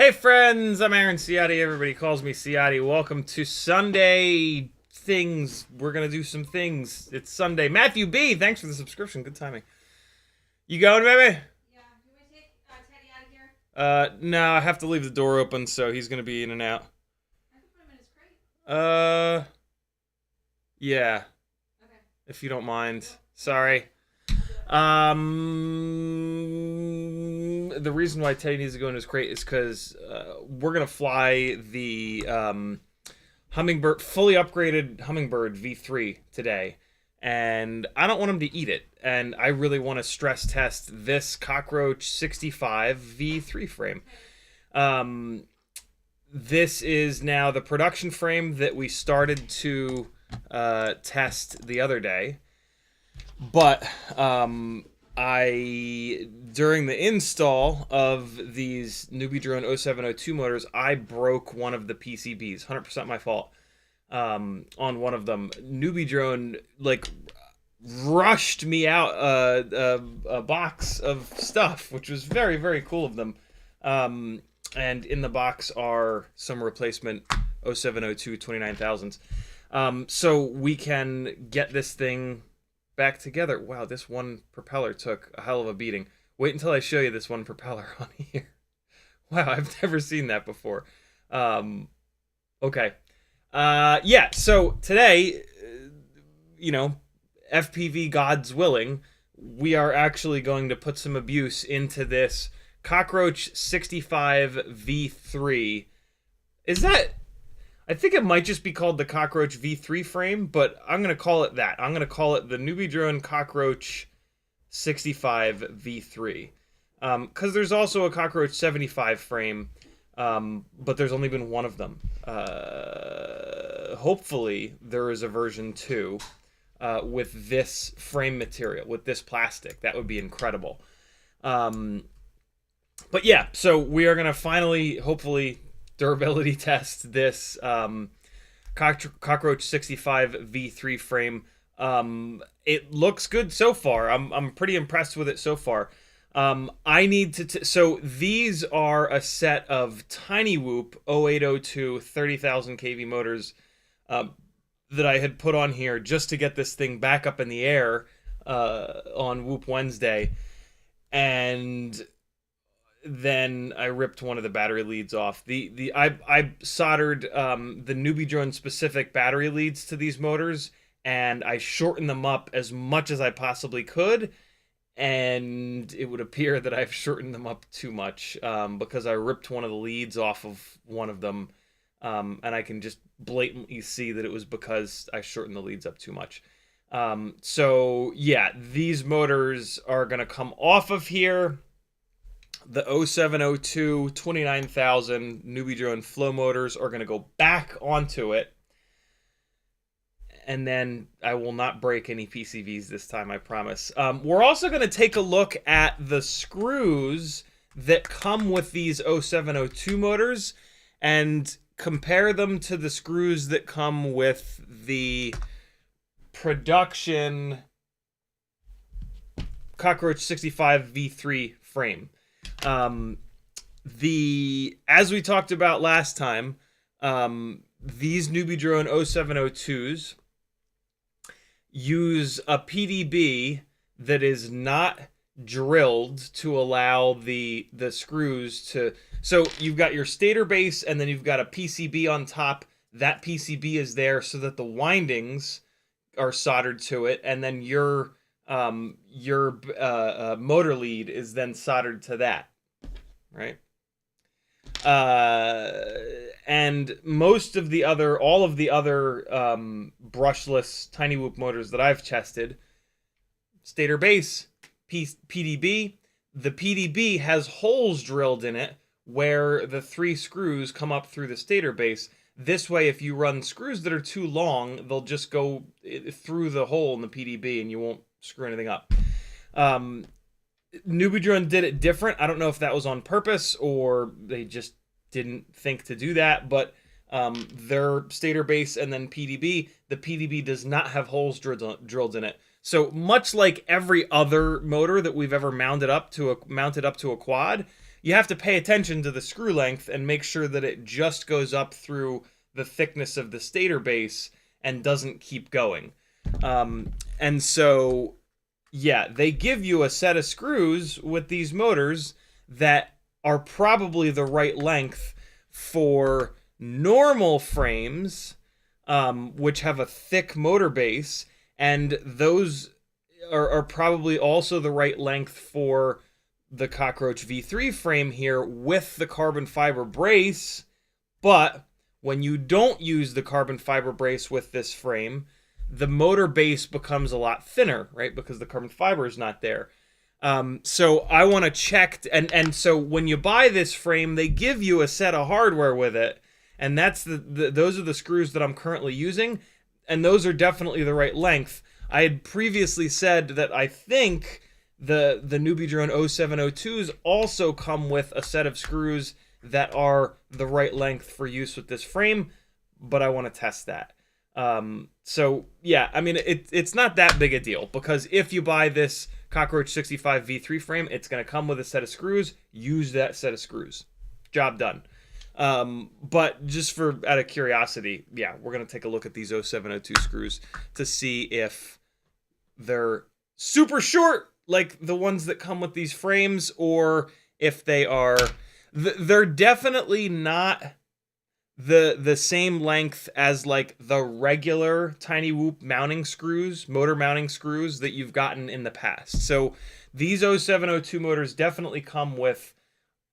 Hey friends, I'm Aaron Ciotti. Everybody calls me Ciotti. Welcome to Sunday Things. We're gonna do some things. It's Sunday. Matthew B, thanks for the subscription. Good timing. You going, baby? Yeah. Do we take Teddy out of here? No, I have to leave the door open, so he's gonna be in and out. I can put him in his crate. Yeah. Okay. If you don't mind. Sorry. The reason why Teddy needs to go in his crate is because we're gonna fly the Hummingbird, fully upgraded Hummingbird V3 today, and I don't want him to eat it, and I really want to stress test this Cockroach 65 V3 frame. This is now the production frame that we started to test the other day. But during the install of these Newbie Drone 0702 motors, I broke one of the PCBs. 100% my fault. On one of them, Newbie Drone like rushed me out a box of stuff, which was very, very cool of them. And in the box are some replacement 0702 29,000s. So we can get this thing back together. Wow, this one propeller took a hell of a beating. Wait until I show you this one propeller on here. Wow, I've never seen that before. Okay. Yeah, so today, FPV gods willing, we are actually going to put some abuse into this Cockroach 65 V3. Is that... I think it might just be called the Cockroach V3 frame, but I'm going to call it that. I'm going to call it the Newbie Drone Cockroach 65 V3. Because there's also a Cockroach 75 frame, but there's only been one of them. Hopefully, there is a version 2 with this frame material, with this plastic. That would be incredible. But yeah, so we are going to finally, hopefully, durability test this Cockroach 65 V3 frame. It looks good so far. I'm pretty impressed with it so far. I need to... So these are a set of Tiny Whoop 0802 30,000 kV motors that I had put on here just to get this thing back up in the air on Whoop Wednesday. And then I ripped one of the battery leads off. I soldered the Newbie Drone specific battery leads to these motors, and I shortened them up as much as I possibly could, and it would appear that I've shortened them up too much because I ripped one of the leads off of one of them, and I can just blatantly see that it was because I shortened the leads up too much. So yeah, these motors are going to come off of here. The 0702 29,000 Newbie Drone flow motors are going to go back onto it. And then I will not break any PCVs this time, I promise. We're also going to take a look at the screws that come with these 0702 motors and compare them to the screws that come with the production Cockroach 65 V3 frame. As we talked about last time, these Newbie Drone 0702s use a PDB that is not drilled to allow the screws to... So you've got your stator base, and then you've got a PCB on top. That PCB is there so that the windings are soldered to it, and then your motor lead is then soldered to that, right? And all of the other brushless Tiny Whoop motors that I've tested, stator base, PDB, the PDB has holes drilled in it where the 3 screws come up through the stator base. This way, if you run screws that are too long, they'll just go through the hole in the PDB and you won't screw anything up. Newbie Drone did it different. I don't know if that was on purpose or they just didn't think to do that, but their stator base and then PDB, the PDB does not have holes drilled in it. So much like every other motor that we've ever mounted up to a quad, you have to pay attention to the screw length and make sure that it just goes up through the thickness of the stator base and doesn't keep going. And so, yeah, they give you a set of screws with these motors that are probably the right length for normal frames, which have a thick motor base, and those are probably also the right length for the Cockroach V3 frame here with the carbon fiber brace. But when you don't use the carbon fiber brace with this frame, the motor base becomes a lot thinner, right? Because the carbon fiber is not there. So I want to check, and so when you buy this frame, they give you a set of hardware with it, and that's those are the screws that I'm currently using, and those are definitely the right length. I had previously said that I think the Newbie Drone 0702s also come with a set of screws that are the right length for use with this frame, but I want to test that. So yeah, I mean, it's not that big a deal, because if you buy this Cockroach 65 V3 frame, it's going to come with a set of screws. Use that set of screws. Job done. But just out of curiosity, yeah, we're going to take a look at these 0702 screws to see if they're super short like the ones that come with these frames, or if they are, they're definitely not the same length as like the regular Tiny Whoop mounting screws, motor mounting screws that you've gotten in the past. So these 0702 motors definitely come with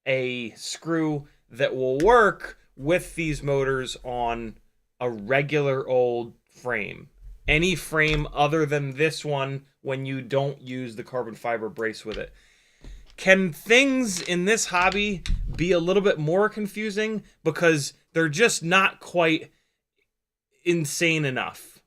a screw that will work with these motors on a regular old frame. Any frame other than this one when you don't use the carbon fiber brace with it. Can things in this hobby be a little bit more confusing because they're just not quite insane enough?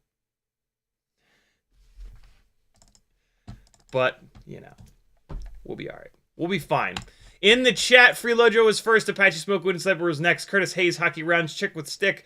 But, you know, we'll be all right. We'll be fine. In the chat, Freelojo was first, Apache Smoke, Wooden Sniper was next, Curtis Hayes, Hockey Rounds, Chick with Stick,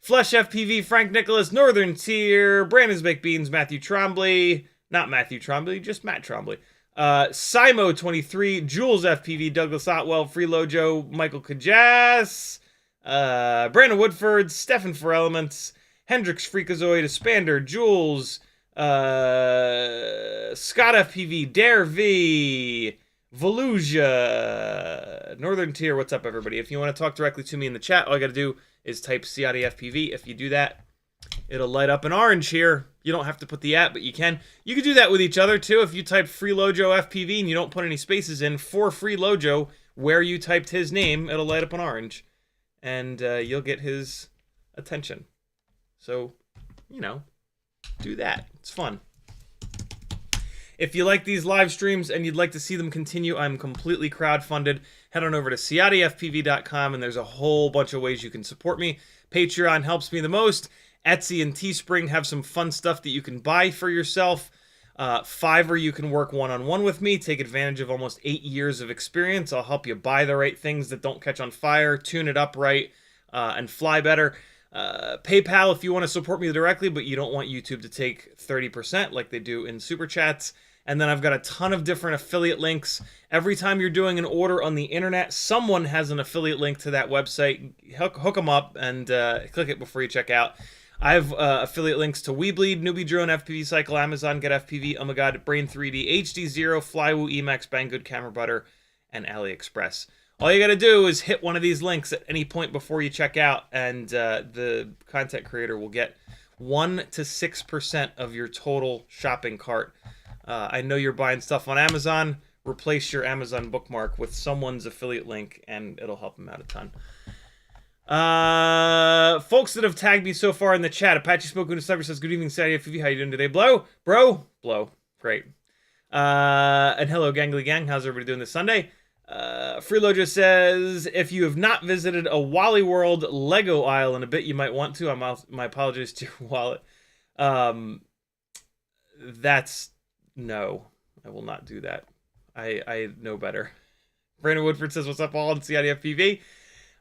Flesh FPV, Frank Nicholas, Northern Tier, Brandon's Baked Beans, Matthew Trombley, not Matthew Trombley, just Matt Trombley, Simo23, Jules FPV, Douglas Otwell, Freelojo, Michael Kajas, Brandon Woodford, Stefan for Elements, Hendrix Freakazoid, Espander, Jules, Scott FPV, Dare V, Volusia, Northern Tier, what's up, everybody? If you want to talk directly to me in the chat, all I got to do is type CiottiFPV. If you do that, it'll light up in orange here. You don't have to put the @ but you can. You can do that with each other, too. If you type Freelojo FPV and you don't put any spaces in for Freelojo, where you typed his name, it'll light up in orange. And you'll get his attention. So, you know, do that. It's fun. If you like these live streams and you'd like to see them continue, I'm completely crowdfunded. Head on over to CiottiFPV.com, and there's a whole bunch of ways you can support me. Patreon helps me the most. Etsy and Teespring have some fun stuff that you can buy for yourself. Fiverr, you can work one-on-one with me. Take advantage of almost 8 years of experience. I'll help you buy the right things that don't catch on fire, tune it up right, and fly better. PayPal if you want to support me directly, but you don't want YouTube to take 30% like they do in Super Chats. And then I've got a ton of different affiliate links. Every time you're doing an order on the internet, someone has an affiliate link to that website. Hook them up and click it before you check out. I have affiliate links to Weebleed, Newbie Drone, FPV Cycle, Amazon, Get FPV, Oh My God, Brain 3D, HD Zero, Flywoo, Emacs, Banggood, Camera Butter, and AliExpress. All you got to do is hit one of these links at any point before you check out, and the content creator will get 1 to 6% of your total shopping cart. I know you're buying stuff on Amazon. Replace your Amazon bookmark with someone's affiliate link, and it'll help them out a ton. Folks that have tagged me so far in the chat, Apache Smoke Wooden Sniper says, good evening, CiottiFPV. How you doing today? Blow? Bro? Blow. Great. And hello, Gangly Gang. How's everybody doing this Sunday? Freelojo says, if you have not visited a Wally World Lego aisle in a bit, you might want to. My apologies to your wallet. No, I will not do that. I know better. Brandon Woodford says, what's up, all? It's CiottiFPV.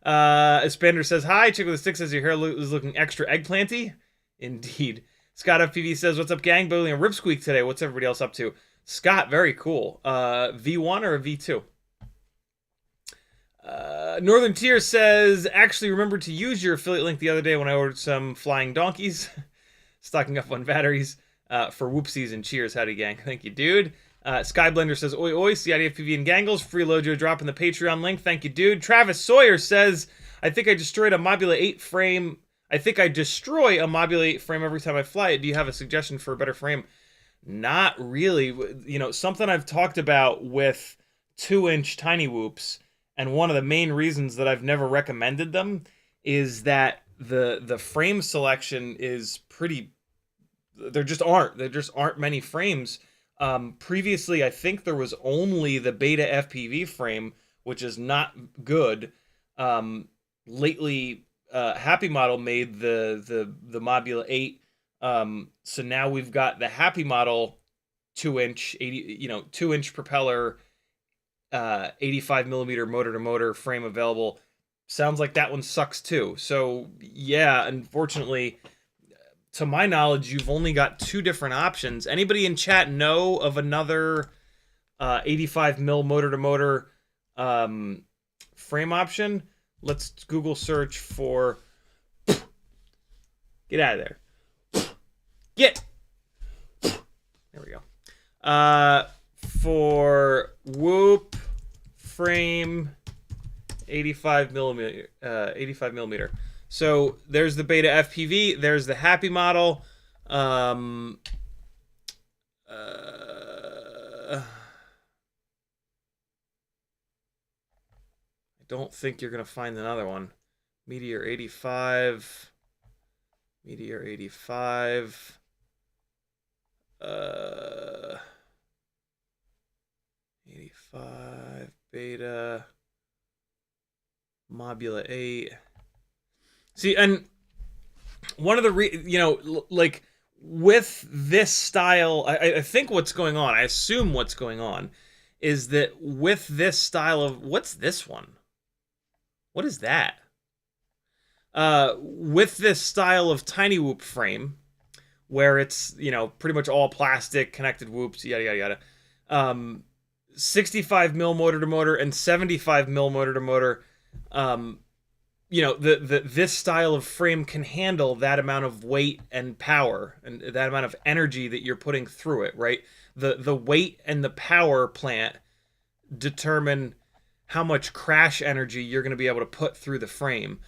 Espander says, hi. Chick with the Stick says, your hair is looking extra eggplanty. Indeed. Scott FPV says, what's up, gang? Building a ripsqueak today. What's everybody else up to? Scott, very cool. V1 or a V2? Northern Tier says, actually remembered to use your affiliate link the other day when I ordered some flying donkeys. Stocking up on batteries. For whoopsies and cheers. Howdy, gang. Thank you, dude. Skyblender says, oi, oi, CiottiFPV and Gangles. Freelojo dropping the Patreon link. Thank you, dude. Travis Sawyer says, I think I destroyed a Mobula 8 frame. I think I destroy a Mobula 8 frame every time I fly it. Do you have a suggestion for a better frame? Not really. You know, something I've talked about with 2-inch Tiny Whoops, and one of the main reasons that I've never recommended them is that the frame selection is pretty... There just aren't many frames. Previously, I think there was only the BetaFPV frame, which is not good. Lately, Happy Model made the Mobula 8. So now we've got the Happy Model 2-inch, 2-inch propeller, 85 millimeter motor to motor frame available. Sounds like that one sucks too. So yeah, unfortunately, to my knowledge, you've only got 2 different options. Anybody in chat know of another 85 mil motor to motor frame option? Let's Google search for. Get out of there. Get. There we go. for Whoop frame 85 millimeter. So there's the BetaFPV. There's the Happy model. I don't think you're gonna find another one. Meteor 85. Meteor 85. 85 beta. Mobula 8. See, and one of the like with this style, I think what's going on, I assume what's going on is that with this style of, what's this one? What is that? With this style of tiny whoop frame, where it's, pretty much all plastic, connected whoops, yada, yada, yada. 65 mil motor to motor and 75 mil motor to motor. This style of frame can handle that amount of weight and power and that amount of energy that you're putting through it, right? The weight and the power plant determine how much crash energy you're going to be able to put through the frame.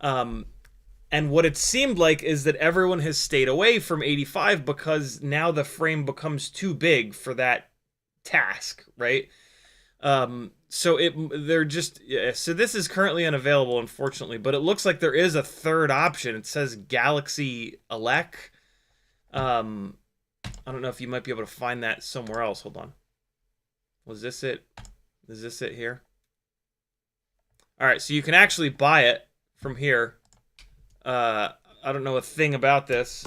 And what it seemed like is that everyone has stayed away from 85 because now the frame becomes too big for that task, right? So this is currently unavailable, unfortunately, but it looks like there is a third option. It says Galaxy Elec. I don't know if you might be able to find that somewhere else. Hold on. Was this it? Is this it here? All right, so you can actually buy it from here. I don't know a thing about this,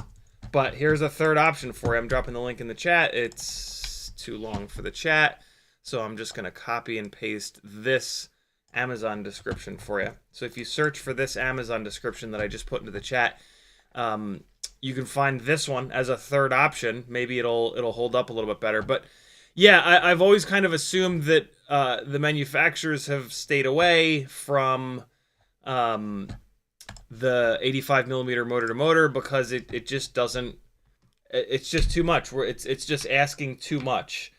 but here's a third option for you. I'm dropping the link in the chat. It's too long for the chat, so I'm just going to copy and paste this Amazon description for you. So if you search for this Amazon description that I just put into the chat, you can find this one as a third option. Maybe it'll hold up a little bit better. But yeah, I've always kind of assumed that the manufacturers have stayed away from the 85 millimeter motor to motor because it just doesn't. It's just too much. It's just asking too much.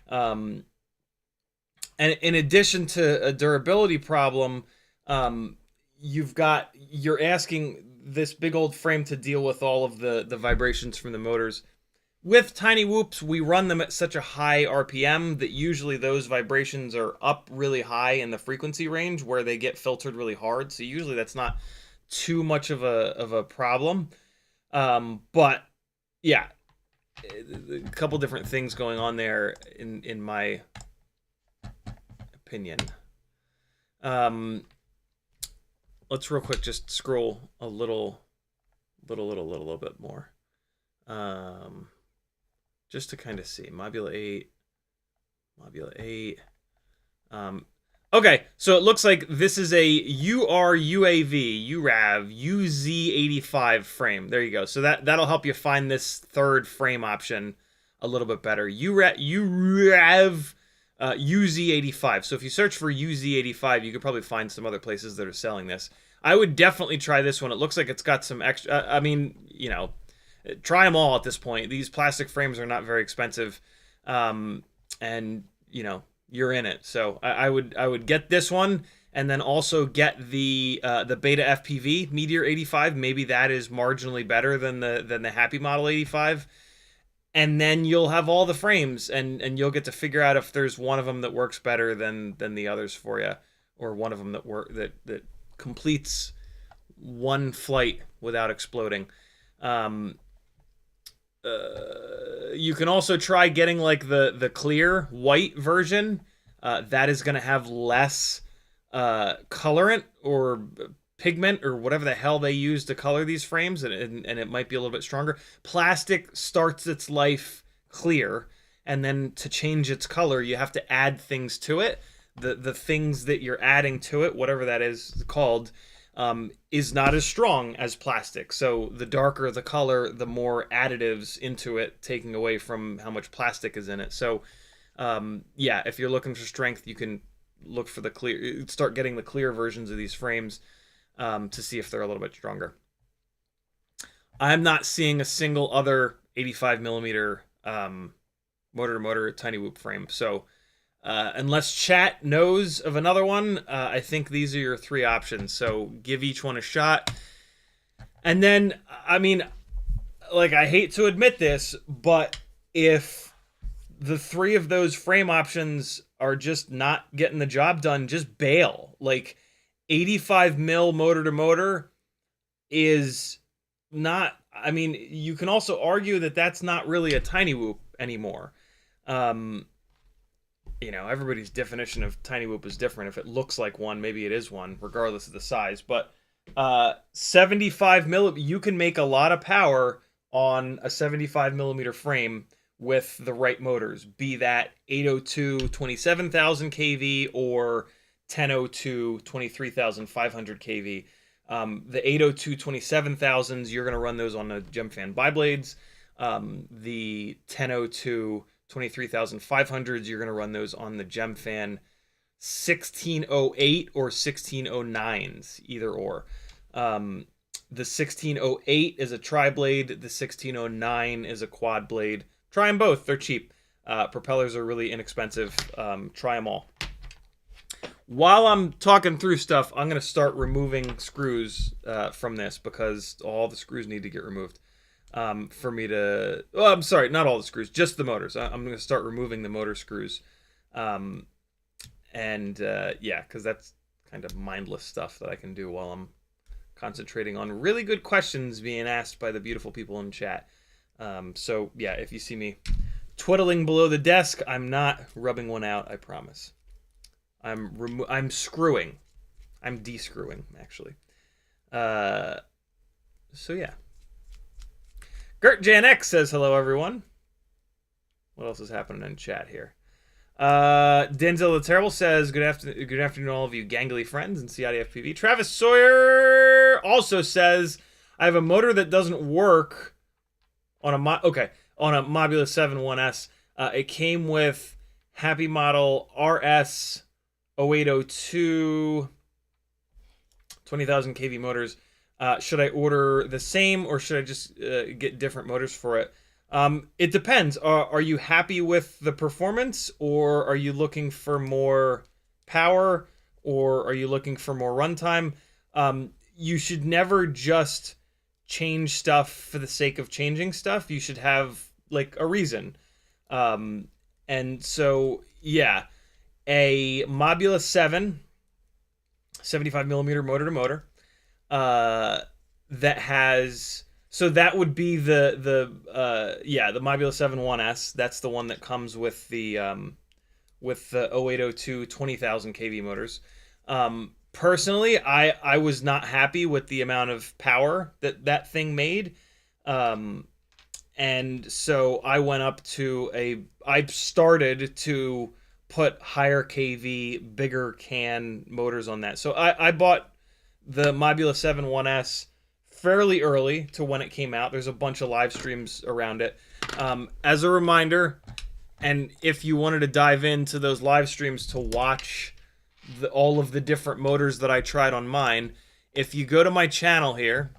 And in addition to a durability problem, you're asking this big old frame to deal with all of the vibrations from the motors. With tiny whoops, we run them at such a high RPM that usually those vibrations are up really high in the frequency range where they get filtered really hard. So usually that's not too much of a problem. But yeah, a couple different things going on there in my opinion. Let's real quick just scroll a little bit more. Just to kind of see. Mobula 8. Okay, so it looks like this is a URAV, UZ85 frame. There you go. So that'll help you find this third frame option a little bit better. URAV UZ85. So if you search for UZ85, you could probably find some other places that are selling this. I would definitely try this one. It looks like it's got some extra... try them all at this point. These plastic frames are not very expensive, and you're in it. So I would get this one, and then also get the BetaFPV Meteor 85. Maybe that is marginally better than the Happy Model 85, and then you'll have all the frames, and you'll get to figure out if there's one of them that works better than the others for you, or one of them that completes one flight without exploding. You can also try getting like the clear white version. That is going to have less colorant or pigment or whatever the hell they use to color these frames, and it might be a little bit stronger. Plastic starts its life clear, and then to change its color, you have to add things to it. The things that you're adding to it, whatever that is called, is not as strong as plastic. So the darker the color, the more additives into it, taking away from how much plastic is in it. So yeah, if you're looking for strength, you can look for start getting the clear versions of these frames to see if they're a little bit stronger. I'm not seeing a single other 85 millimeter motor to motor tiny whoop frame. So unless chat knows of another one, I think these are your three options. So give each one a shot. And then, I mean, like, I hate to admit this, but if the three of those frame options are just not getting the job done, just bail. Like, 85 mil motor to motor is not, I mean, you can also argue that that's not really a tiny whoop anymore. You know, everybody's definition of tiny whoop is different. If it looks like one, maybe it is one, regardless of the size. But 75 mil, you can make a lot of power on a 75 millimeter frame with the right motors, be that 802 27,000 kV or 1002 23,500 kV. The 802 27,000s, you're going to run those on the GemFan biblades. The 1002 23,500s, you're going to run those on the GemFan 1608 or 1609s, either or. The 1608 is a tri-blade. The 1609 is a quad blade. Try them both. They're cheap. Propellers are really inexpensive. Try them all. While I'm talking through stuff, I'm going to start removing screws from this because all the screws need to get removed for me to... Oh, I'm sorry, not all the screws, just the motors. I'm going to start removing the motor screws. Yeah, because that's kind of mindless stuff that I can do while I'm concentrating on really good questions being asked by the beautiful people in chat. So, yeah, if you see me twiddling below the desk, I'm not rubbing one out, I promise. I'm screwing. I'm de-screwing, actually. So, yeah. Gert Jan X says hello, everyone. What else is happening in chat here? Denzel the Terrible says, good afternoon, all of you gangly friends in CiottiFPV. Travis Sawyer also says, I have a motor that doesn't work on a Mobula 7 1S. It came with Happy Model RS 0802 20,000 kV motors. Should I order the same or should I just get different motors for it? It depends. Are you happy with the performance, or are you looking for more power, or are you looking for more runtime? You should never just change stuff for the sake of changing stuff. You should have like a reason. And so, yeah, a Mobula 7 75 millimeter motor to motor that has... So that would be the Mobula 7 1S. That's the one that comes with the 0802 20,000 kV motors. Personally, I was not happy with the amount of power that thing made. And so I went up to I started to put higher kV, bigger can motors on that. So I bought the Mobula 7 1S fairly early to when it came out. There's a bunch of live streams around it. As a reminder, and if you wanted to dive into those live streams to watch all of the different motors that I tried on mine, if you go to my channel here,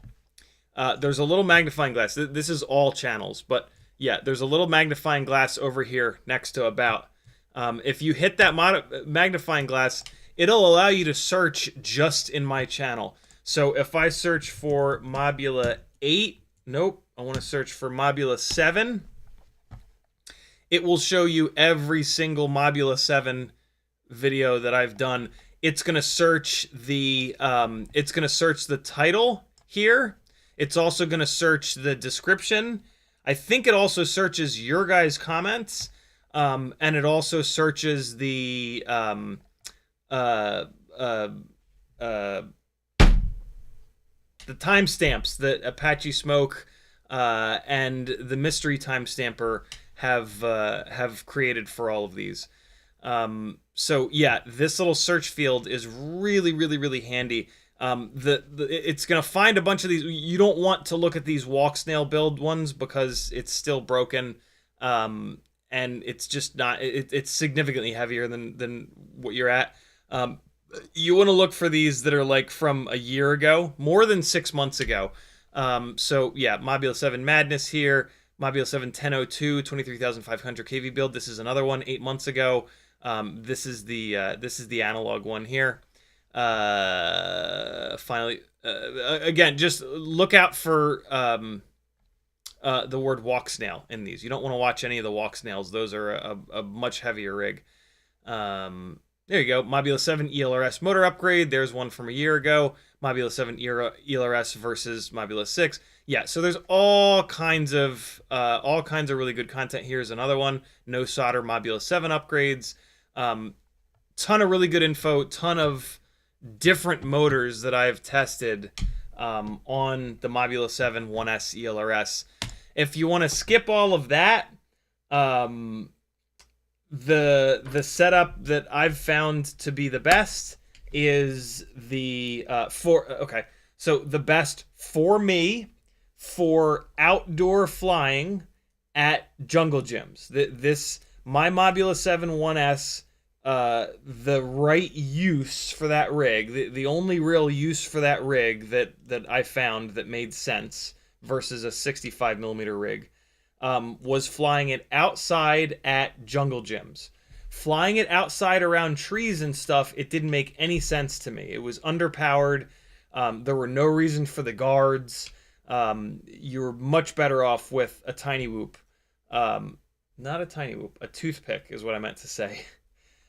there's a little magnifying glass. This is all channels, but yeah, there's a little magnifying glass over here next to About. If you hit that magnifying glass, it'll allow you to search just in my channel. So if I search for Mobula 8, nope, I want to search for Mobula 7, it will show you every single Mobula 7 video that I've done. It's going to search the title here. It's also going to search the description. I think it also searches your guys' comments. And it also searches the timestamps that Apache Smoke and the mystery timestamper have created for all of these. So yeah, this little search field is really, really, really handy. It's gonna find a bunch of these. You don't want to look at these walk snail build ones because it's still broken, and it's just not. It's significantly heavier than what you're at. You want to look for these that are like from a year ago, more than 6 months ago. So yeah, Mobula 7 Madness here, Mobula 7 1002 23,500 kV build. This is another one 8 months ago. This is the analog one here. Finally, again, just look out for the word walk snail in these. You don't want to watch any of the walk snails. Those are a much heavier rig. There you go. Mobula 7 ELRS motor upgrade. There's one from a year ago. Mobula 7 ELRS versus Mobula 6. Yeah, so there's all kinds of really good content. Here's another one. No solder Mobula 7 upgrades. Ton of really good info. Ton of different motors that I've tested on the Mobula 7 1S ELRS. If you want to skip all of that, the setup that I've found to be the best is the so the best for me for outdoor flying at jungle gyms. My Mobula 7 1S, the right use for that rig, the only real use for that rig that I found that made sense versus a 65mm rig, was flying it outside at jungle gyms. Flying it outside around trees and stuff, it didn't make any sense to me. It was underpowered. There were no reason for the guards. You're much better off with a tiny whoop. Not a tiny whoop, a toothpick is what I meant to say.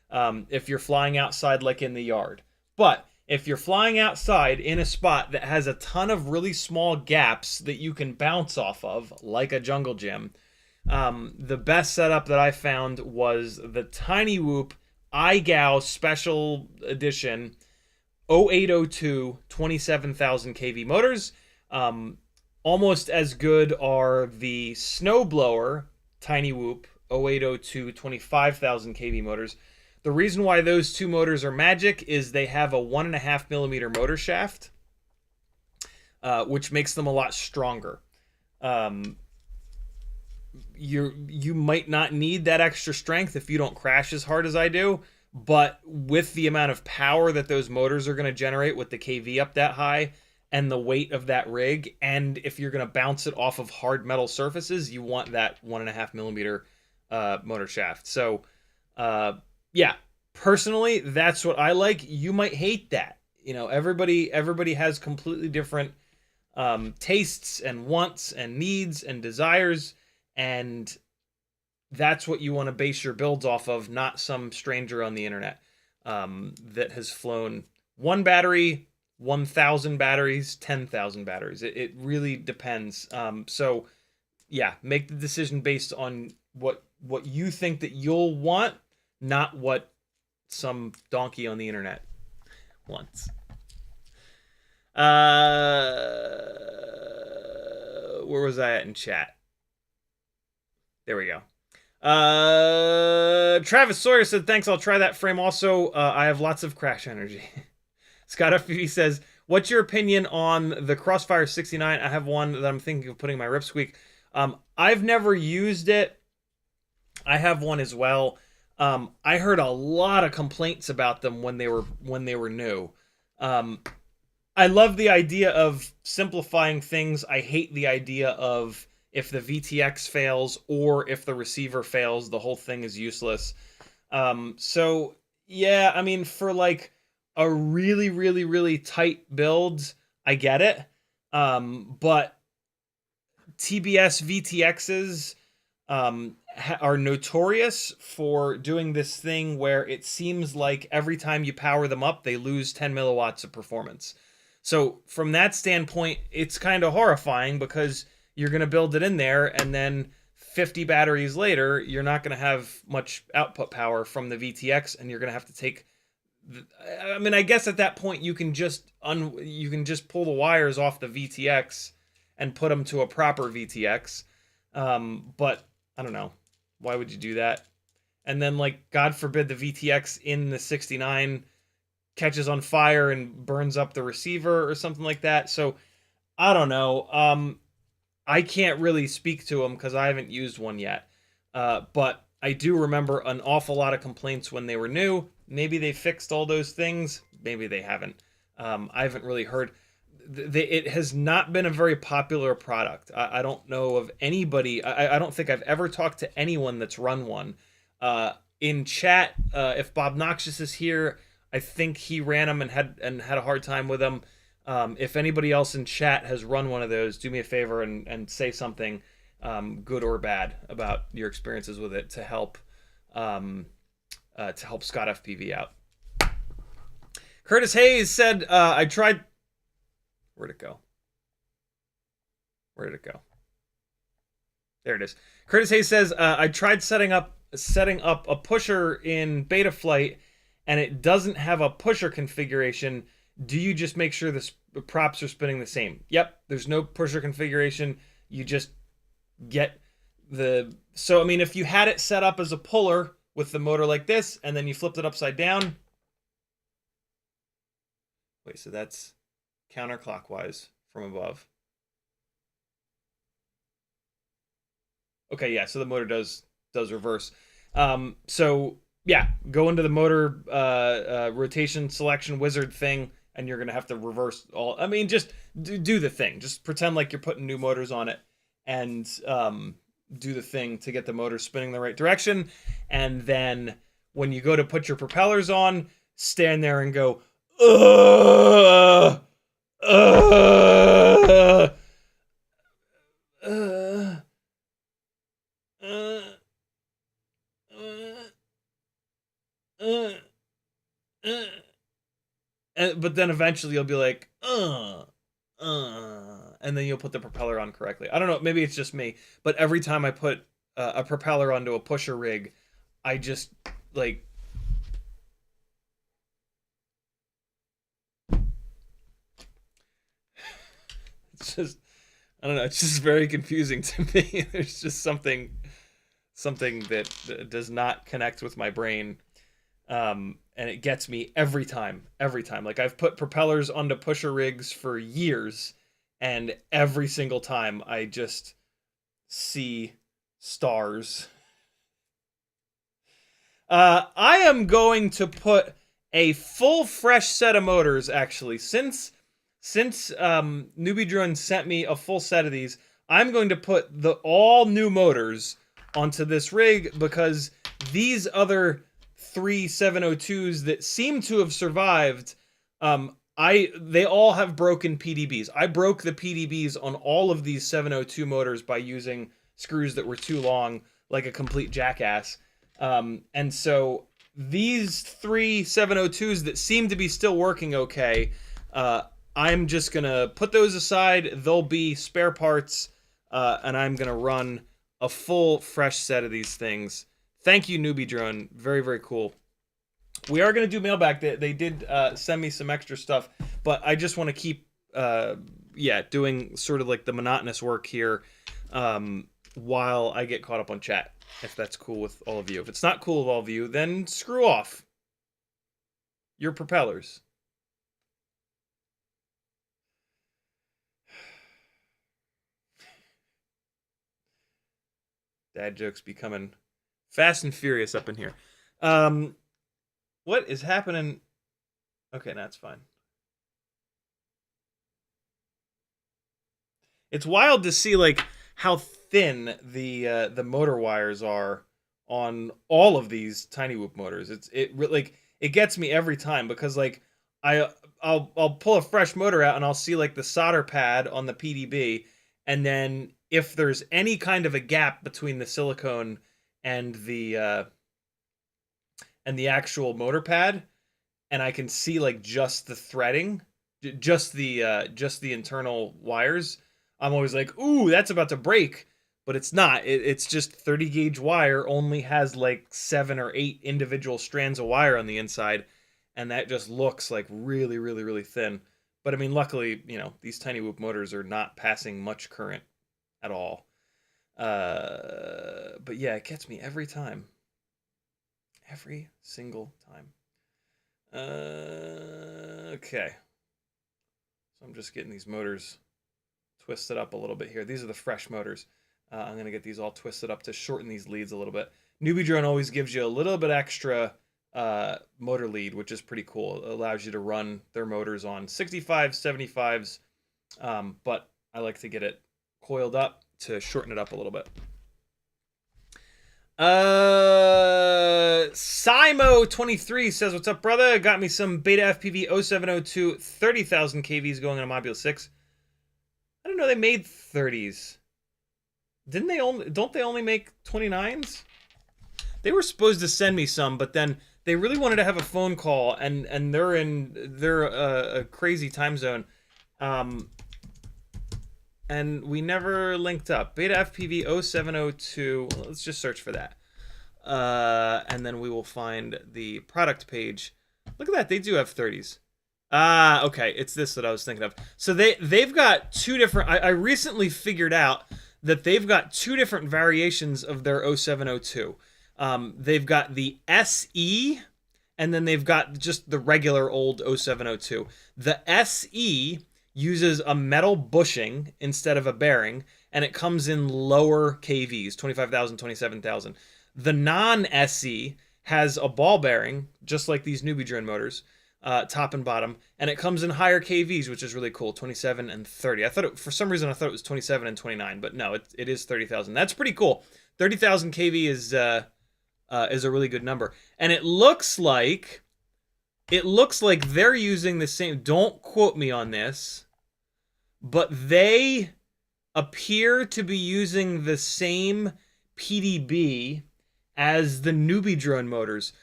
If you're flying outside like in the yard. But if you're flying outside in a spot that has a ton of really small gaps that you can bounce off of, like a jungle gym, the best setup that I found was the Tiny Whoop iGao Special Edition 0802 27,000 kV motors. Almost as good are the Snowblower Tiny Whoop 0802 25,000 kV motors. The reason why those two motors are magic is they have a 1.5mm motor shaft, which makes them a lot stronger. You might not need that extra strength if you don't crash as hard as I do, but with the amount of power that those motors are going to generate with the KV up that high and the weight of that rig, and if you're going to bounce it off of hard metal surfaces, you want that 1.5mm motor shaft. So, yeah, personally, that's what I like. You might hate that. You know, everybody has completely different tastes and wants and needs and desires, and that's what you want to base your builds off of, not some stranger on the internet that has flown one battery, 1,000 batteries, 10,000 batteries. It really depends. So, yeah, make the decision based on what you think that you'll want, not what some donkey on the internet wants. Where was I at in chat? There we go. Travis Sawyer said, thanks, I'll try that frame also. I have lots of crash energy. CiottiFPV says, what's your opinion on the Crossfire 69? I have one that I'm thinking of putting in my Ripsqueak. I've never used it. I have one as well. I heard a lot of complaints about them when they were new. I love the idea of simplifying things. I hate the idea of if the VTX fails or if the receiver fails, the whole thing is useless. So yeah, I mean, for like a really, really, really tight build, I get it. But TBS VTXs are notorious for doing this thing where it seems like every time you power them up, they lose 10 milliwatts of performance. So from that standpoint, it's kind of horrifying because you're going to build it in there and then 50 batteries later, you're not going to have much output power from the VTX, and you're going to have to take... I mean, I guess at that point you can just pull the wires off the VTX and put them to a proper VTX. But I don't know. Why would you do that? And then, like, God forbid the VTX in the 69 catches on fire and burns up the receiver or something like that. So I don't know. I can't really speak to them because I haven't used one yet. But I do remember an awful lot of complaints when they were new. Maybe they fixed all those things. Maybe they haven't. I haven't really heard. it has not been a very popular product. I don't know of anybody. I don't think I've ever talked to anyone that's run one. In chat, if Bob Noxious is here, I think he ran them and had a hard time with them. If anybody else in chat has run one of those, do me a favor and say something, good or bad, about your experiences with it to help CiottiFPV out. Curtis Hayes said, I tried. Where'd it go? Where did it go? There it is. Curtis Hayes says, I tried setting up a pusher in Betaflight, and it doesn't have a pusher configuration. Do you just make sure the props are spinning the same? Yep, there's no pusher configuration. You just get the... So, I mean, if you had it set up as a puller with the motor like this, and then you flipped it upside down... Wait, so that's counterclockwise from above. Okay, yeah, so the motor does reverse. So yeah, go into the motor rotation selection wizard thing, and you're gonna have to reverse all. I mean, just do the thing. Just pretend like you're putting new motors on it, and do the thing to get the motor spinning the right direction. And then when you go to put your propellers on, stand there and go, uh, uh, uh, but then eventually you'll be like, and then you'll put the propeller on correctly. I don't know, maybe it's just me, but every time I put a propeller onto a pusher rig, I just, like... It's just, I don't know, it's just very confusing to me. There's just something that does not connect with my brain. And it gets me every time. Like, I've put propellers onto pusher rigs for years, and every single time I just see stars. I am going to put a full fresh set of motors, actually. Since Newbie Drone sent me a full set of these, I'm going to put the all new motors onto this rig, because these other 3 702s that seem to have survived, they all have broken PDBs. I broke the PDBs on all of these 702 motors by using screws that were too long, like a complete jackass. And so these 3 702s that seem to be still working okay, I'm just gonna put those aside. They'll be spare parts, and I'm gonna run a full fresh set of these things. Thank you, Newbie Drone. Very, very cool. We are going to do mailbag. They did send me some extra stuff, but I just want to keep, doing sort of like the monotonous work here while I get caught up on chat, if that's cool with all of you. If it's not cool with all of you, then screw off. Your propellers. Dad jokes becoming fast and furious up in here. What is happening? Okay, that's fine. It's wild to see, like, how thin the motor wires are on all of these Tiny Whoop motors. It gets me every time, because, like, I'll pull a fresh motor out and I'll see, like, the solder pad on the PDB, and then if there's any kind of a gap between the silicone and the actual motor pad, and I can see, like, just the threading, just the internal wires, I'm always like, ooh, that's about to break. But it's not. It's just 30 gauge wire only has like 7 or 8 individual strands of wire on the inside, and that just looks like really, really, really thin. But I mean, luckily, you know, these Tiny Whoop motors are not passing much current at all. But yeah, it gets me every time. Every single time. Okay. So I'm just getting these motors twisted up a little bit here. These are the fresh motors. I'm going to get these all twisted up to shorten these leads a little bit. Newbie Drone always gives you a little bit extra motor lead, which is pretty cool. It allows you to run their motors on 65s, 75s, but I like to get it coiled up to shorten it up a little bit. Simo23 says, what's up, brother? Got me some BetaFPV 0702 30,000 kVs going on a Mobula 6. I didn't know they made 30s. Didn't they only, don't they only make 29s? They were supposed to send me some, but then they really wanted to have a phone call, and they're a crazy time zone. And we never linked up. BetaFPV 0702. Let's just search for that. And then we will find the product page. Look at that. They do have 30s. Okay. It's this that I was thinking of. So they've got two different... I recently figured out that they've got two different variations of their 0702. They've got the SE, and then they've got just the regular old 0702. The SE uses a metal bushing instead of a bearing, and it comes in lower KVs, 25,000, 27,000. The non-SE has a ball bearing, just like these newbie drone motors, top and bottom, and it comes in higher KVs, which is really cool, 27 and 30. I thought for some reason I thought it was 27 and 29, but no, it is 30,000. That's pretty cool. 30,000 KV is a really good number, and it looks like they're using the same. Don't quote me on this, but they appear to be using the same PDB as the newbie drone motors.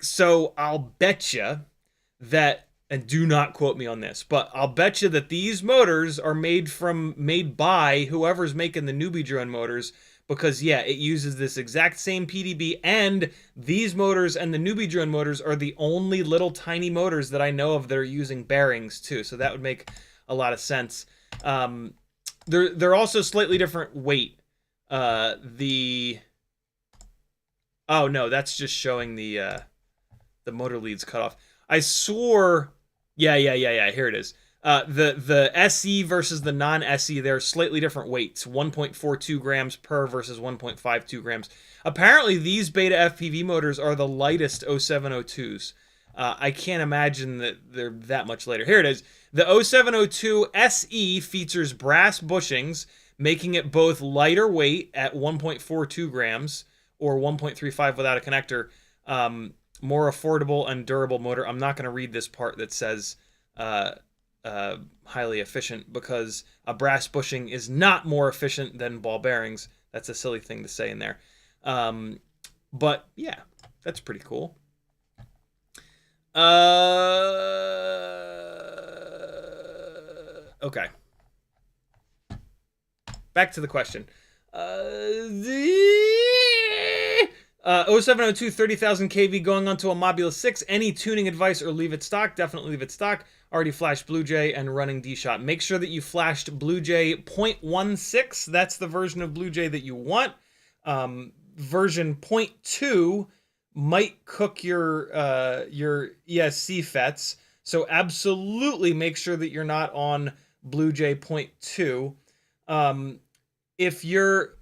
So I'll bet you that, and do not quote me on this, but I'll bet you that these motors are made by whoever's making the newbie drone motors, because yeah, it uses this exact same PDB, and these motors and the newbie drone motors are the only little tiny motors that I know of that are using bearings too. So that would make a lot of sense. They're also slightly different weight. Oh no, that's just showing the motor leads cut off. I swore, yeah. Here it is. The SE versus the non-SE, they're slightly different weights. 1.42 grams per versus 1.52 grams. Apparently, these BetaFPV motors are the lightest 0702s. I can't imagine that they're that much lighter. Here it is. The 0702 SE features brass bushings, making it both lighter weight at 1.42 grams or 1.35 without a connector, more affordable and durable motor. I'm not going to read this part that says highly efficient, because a brass bushing is not more efficient than ball bearings. That's a silly thing to say in there. But yeah, that's pretty cool. Okay. Back to the question. 0702 30,000 kV going onto a Mobula 6. Any tuning advice or leave it stock? Definitely leave it stock. Already flashed Blue Jay and running D-Shot. Make sure that you flashed Blue Jay 0.16. That's the version of Blue Jay that you want. Version 0.2 might cook your ESC FETs. So absolutely make sure that you're not on Blue Jay 0.2. If you're,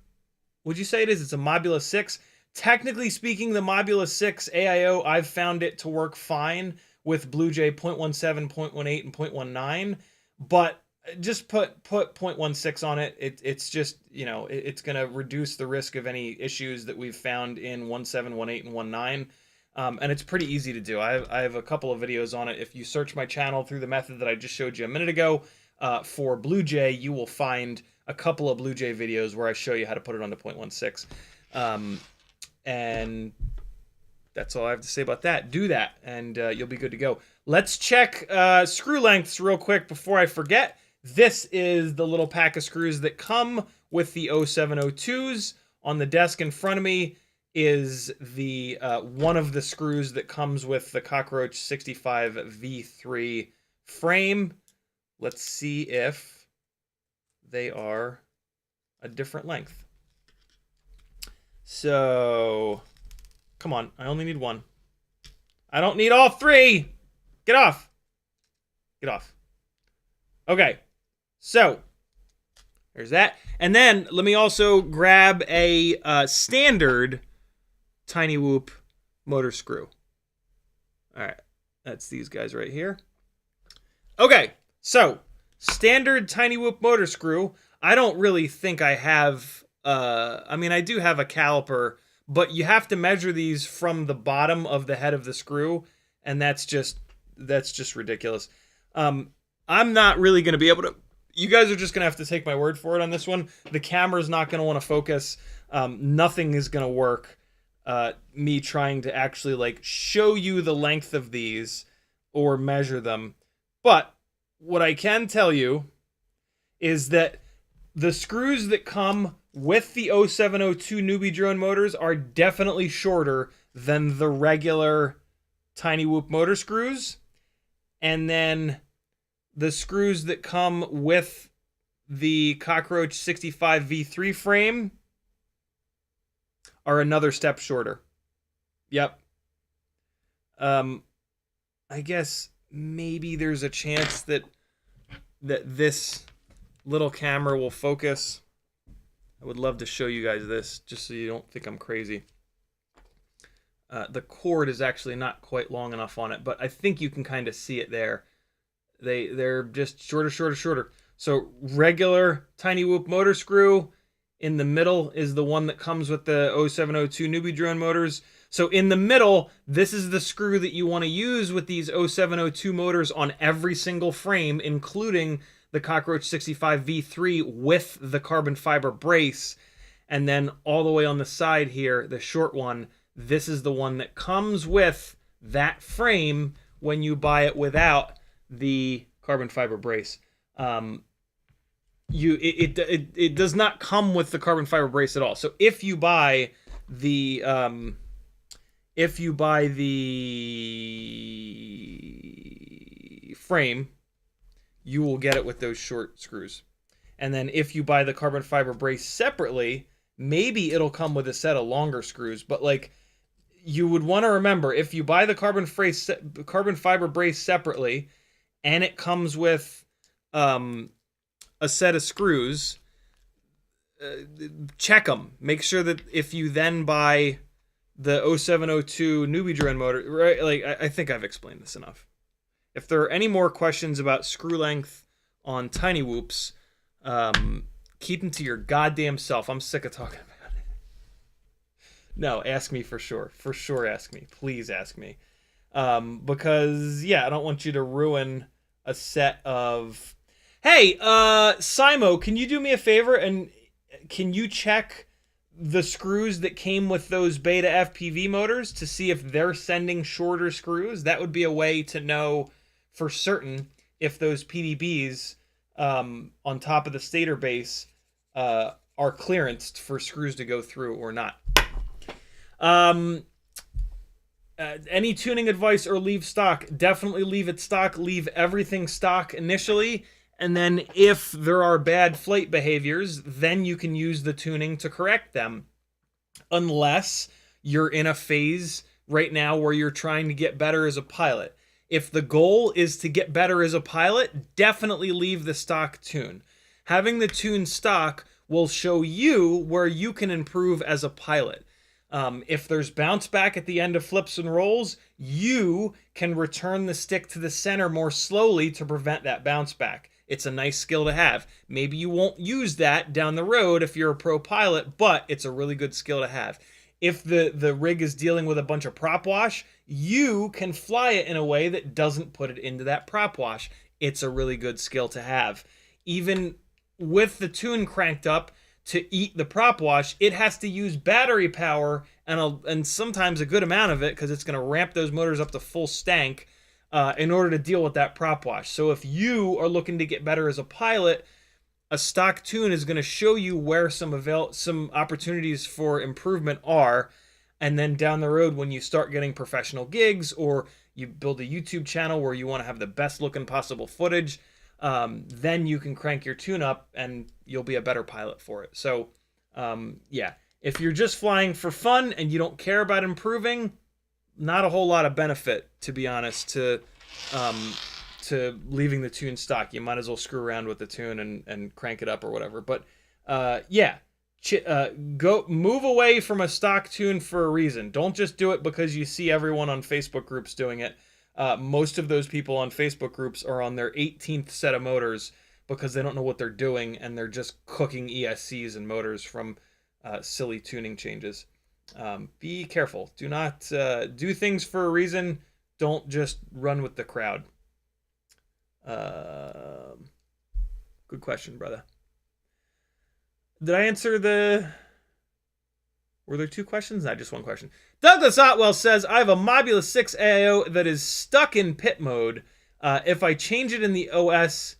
would you say it's a Mobula 6? Technically speaking, the Mobula 6 AIO, I've found it to work fine with Blue Jay 0.17, 0.18, and 0.19, but just put 0.16 on it. It's just, you know, it's going to reduce the risk of any issues that we've found in 17, 18, and 19. And it's pretty easy to do. I have a couple of videos on it. If you search my channel through the method that I just showed you a minute ago, for Blue Jay, you will find a couple of Blue Jay videos where I show you how to put it on to 0.16. And that's all I have to say about that. Do that, and you'll be good to go. Let's check screw lengths real quick before I forget. This is the little pack of screws that come with the 0702s. On the desk in front of me is the one of the screws that comes with the Cockroach 65 V3 frame. Let's see if they are a different length. So, come on, I only need one. I don't need all three! Get off! Get off. Okay, so, there's that. And then, let me also grab a standard Tiny Whoop motor screw. All right, that's these guys right here. Okay, so standard tiny whoop motor screw. I don't really think I have, I mean, I do have a caliper, but you have to measure these from the bottom of the head of the screw, and that's just ridiculous. I'm not really going to be able to, you guys are just going to have to take my word for it on this one. The camera's not going to want to focus. Nothing is going to work. Me trying to actually like show you the length of these or measure them. But what I can tell you is that the screws that come with the 0702 Newbie drone motors are definitely shorter than the regular Tiny Whoop motor screws. And then the screws that come with the Cockroach 65 V3 frame are another step shorter. Yep. I guess maybe there's a chance that this little camera will focus. I would love to show you guys this, just so you don't think I'm crazy. The cord is actually not quite long enough on it, but I think you can kind of see it there. They're just shorter. So regular Tiny Whoop motor screw. In the middle is the one that comes with the 0702 Newbie drone motors. So in the middle, this is the screw that you want to use with these 0702 motors on every single frame, including the Cockroach 65 V3 with the carbon fiber brace. And then all the way on the side here, the short one, this is the one that comes with that frame when you buy it without the carbon fiber brace. It does not come with the carbon fiber brace at all. So if you buy the frame, you will get it with those short screws. And then if you buy the carbon fiber brace separately, maybe it'll come with a set of longer screws. But like, you would want to remember, if you buy the carbon fiber brace separately, and it comes with a set of screws, check them. Make sure that if you then buy the 0702 Newbie drone motor, right? Like, I think I've explained this enough. If there are any more questions about screw length on Tiny Whoops, keep them to your goddamn self. I'm sick of talking about it. No, ask me for sure. For sure, ask me. Please ask me. Because, yeah, I don't want you to ruin a set of... Hey, Simo, can you do me a favor and can you check the screws that came with those BetaFPV motors to see if they're sending shorter screws? That would be a way to know for certain if those PDBs on top of the stator base are clearanced for screws to go through or not. Any tuning advice or leave stock? Definitely leave it stock. Leave everything stock initially. And then if there are bad flight behaviors, then you can use the tuning to correct them. Unless you're in a phase right now where you're trying to get better as a pilot. If the goal is to get better as a pilot, definitely leave the stock tune. Having the tune stock will show you where you can improve as a pilot. If there's bounce back at the end of flips and rolls, you can return the stick to the center more slowly to prevent that bounce back. It's a nice skill to have. Maybe you won't use that down the road if you're a pro pilot, but it's a really good skill to have. If the rig is dealing with a bunch of prop wash, you can fly it in a way that doesn't put it into that prop wash. It's a really good skill to have. Even with the tune cranked up to eat the prop wash, it has to use battery power and sometimes a good amount of it because it's going to ramp those motors up to full stank in order to deal with that prop wash. So if you are looking to get better as a pilot, a stock tune is going to show you where some opportunities for improvement are, and then down the road when you start getting professional gigs or you build a YouTube channel where you want to have the best looking possible footage, then you can crank your tune up and you'll be a better pilot for it. So yeah, if you're just flying for fun and you don't care about improving, not a whole lot of benefit, to be honest, to leaving the tune stock. You might as well screw around with the tune and crank it up or whatever. But yeah, Go move away from a stock tune for a reason. Don't just do it because you see everyone on Facebook groups doing it. Most of those people on Facebook groups are on their 18th set of motors because they don't know what they're doing and they're just cooking ESCs and motors from silly tuning changes. Be careful. Do not do things for a reason. Don't just run with the crowd. Good question, brother. Did I answer the... Were there two questions? Not just one question. Douglas Otwell says, I have a Mobula 6 AIO that is stuck in pit mode. If I change it in the OS,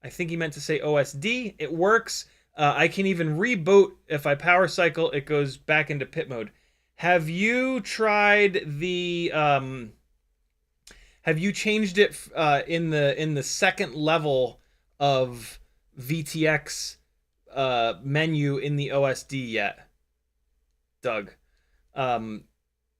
I think he meant to say OSD, it works. I can even reboot. If I power cycle, it goes back into pit mode. Have you tried the... have you changed it in the second level of VTX menu in the OSD yet, Doug?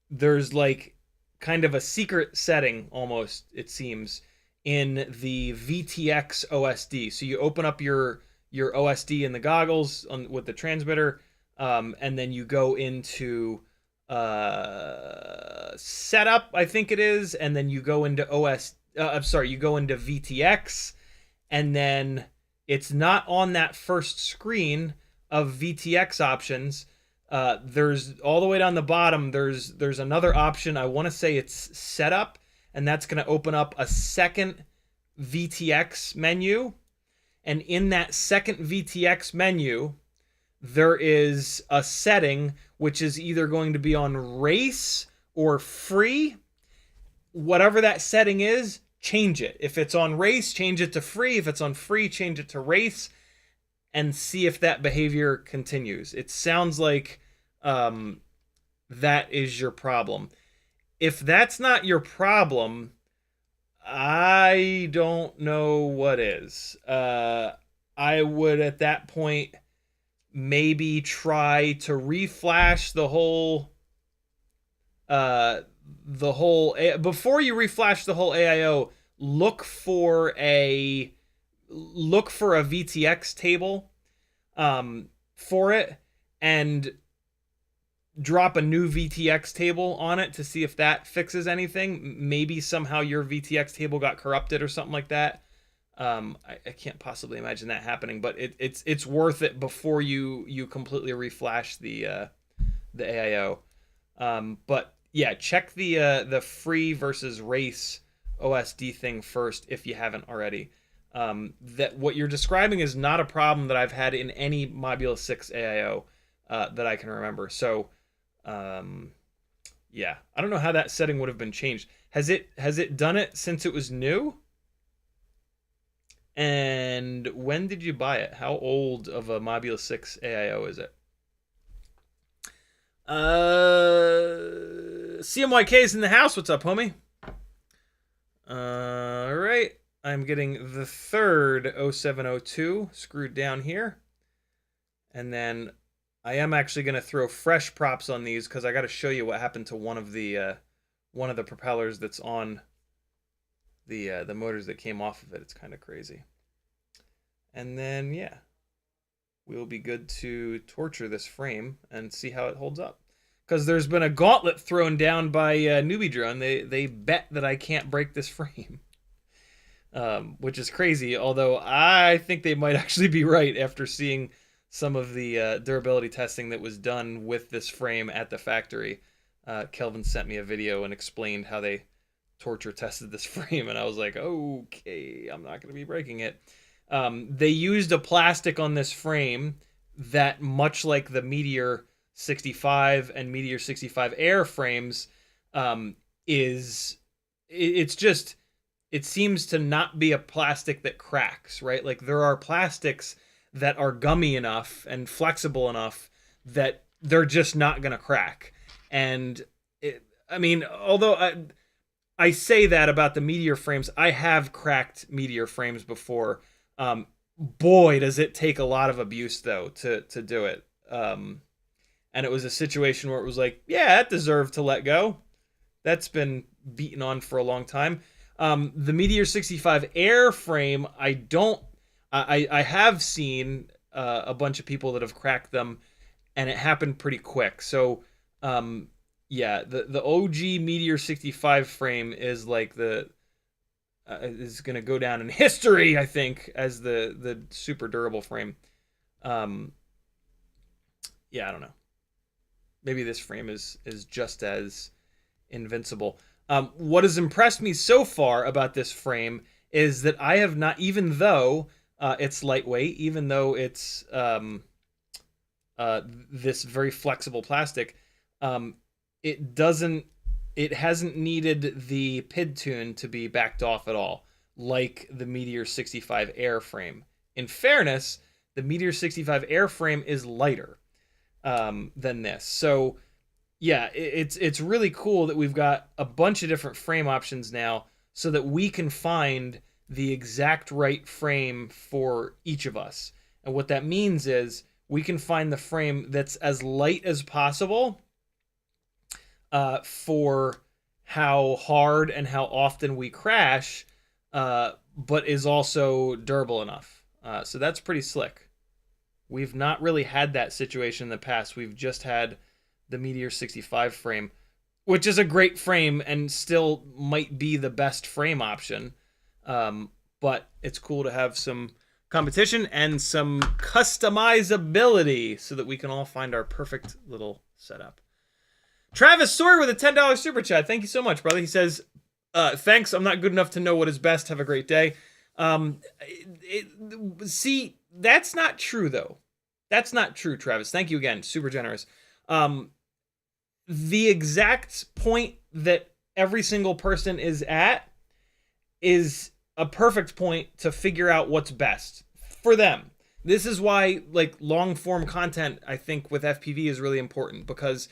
There's like kind of a secret setting almost, it seems, in the VTX OSD. So you open up your OSD in the goggles with the transmitter, and then you go into setup, I think it is, and then you go into you go into VTX, and then it's not on that first screen of VTX options. There's all the way down the bottom, there's another option. I want to say it's setup, and that's going to open up a second VTX menu. And in that second VTX menu, there is a setting which is either going to be on race or free. Whatever that setting is, change it. If it's on race, change it to free. If it's on free, change it to race, and see if that behavior continues. It sounds like that is your problem. If that's not your problem, I don't know what is. I would at that point maybe try to reflash the whole before you reflash the whole AIO. Look for a VTX table for it, and drop a new VTX table on it to see if that fixes anything. Maybe somehow your VTX table got corrupted or something like that. I can't possibly imagine that happening, but it's worth it before you completely reflash the AIO. But yeah, check the free versus race OSD thing first if you haven't already. That what you're describing is not a problem that I've had in any Mobula 6 AIO that I can remember. So yeah, I don't know how that setting would have been changed. Has it done it since it was new? And when did you buy it? How old of a Mobula 6 AIO is it? CMYK's in the house. What's up, homie? All right. I'm getting the third 0702 screwed down here. And then I am actually going to throw fresh props on these because I got to show you what happened to one of the propellers that's on the motors that came off of it. It's kind of crazy. And then, yeah, we'll be good to torture this frame and see how it holds up. Because there's been a gauntlet thrown down by Newbie Drone. They bet that I can't break this frame. Which is crazy, although I think they might actually be right after seeing some of the durability testing that was done with this frame at the factory. Kelvin sent me a video and explained how they torture tested this frame, and I was like, okay, I'm not going to be breaking it. They used a plastic on this frame that, much like the Meteor 65 and Meteor 65 Air frames, it seems to not be a plastic that cracks, right? Like, there are plastics that are gummy enough and flexible enough that they're just not going to crack. And although I say that about the Meteor frames, I have cracked Meteor frames before. Boy, does it take a lot of abuse, though, to do it. And it was a situation where it was like, yeah, that deserved to let go. That's been beaten on for a long time. The Meteor 65 Air frame, I have seen a bunch of people that have cracked them, and it happened pretty quick. So yeah, the OG Meteor 65 frame is like the is gonna go down in history, I think, as the super durable frame. Yeah, I don't know. Maybe this frame is just as invincible. What has impressed me so far about this frame is that I have not, even though it's lightweight, even though it's this very flexible plastic, it doesn't, it hasn't needed the PID tune to be backed off at all, like the Meteor 65 Air frame. In fairness, the Meteor 65 Air frame is lighter than this. So yeah, it's really cool that we've got a bunch of different frame options now so that we can find the exact right frame for each of us. And what that means is we can find the frame that's as light as possible for how hard and how often we crash, but is also durable enough. So that's pretty slick. We've not really had that situation in the past. We've just had the Meteor 65 frame, which is a great frame and still might be the best frame option. But it's cool to have some competition and some customizability so that we can all find our perfect little setup. Travis Sawyer with a $10 super chat. Thank you so much, brother. He says, thanks. I'm not good enough to know what is best. Have a great day. See, that's not true, though. That's not true, Travis. Thank you again. Super generous. The exact point that every single person is at is a perfect point to figure out what's best for them. This is why, like, long form content, I think, with FPV is really important, because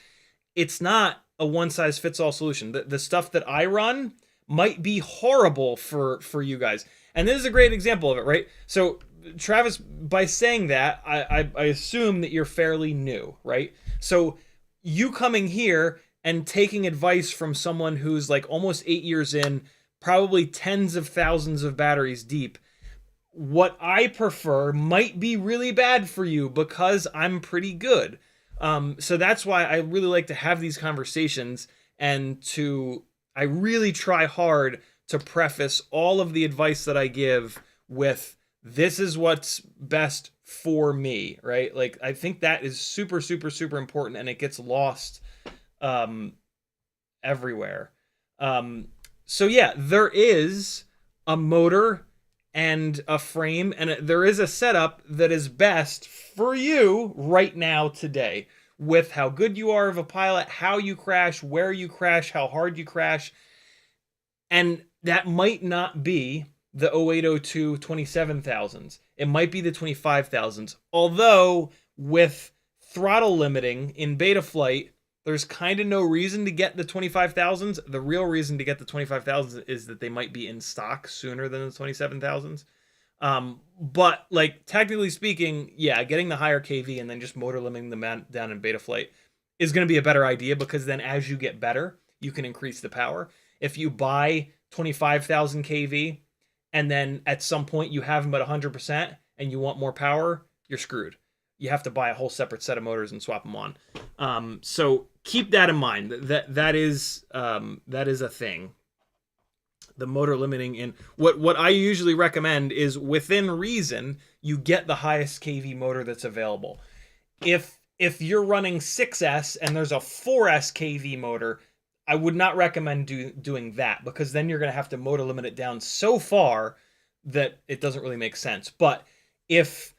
it's not a one size fits all solution. The stuff that I run might be horrible for you guys. And this is a great example of it, right? So Travis, by saying that, I assume that you're fairly new, right? So you coming here and taking advice from someone who's like almost 8 years in, probably tens of thousands of batteries deep, what I prefer might be really bad for you because I'm pretty good. So that's why I really like to have these conversations, and I really try hard to preface all of the advice that I give with, this is what's best for me, right? Like, I think that is super, super, super important, and it gets lost everywhere. So yeah, there is a motor and a frame, and there is a setup that is best for you right now today, with how good you are of a pilot, how you crash, where you crash, how hard you crash. And that might not be the 0802 27,000s. It might be the 25,000s. Although with throttle limiting in Betaflight, there's kind of no reason to get the 25,000s. The real reason to get the 25,000s is that they might be in stock sooner than the 27,000s. But like, technically speaking, yeah, getting the higher KV and then just motor limiting them down in Betaflight is going to be a better idea, because then as you get better, you can increase the power. If you buy 25,000 KV and then at some point you have them at 100% and you want more power, you're screwed. You have to buy a whole separate set of motors and swap them on. So keep that in mind. That is a thing. The motor limiting in what I usually recommend is, within reason, you get the highest KV motor that's available. If you're running 6S and there's a 4S KV motor, I would not recommend doing that, because then you're going to have to motor limit it down so far that it doesn't really make sense. But if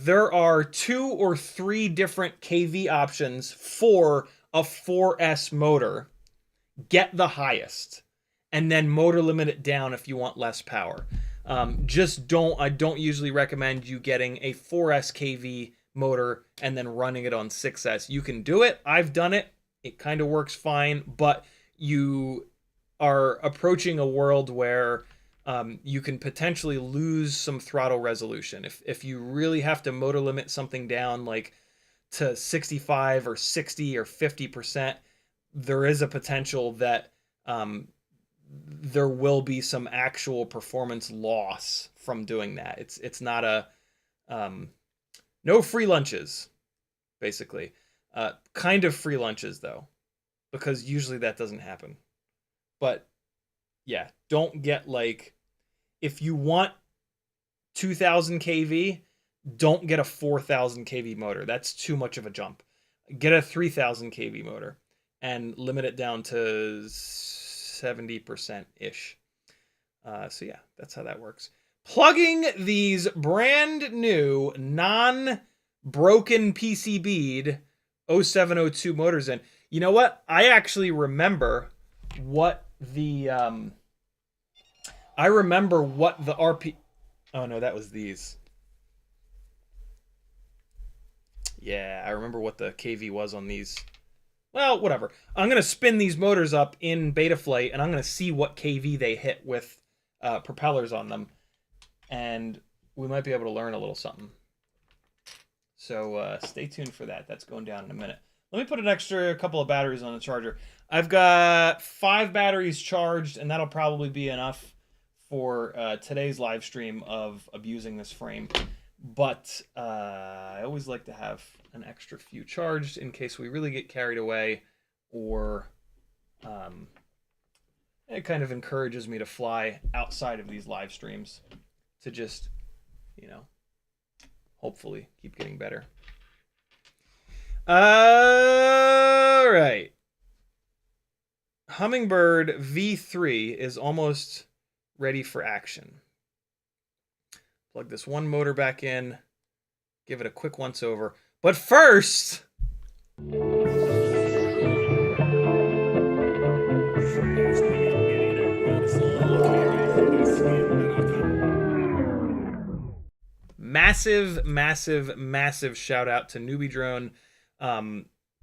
there are 2 or 3 different KV options for a 4S motor, get the highest, and then motor limit it down if you want less power. I don't usually recommend you getting a 4S KV motor and then running it on 6S. You can do it. I've done it. It kind of works fine, but you are approaching a world where you can potentially lose some throttle resolution. If you really have to motor limit something down like to 65 or 60 or 50%, there is a potential that there will be some actual performance loss from doing that. It's not a No free lunches, basically. Kind of free lunches, though, because usually that doesn't happen. But, yeah, don't get, like, if you want 2,000 kV, don't get a 4,000 kV motor. That's too much of a jump. Get a 3,000 kV motor and limit it down to 70%-ish. So yeah, that's how that works. Plugging these brand new, non-broken PCB'd 0702 motors in. You know what? I actually remember what the RP... Oh no, that was these. Yeah, I remember what the KV was on these. Well, whatever. I'm going to spin these motors up in Betaflight, and I'm going to see what KV they hit with propellers on them. And we might be able to learn a little something. So stay tuned for that. That's going down in a minute. Let me put an extra couple of batteries on the charger. I've got 5 batteries charged, and that'll probably be enough for today's live stream of abusing this frame. But I always like to have an extra few charged in case we really get carried away, or it kind of encourages me to fly outside of these live streams to just, you know, hopefully keep getting better. All right. Hummingbird V3 is almost ready for action. Plug this one motor back in, give it a quick once over. But first, massive, massive, massive shout out to Newbie Drone.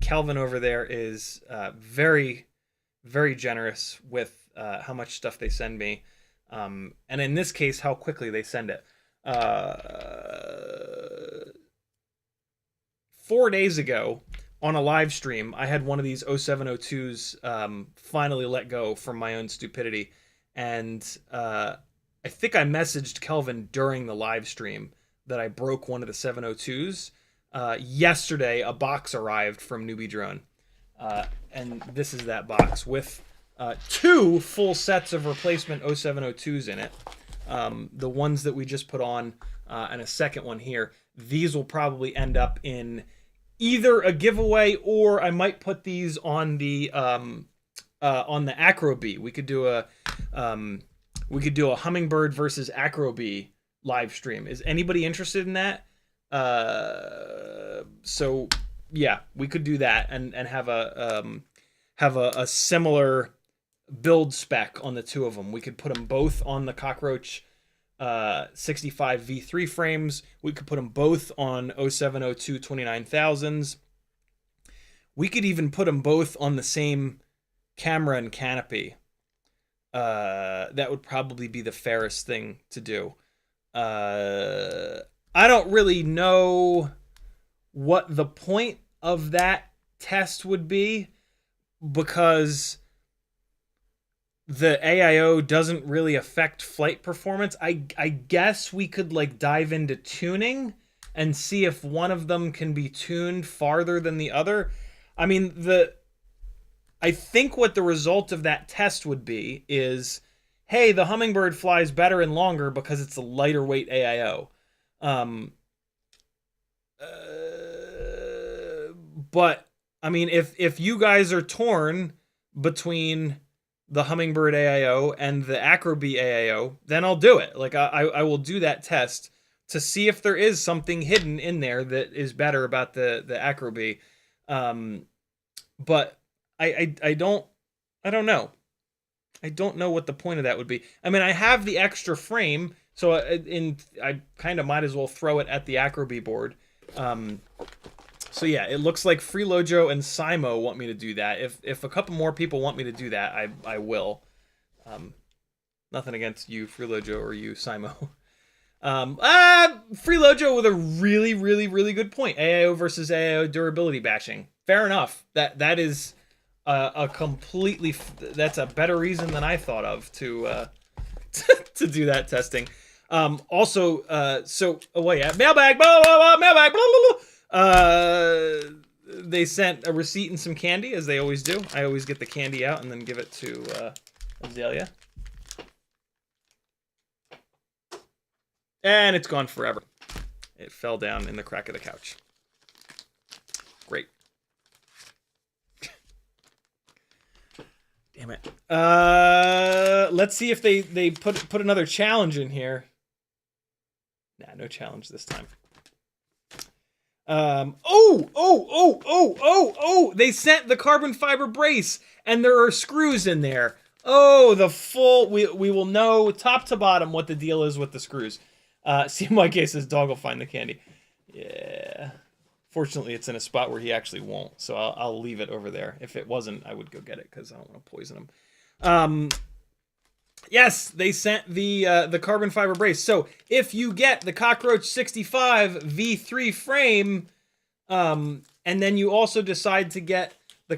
Kelvin over there is very, very generous with how much stuff they send me. And in this case, how quickly they send it. 4 days ago on a live stream, I had one of these 0702s finally let go from my own stupidity. And I think I messaged Kelvin during the live stream that I broke one of the 702s. Yesterday, a box arrived from Newbie Drone. And this is that box with 2 full sets of replacement 0702s in it. The ones that we just put on, and a second one here. These will probably end up in either a giveaway, or I might put these on the Acro Bee. We could do a Hummingbird versus Acro Bee live stream. Is anybody interested in that? So yeah, we could do that and have a similar build spec on the 2 of them. We could put them both on the Cockroach 65 V3 frames. We could put them both on 0702 29,000s. We could even put them both on the same camera and canopy. That would probably be the fairest thing to do. I don't really know what the point of that test would be, because the AIO doesn't really affect flight performance. I guess we could like dive into tuning and see if one of them can be tuned farther than the other. I mean, I think what the result of that test would be is, hey, the Hummingbird flies better and longer because it's a lighter weight AIO. But I mean, if you guys are torn between the Hummingbird AIO and the Acro Bee AIO, then I'll do it. Like I will do that test to see if there is something hidden in there that is better about the Acro Bee. But I don't know. I don't know what the point of that would be. I mean, I have the extra frame, so I kind of might as well throw it at the Acro Bee board. So yeah, it looks like Freelojo and Simo want me to do that. If a couple more people want me to do that, I will. Nothing against you, Freelojo, or you, Simo. Freelojo with a really, really, really good point. AIO versus AIO durability bashing. Fair enough. That is a completely... That's a better reason than I thought of to do that testing. Also, yeah, mailbag, blah, blah, blah, mailbag, blah, blah, blah. They sent a receipt and some candy, as they always do. I always get the candy out and then give it to Azalea. And it's gone forever. It fell down in the crack of the couch. Great. Damn it. Let's see if they put another challenge in here. Nah, no challenge this time. They sent the carbon fiber brace, and there are screws in there. Oh, the full, we will know top to bottom what the deal is with the screws. CMYK says dog will find the candy. Yeah. Fortunately, it's in a spot where he actually won't, so I'll leave it over there. If it wasn't, I would go get it, because I don't want to poison him. Yes, they sent the carbon fiber brace. So if you get the Cockroach 65 V3 frame, and then you also decide to get the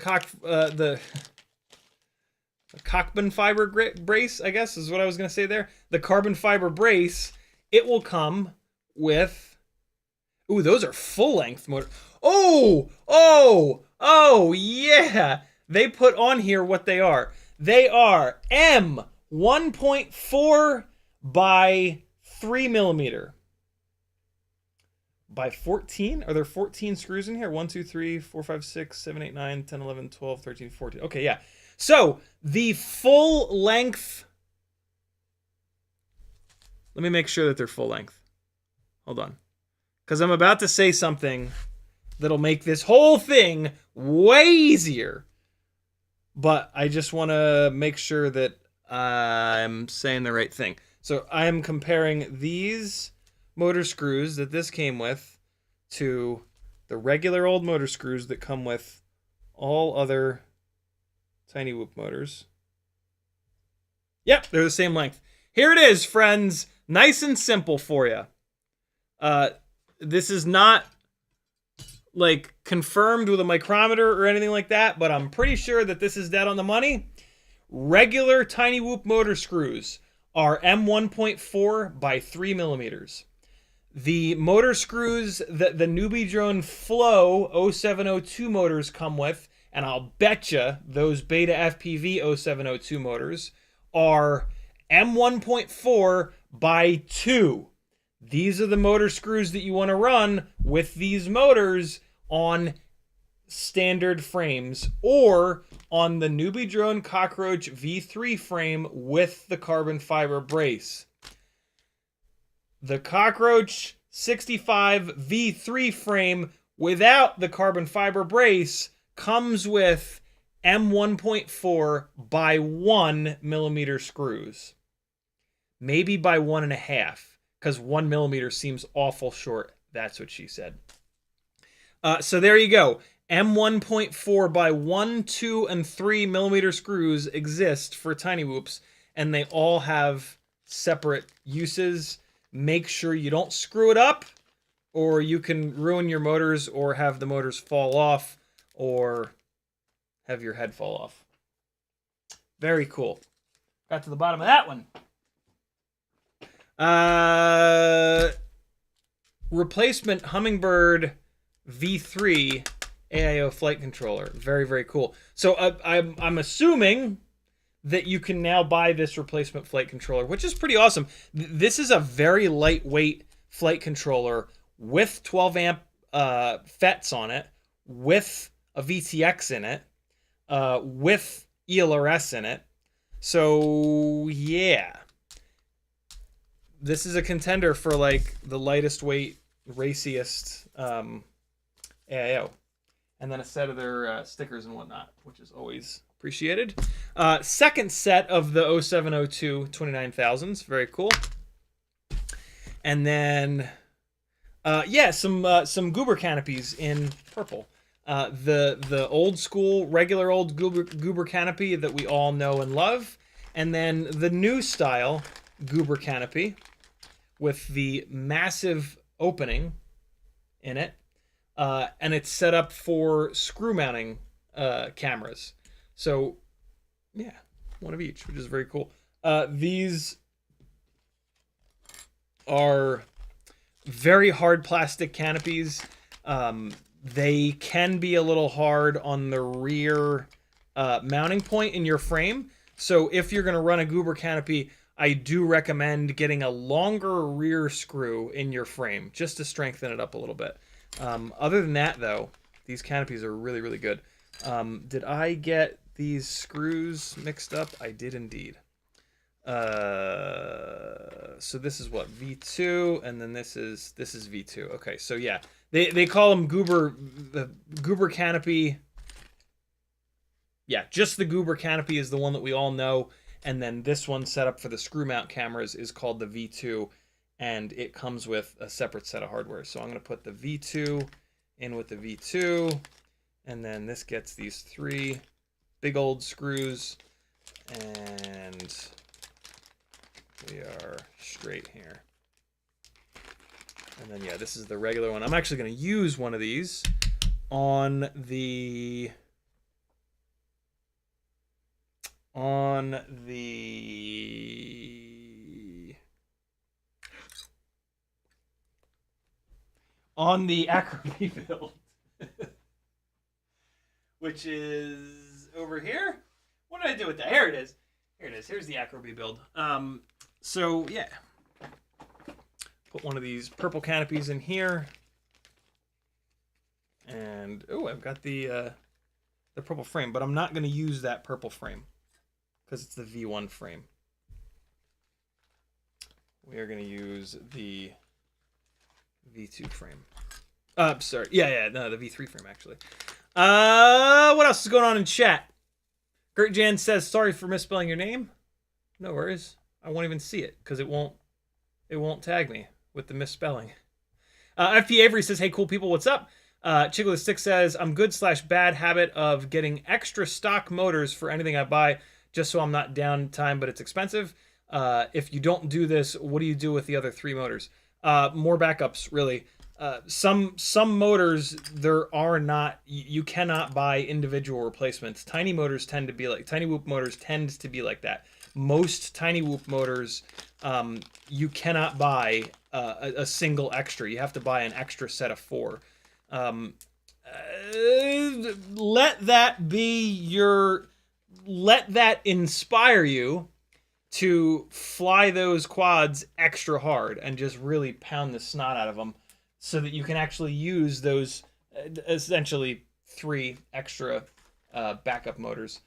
carbon fiber brace, I guess is what I was going to say there. The carbon fiber brace, it will come with... Ooh, those are full-length motor. Oh, yeah. They put on here what they are. They are M 1.4 by 3 millimeter. By 14? Are there 14 screws in here? 1, 2, 3, 4, 5, 6, 7, 8, 9, 10, 11, 12, 13, 14. Okay, yeah. So, the full length... Let me make sure that they're full length. Hold on. Because I'm about to say something that'll make this whole thing way easier. But I just want to make sure that I'm saying the right thing. So I'm comparing these motor screws that this came with to the regular old motor screws that come with all other Tiny Whoop motors. Yep, they're the same length. Here it is, friends. Nice and simple for you. This is not like confirmed with a micrometer or anything like that, but I'm pretty sure that this is dead on the money. Regular Tiny Whoop motor screws are M 1.4 by 3 millimeters. The motor screws that the Newbie Drone Flow 0702 motors come with, and I'll betcha those BetaFPV 0702 motors, are M 1.4 by 2. These are the motor screws that you want to run with these motors on standard frames or on the Newbie Drone Cockroach V3 frame with the carbon fiber brace. The Cockroach 65 V3 frame without the carbon fiber brace comes with M 1.4 by 1 millimeter screws. Maybe by 1.5. Because 1 millimeter seems awful short. That's what she said. So there you go. M 1.4 by 1, 2, and 3 millimeter screws exist for Tiny Whoops, and they all have separate uses. Make sure you don't screw it up, or you can ruin your motors, or have the motors fall off, or have your head fall off. Very cool. Got to the bottom of that one. Replacement Hummingbird V3 AIO flight controller. Very, very cool. So I'm assuming that you can now buy this replacement flight controller, which is pretty awesome. This is a very lightweight flight controller with 12 amp FETs on it, with a VTX in it, with ELRS in it. So yeah. This is a contender for like the lightest weight, raciest AIO. And then a set of their stickers and whatnot, which is always appreciated. Second set of the 0702 29000s. Very cool. And then, some Goober canopies in purple. The old school, regular old Goober canopy that we all know and love. And then the new style Goober canopy with the massive opening in it. And it's set up for screw mounting cameras. So, yeah, one of each, which is very cool. These are very hard plastic canopies. They can be a little hard on the rear mounting point in your frame. So if you're going to run a Goober canopy, I do recommend getting a longer rear screw in your frame just to strengthen it up a little bit. Other than that, though, these canopies are really, really good. Did I get these screws mixed up? I did indeed. So this is what, V2, and then this is V2. Okay, so yeah, they call them Goober, the Goober canopy. Yeah, just the Goober canopy is the one that we all know, and then this one set up for the screw mount cameras is called the V2, and it comes with a separate set of hardware. So I'm going to put the V2 in with the V2, and then this gets these 3 big old screws, and we are straight here. And then, yeah, this is the regular one. I'm actually going to use one of these on the Acroby build, which is over here. What did I do with that? Here it is. Here it is. Here's the Acroby build. So yeah, put one of these purple canopies in here, and oh, I've got the purple frame, but I'm not going to use that purple frame because it's the V1 frame. We are going to use the V2 frame. Sorry. Yeah, no, the V3 frame, actually. What else is going on in chat? Gert Jan says, sorry for misspelling your name. No worries. I won't even see it because it won't tag me with the misspelling. FP Avery says, hey, cool people, what's up? Chickle the Stick says, I'm good/bad habit of getting extra stock motors for anything I buy just so I'm not downtime, but it's expensive. If you don't do this, what do you do with the other 3 motors? More backups, really. Some motors, you cannot buy individual replacements. Tiny motors tend to be like, tiny whoop motors tend to be like that. Most tiny whoop motors, you cannot buy a single extra. You have to buy an extra set of 4. Let that inspire you to fly those quads extra hard and just really pound the snot out of them so that you can actually use those essentially 3 extra backup motors.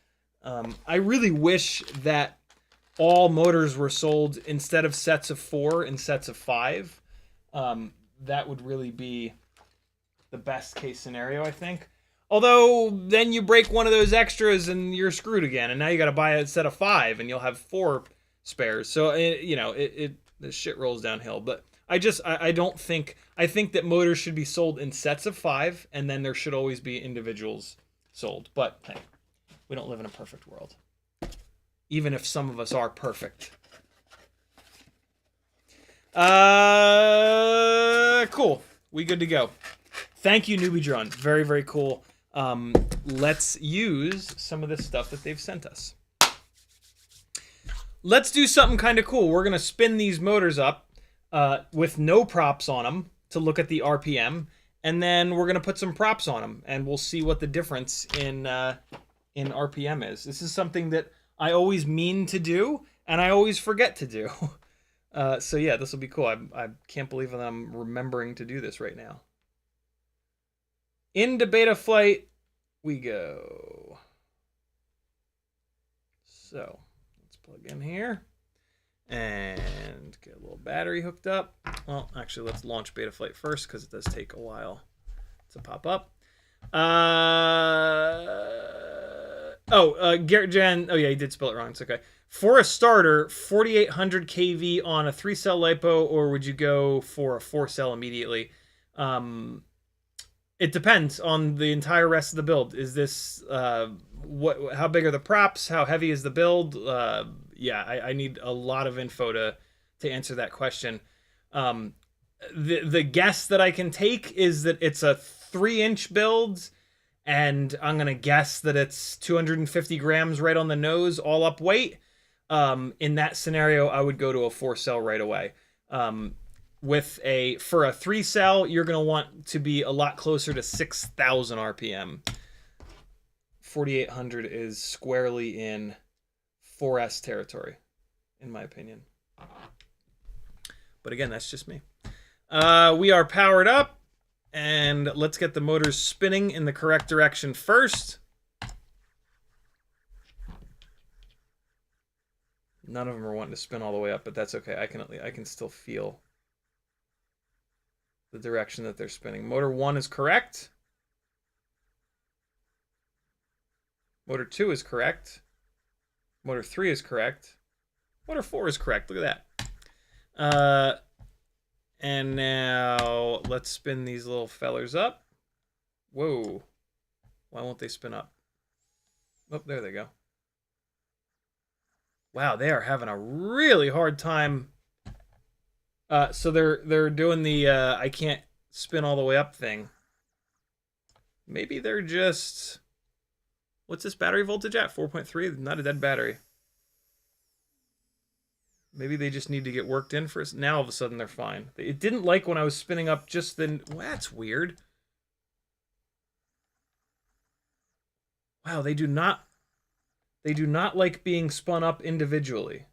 I really wish that all motors were sold instead of sets of 4 in sets of 5. That would really be the best case scenario, I think. Although then you break one of those extras and you're screwed again, and now you got to buy a set of 5 and you'll have 4 spares. So the shit rolls downhill. But I think that motors should be sold in sets of 5, and then there should always be individuals sold. But hey, we don't live in a perfect world, even if some of us are perfect. Cool. We good to go. Thank you, Newbie Drone. Very, very cool. Let's use some of the stuff that they've sent us. Let's do something kind of cool. We're going to spin these motors up with no props on them to look at the RPM, and then we're going to put some props on them, and we'll see what the difference in RPM is. This is something that I always mean to do, and I always forget to do. So yeah, this will be cool. I can't believe that I'm remembering to do this right now. Into Betaflight we go. So let's plug in here and get a little battery hooked up. Well, actually, let's launch Betaflight first because it does take a while to pop up. Garrett Jan. Oh yeah, he did spell it wrong. It's okay. For a starter, 4800 kV on a 3-cell lipo, or would you go for a 4-cell immediately? It depends on the entire rest of the build. Is this how big are the props? How heavy is the build? Yeah, I need a lot of info to answer that question. The guess that I can take is that it's a 3-inch build, and I'm gonna guess that it's 250 grams right on the nose, all up weight. In that scenario, I would go to a 4-cell right away. with for a 3-cell, you're going to want to be a lot closer to 6,000 RPM. 4,800 is squarely in 4S territory, in my opinion. But again, that's just me. We are powered up, and let's get the motors spinning in the correct direction first. None of them are wanting to spin all the way up, but that's okay. I can still feel the direction that they're spinning. Motor 1 is correct. Motor 2 is correct. Motor 3 is correct. Motor 4 is correct. Look at that. And now let's spin these little fellers up. Whoa. Why won't they spin up? Oh, there they go. Wow, they are having a really hard time. So they're doing the I can't spin all the way up thing. Maybe they're just... What's this battery voltage at? 4.3? Not a dead battery. Maybe they just need to get worked in first. Now all of a sudden they're fine. It didn't like when I was spinning up just then. Well, that's weird. Wow, they do not like being spun up individually.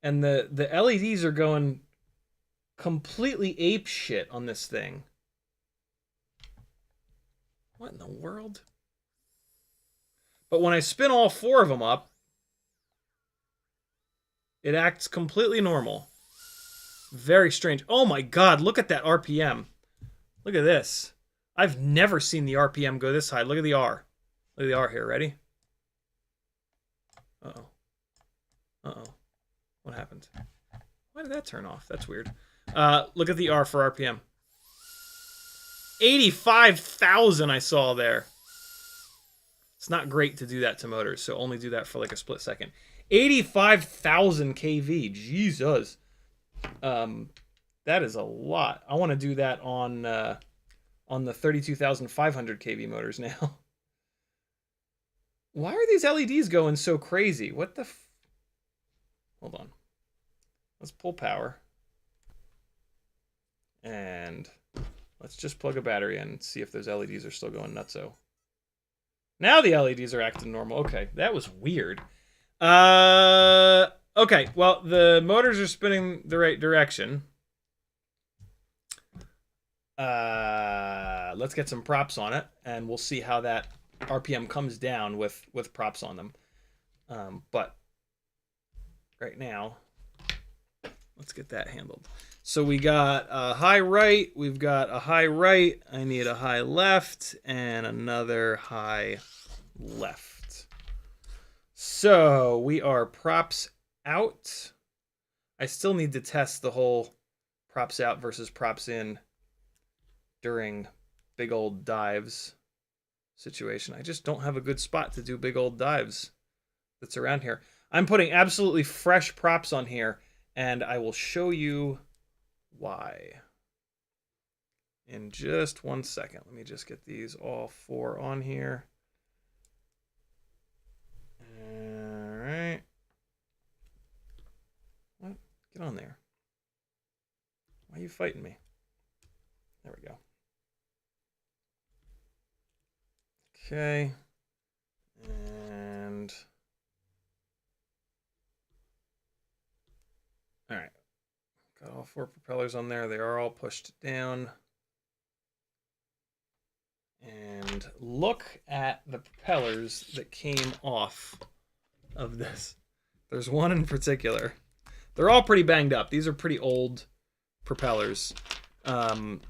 And the LEDs are going completely ape shit on this thing. What in the world? But when I spin all 4 of them up, it acts completely normal. Very strange. Oh my god, look at that RPM. Look at this. I've never seen the RPM go this high. Look at the R. Look at the R here. Ready? Uh-oh. Uh-oh. What happened? Why did that turn off? That's weird. Look at the R for RPM. 85,000 I saw there. It's not great to do that to motors, so only do that for like a split second. 85,000 kV. Jesus. That is a lot. I want to do that on the 32,500 kV motors now. Why are these LEDs going so crazy? What the Hold on. Let's pull power. And let's just plug a battery in and see if those LEDs are still going nutso. Now the LEDs are acting normal. Okay, that was weird. Okay, well, the motors are spinning the right direction. Let's get some props on it, and we'll see how that RPM comes down with props on them. But right now, let's get that handled. So we got a high right, we've got a high right, I need a high left, and another high left. So we are props out. I still need to test the whole props out versus props in during big old dives situation. I just don't have a good spot to do big old dives that's around here. I'm putting absolutely fresh props on here, and I will show you why in just 1 second. Let me just get these all 4 on here. All right. What? Get on there. Why are you fighting me? There we go. Okay. And all right. Got all 4 propellers on there. They are all pushed down. And look at the propellers that came off of this. There's one in particular. They're all pretty banged up. These are pretty old propellers. One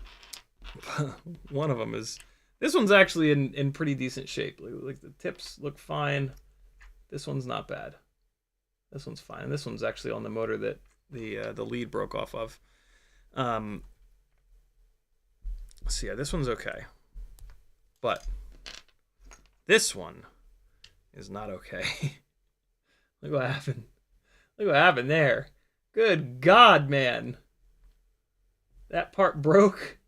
of them is... This one's actually in pretty decent shape. Like the tips look fine. This one's not bad. This one's fine. And this one's actually on the motor that the lead broke off of. So yeah, this one's okay. But this one is not okay. Look what happened. Look what happened there. Good God, man. That part broke.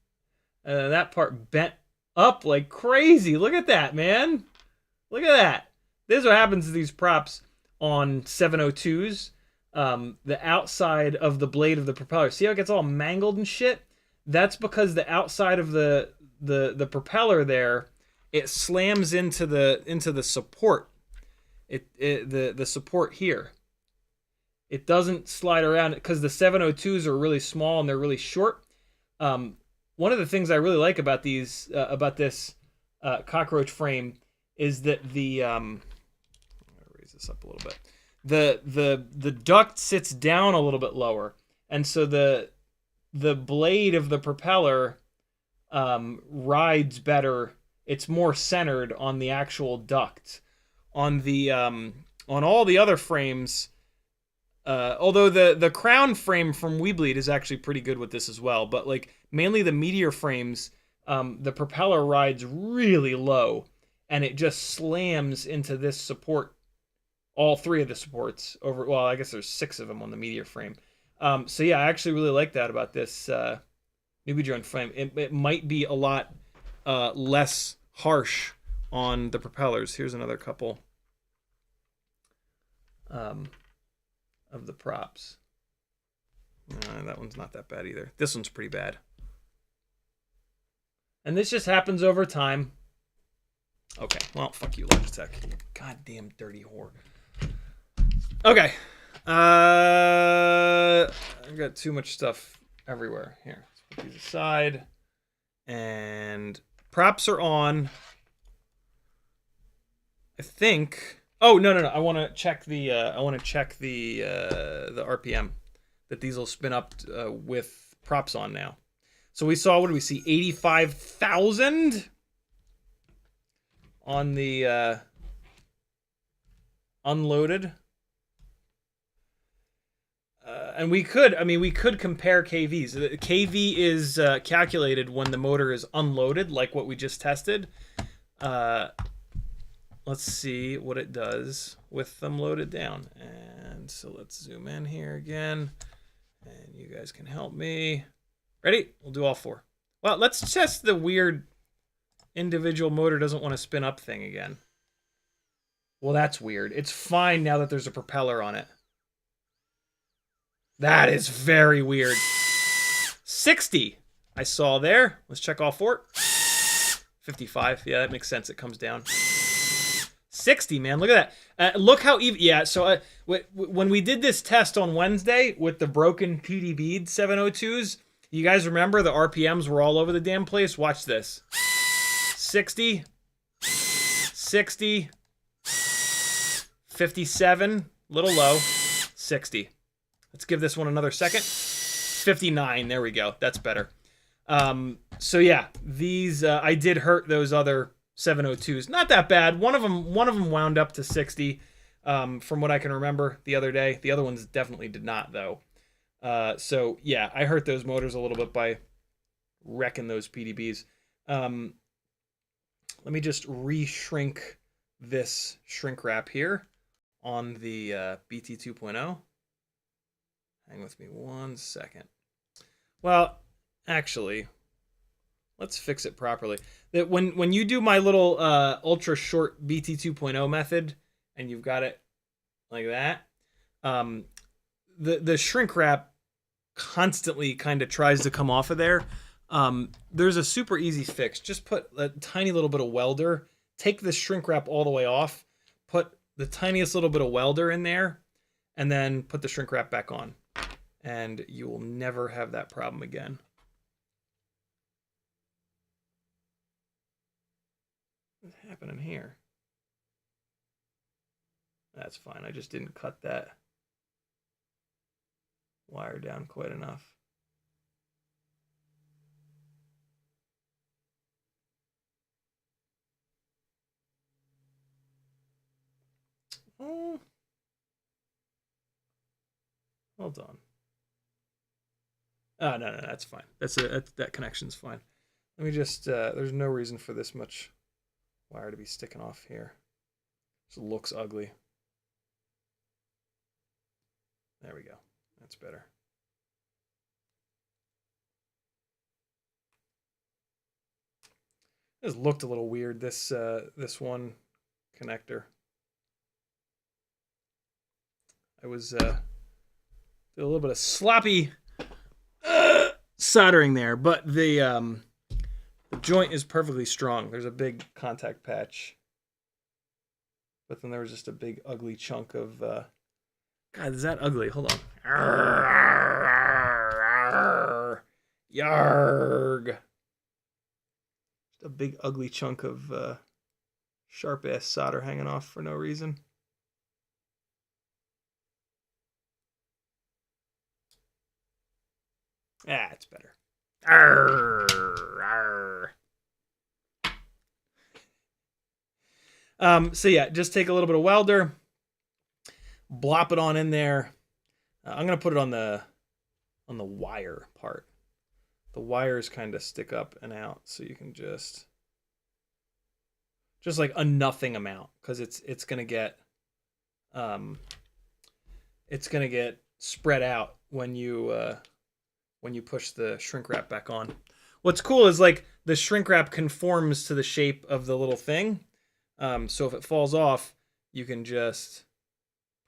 And then that part bent up like crazy. Look at that, man. Look at that. This is what happens to these props on 702s. the outside of the blade of the propeller. See how it gets all mangled and shit? That's because the outside of the propeller there, it slams into the support. The support here. It doesn't slide around because the 702s are really small and they're really short. One of the things I really like about this Cockroach frame is that the I'm gonna raise this up a little bit. The duct sits down a little bit lower, and so the blade of the propeller rides better. It's more centered on the actual duct. On all the other frames, although the crown frame from Weebleed is actually pretty good with this as well, but like mainly the Meteor frames, the propeller rides really low, and it just slams into this support. All three of the supports over. Well, I guess there's 6 of them on the Meteor frame. So yeah, I actually really like that about this Newbie Drone frame. It might be a lot less harsh on the propellers. Here's another couple of the props. That one's not that bad either. This one's pretty bad. And this just happens over time. Okay, well, fuck you, Logitech. Goddamn dirty whore. Okay. I've got too much stuff everywhere. Here, let's put these aside. And props are on. I think. Oh no! I want to check the. The RPM that these will spin up with props on now. So we saw, what do we see? 85,000 on the unloaded. And we could compare KVs. KV is calculated when the motor is unloaded, like what we just tested. Let's see what it does with them loaded down. And so let's zoom in here again. And you guys can help me. Ready? We'll do all 4. Well, let's test the weird individual motor doesn't want to spin up thing again. Well, that's weird. It's fine now that there's a propeller on it. That is very weird. 60 I saw there. Let's check all 4. 55. Yeah, that makes sense. It comes down. 60, man. Look at that. Look how even. Yeah, so when we did this test on Wednesday with the broken PD Bead 702s, you guys remember the RPMs were all over the damn place? Watch this. 60. 60. 57. Little low. 60. Let's give this one another second. 59. There we go. That's better. So yeah, these I did hurt those other 702s. Not that bad. One of them wound up to 60, from what I can remember the other day. The other ones definitely did not, though. So yeah, I hurt those motors a little bit by wrecking those PDBs. Let me just re-shrink this shrink wrap here on the BT 2.0. Hang with me 1 second. Well, actually, let's fix it properly. That when you do my little ultra short BT 2.0 method, and you've got it like that, the shrink wrap constantly kind of tries to come off of there. There's a super easy fix. Just put a tiny little bit of welder. Take the shrink wrap all the way off. Put the tiniest little bit of welder in there, and then put the shrink wrap back on. And you will never have that problem again. What's happening here? That's fine. I just didn't cut that wire down quite enough. Oh, hold on. Oh, no, that's fine. That connection's fine. Let me just, there's no reason for this much wire to be sticking off here. It looks ugly. There we go. That's better. This looked a little weird, this one connector. I was Did a little bit of sloppy soldering there, but the joint is perfectly strong. There's a big contact patch, but then there was just a big ugly chunk of God, is that ugly? Hold on. Yarg. Just a big ugly chunk of sharp ass solder hanging off for no reason. Ah, it's better. Arr, arr. So yeah, just take a little bit of welder, blop it on in there. I'm gonna put it on the wire part. The wires kind of stick up and out, so you can just like a nothing amount, because it's gonna get spread out when you push the shrink wrap back on. What's cool is like the shrink wrap conforms to the shape of the little thing. So if it falls off, you can just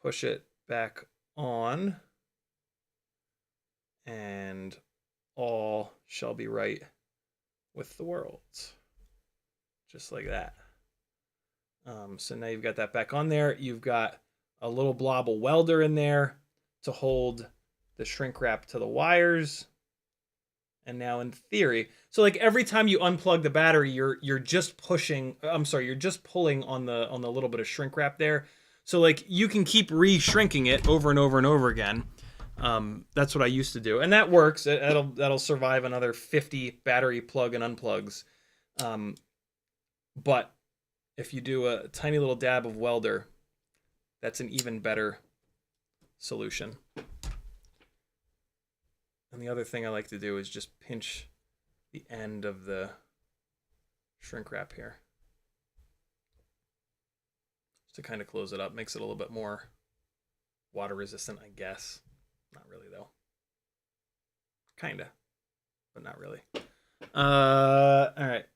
push it back on and all shall be right with the world. Just like that. So now you've got that back on there. You've got a little blob of welder in there to hold the shrink wrap to the wires. And now in theory, so like every time you unplug the battery, you're just pulling on the little bit of shrink wrap there. So like you can keep re-shrinking it over and over and over again. That's what I used to do, and that works. That'll survive another 50 battery plug and unplugs. But if you do a tiny little dab of welder, that's an even better solution. And the other thing I like to do is just pinch the end of the shrink wrap here, just to kind of close it up. Makes it a little bit more water resistant, I guess. Not really though. Kinda, but not really. All right,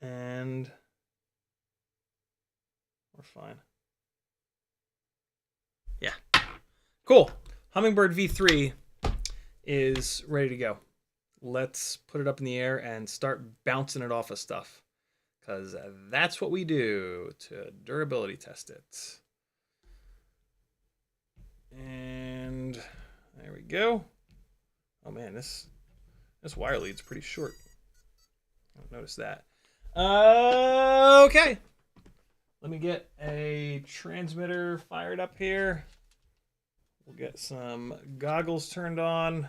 and we're fine. Yeah, cool. Hummingbird V3 is ready to go. Let's put it up in the air and start bouncing it off of stuff, because that's what we do to durability test it. And there we go. Oh man, this wire lead's pretty short. I noticed that. Okay. Let me get a transmitter fired up here. We'll get some goggles turned on,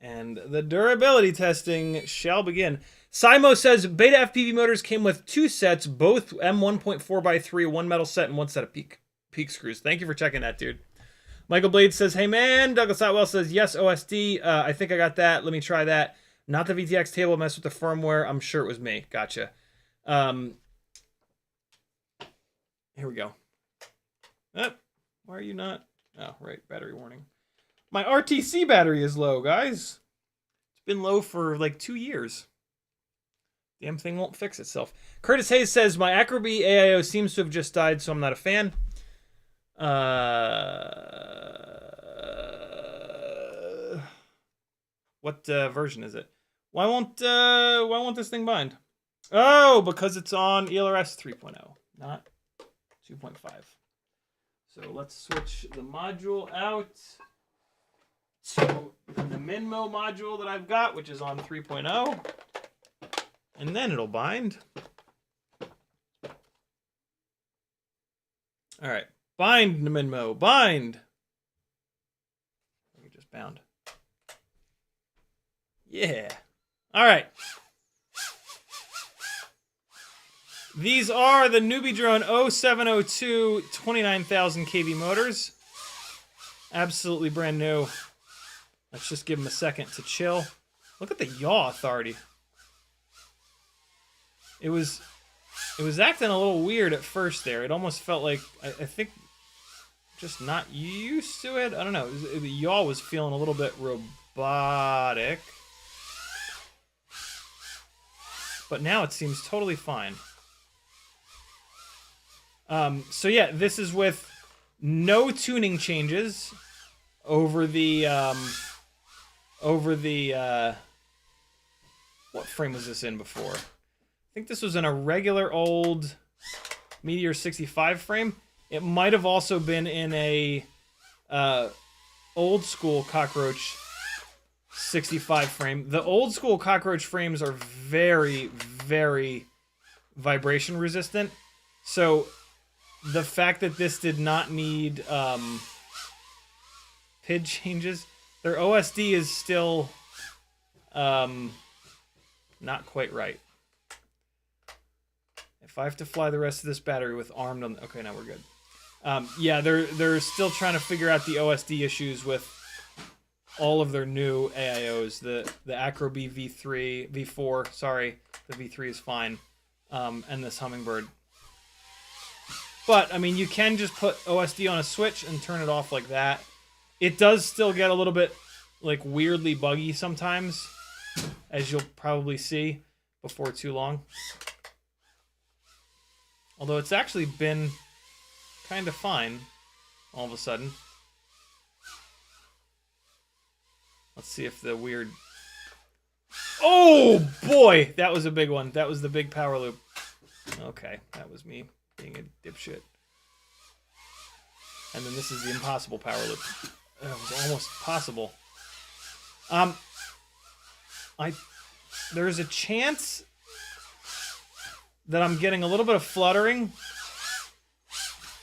and the durability testing shall begin. Simo says BetaFPV motors came with 2 sets, both M1.4x3, 1 metal set and 1 set of peak screws. Thank you for checking that, dude. Michael Blade says, hey man. Douglas Otwell says, yes, OSD. I think I got that. Let me try that. Not the VTX table, mess with the firmware. I'm sure it was me. Gotcha. Here we go. Why are you not? Oh, right. Battery warning. My RTC battery is low, guys. It's been low for like 2 years. Damn thing won't fix itself. Curtis Hayes says, my Acroby AIO seems to have just died, so I'm not a fan. What version is it? Why won't this thing bind? Oh, because it's on ELRS 3.0, not 2.5. So let's switch the module out to the Minmo module that I've got, which is on 3.0, and then it'll bind. All right, bind the Minmo, bind. We just bound. Yeah. All right. These are the NubiDrone 0702 29,000 kV motors. Absolutely brand new. Let's just give them a second to chill. Look at the yaw authority. It was acting a little weird at first there. It almost felt like, I think, just not used to it. I don't know. The yaw was feeling a little bit robotic. But now it seems totally fine. So yeah, this is with no tuning changes. over the what frame was this in before? I think this was in a regular old Meteor 65 frame. It might have also been in a old school Cockroach 65 frame. The old school Cockroach frames are very, very vibration resistant. So the fact that this did not need PID changes, their OSD is still not quite right. If I have to fly the rest of this battery with armed on... Okay, now we're good. Yeah, they're still trying to figure out the OSD issues with all of their new AIOs. The Acro B V3, V4, sorry. The V3 is fine. And this Hummingbird. But, I mean, you can just put OSD on a switch and turn it off like that. It does still get a little bit, like, weirdly buggy sometimes, as you'll probably see before too long. Although it's actually been kind of fine all of a sudden. Let's see if the weird... Oh, boy! That was a big one. That was the big power loop. Okay, that was me being a dipshit. And then this is the impossible power loop. It was almost possible. There's a chance that I'm getting a little bit of fluttering,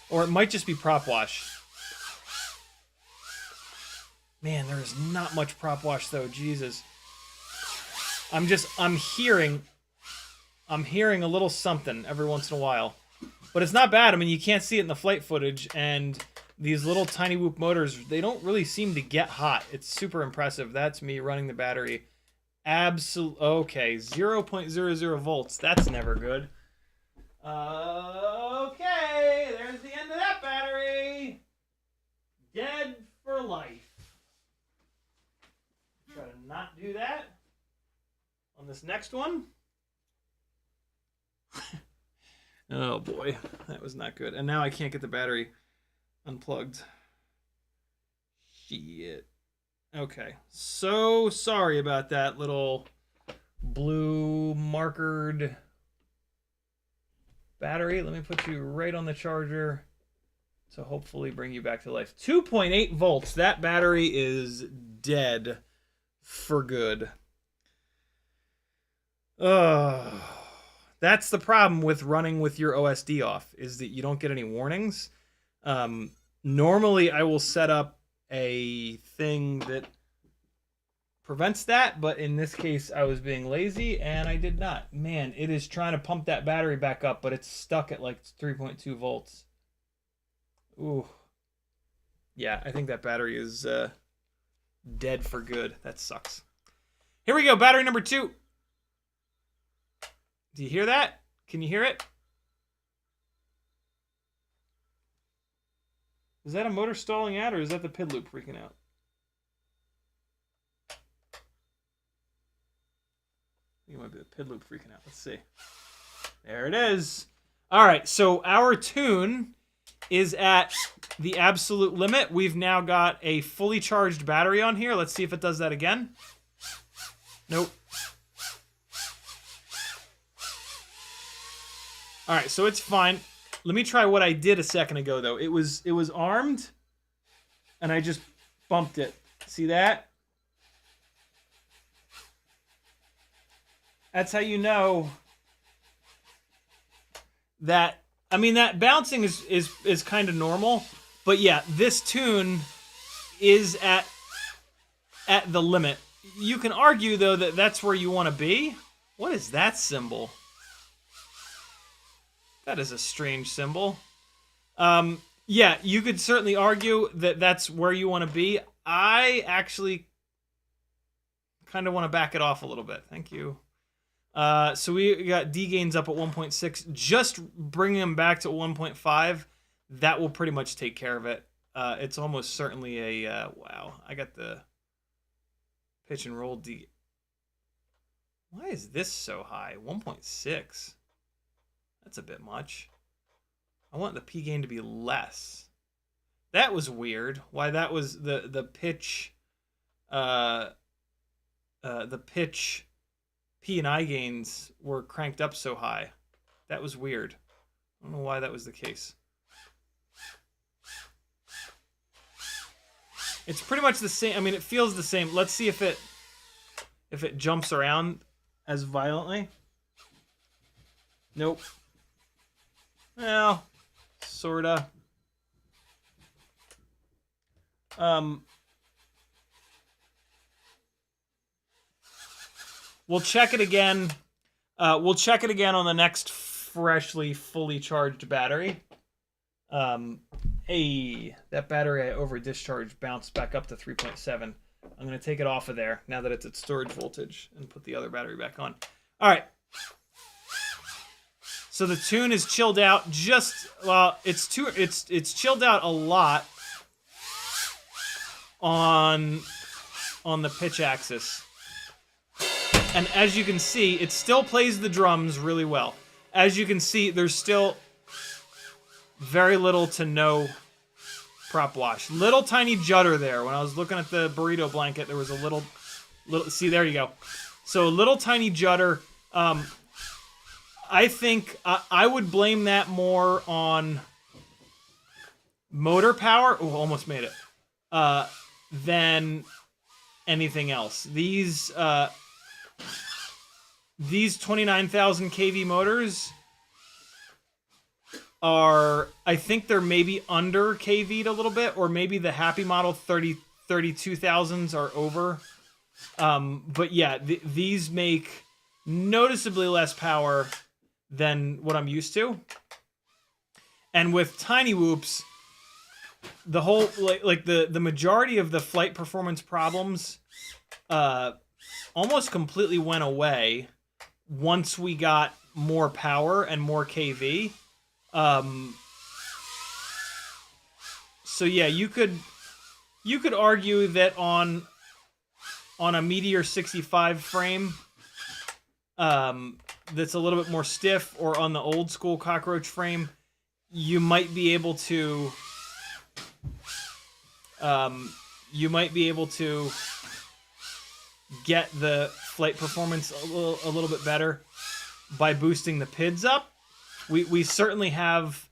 or it might just be prop wash. Man, there is not much prop wash though. Jesus. I'm hearing a little something every once in a while, but it's not bad. I mean, you can't see it in the flight footage, and these little tiny whoop motors, they don't really seem to get hot. It's super impressive. That's me running the battery. Okay, 0.00 volts. That's never good. Okay, there's the end of that battery. Dead for life. Try to not do that on this next one. Oh boy, that was not good. And now I can't get the battery unplugged. Shit. Okay, so sorry about that little blue markered battery. Let me put you right on the charger to hopefully bring you back to life. 2.8 volts. That battery is dead for good. That's the problem with running with your OSD off, is that you don't get any warnings. Normally, I will set up a thing that prevents that, but in this case, I was being lazy, and I did not. Man, it is trying to pump that battery back up, but it's stuck at like 3.2 volts. Ooh. Yeah, I think that battery is dead for good. That sucks. Here we go, battery number 2. Do you hear that? Can you hear it? Is that a motor stalling out, or is that the PID loop freaking out? I think it might be the PID loop freaking out. Let's see. There it is. All right, so our tune is at the absolute limit. We've now got a fully charged battery on here. Let's see if it does that again. Nope. All right, so it's fine. Let me try what I did a second ago, though. It was armed, and I just bumped it. See that? That's how you know that. I mean, that bouncing is kind of normal, but yeah, this tune is at the limit. You can argue though that that's where you want to be. What is that symbol? That is a strange symbol. Yeah, you could certainly argue that that's where you want to be. I actually kind of want to back it off a little bit. Thank you. So we got D gains up at 1.6. Just bringing them back to 1.5, that will pretty much take care of it. It's almost certainly a... wow, I got the pitch and roll D. Why is this so high? 1.6. That's a bit much. I want the P gain to be less. That was weird. Why that was the pitch, the pitch P and I gains were cranked up so high. That was weird. I don't know why that was the case. It's pretty much the same. I mean, it feels the same. Let's see if it jumps around as violently. Nope. Well, sorta. We'll check it again. We'll check it again on the next freshly fully charged battery. Hey, that battery I over discharged bounced back up to 3.7. I'm going to take it off of there now that it's at storage voltage and put the other battery back on. All right. So the tune is chilled out just, well, it's chilled out a lot on the pitch axis. And as you can see, it still plays the drums really well. As you can see, there's still very little to no prop wash. Little tiny judder there. When I was looking at the burrito blanket, there was a little, see, there you go. So a little tiny judder. I think I would blame that more on motor power. Oh, almost made it. Than anything else. These 29,000 kV motors are, I think they're maybe under KV'd a little bit, or maybe the Happy Model 32,000s are over. But yeah, these make noticeably less power than what I'm used to. And with Tiny Whoops, the whole, like the majority of the flight performance problems almost completely went away once we got more power and more KV. So yeah, you could argue that on a Meteor 65 frame that's a little bit more stiff, or on the old school Cockroach frame, you might be able to get the flight performance a little bit better by boosting the PIDs up. We certainly have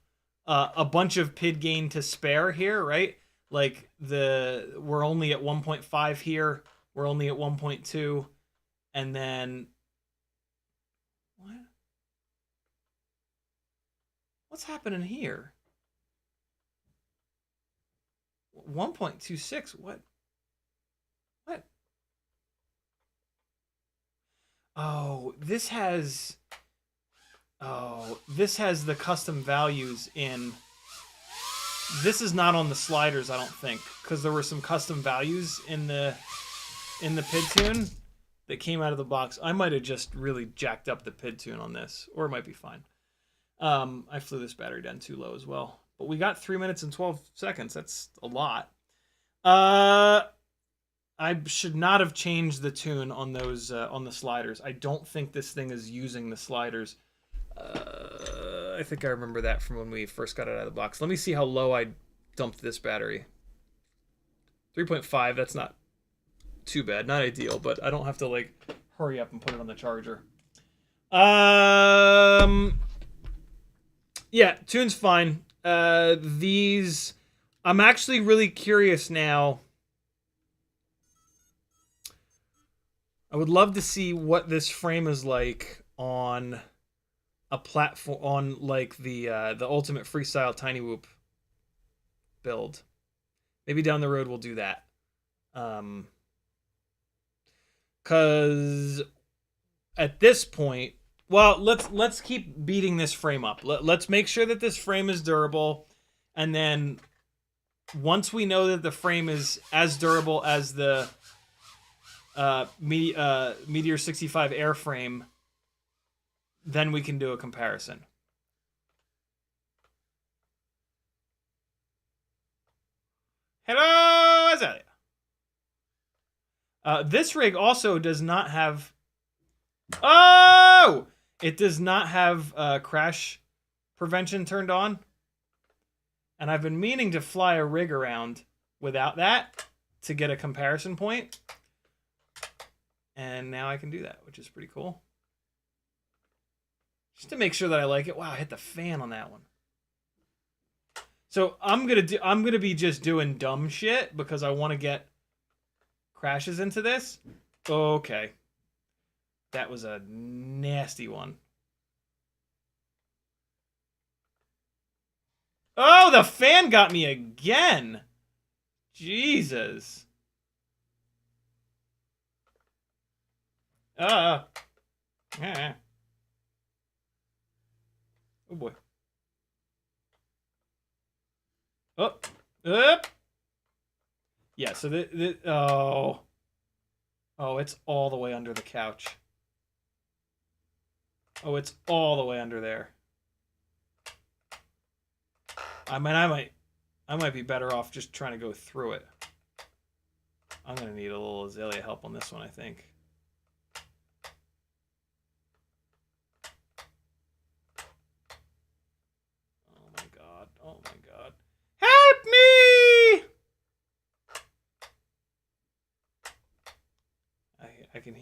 a bunch of PID gain to spare here, right? Like we're only at 1.5 here, we're only at 1.2, and then what's happening here? 1.26. What? Oh, this has the custom values in. This is not on the sliders, I don't think, because there were some custom values in the PID tune that came out of the box. I might have just really jacked up the PID tune on this, or it might be fine. I flew this battery down too low as well. But we got 3 minutes and 12 seconds. That's a lot. I should not have changed the tune on those on the sliders. I don't think this thing is using the sliders. I think I remember that from when we first got it out of the box. Let me see how low I dumped this battery. 3.5, that's not too bad. Not ideal, but I don't have to like hurry up and put it on the charger. Yeah, tune's fine. These, I'm actually really curious now. I would love to see what this frame is like on a platform, on like the Ultimate Freestyle Tiny Whoop build. Maybe down the road we'll do that. Cause at this point, well, let's keep beating this frame up. Let's make sure that this frame is durable, and then once we know that the frame is as durable as the Meteor 65 airframe, then we can do a comparison. Hello, Azalea. This rig also does not have... Oh! It does not have crash prevention turned on. And I've been meaning to fly a rig around without that to get a comparison point. And now I can do that, which is pretty cool. Just to make sure that I like it. Wow, I hit the fan on that one. So I'm gonna be just doing dumb shit because I want to get crashes into this. Okay. That was a nasty one. Oh, the fan got me again. Jesus. Yeah. Oh boy. Up. Yeah, so oh, it's all the way under the couch. Oh, it's all the way under there. I mean, I might be better off just trying to go through it. I'm gonna need a little Azalea help on this one, I think. Oh my god! Oh my god! Help me! I can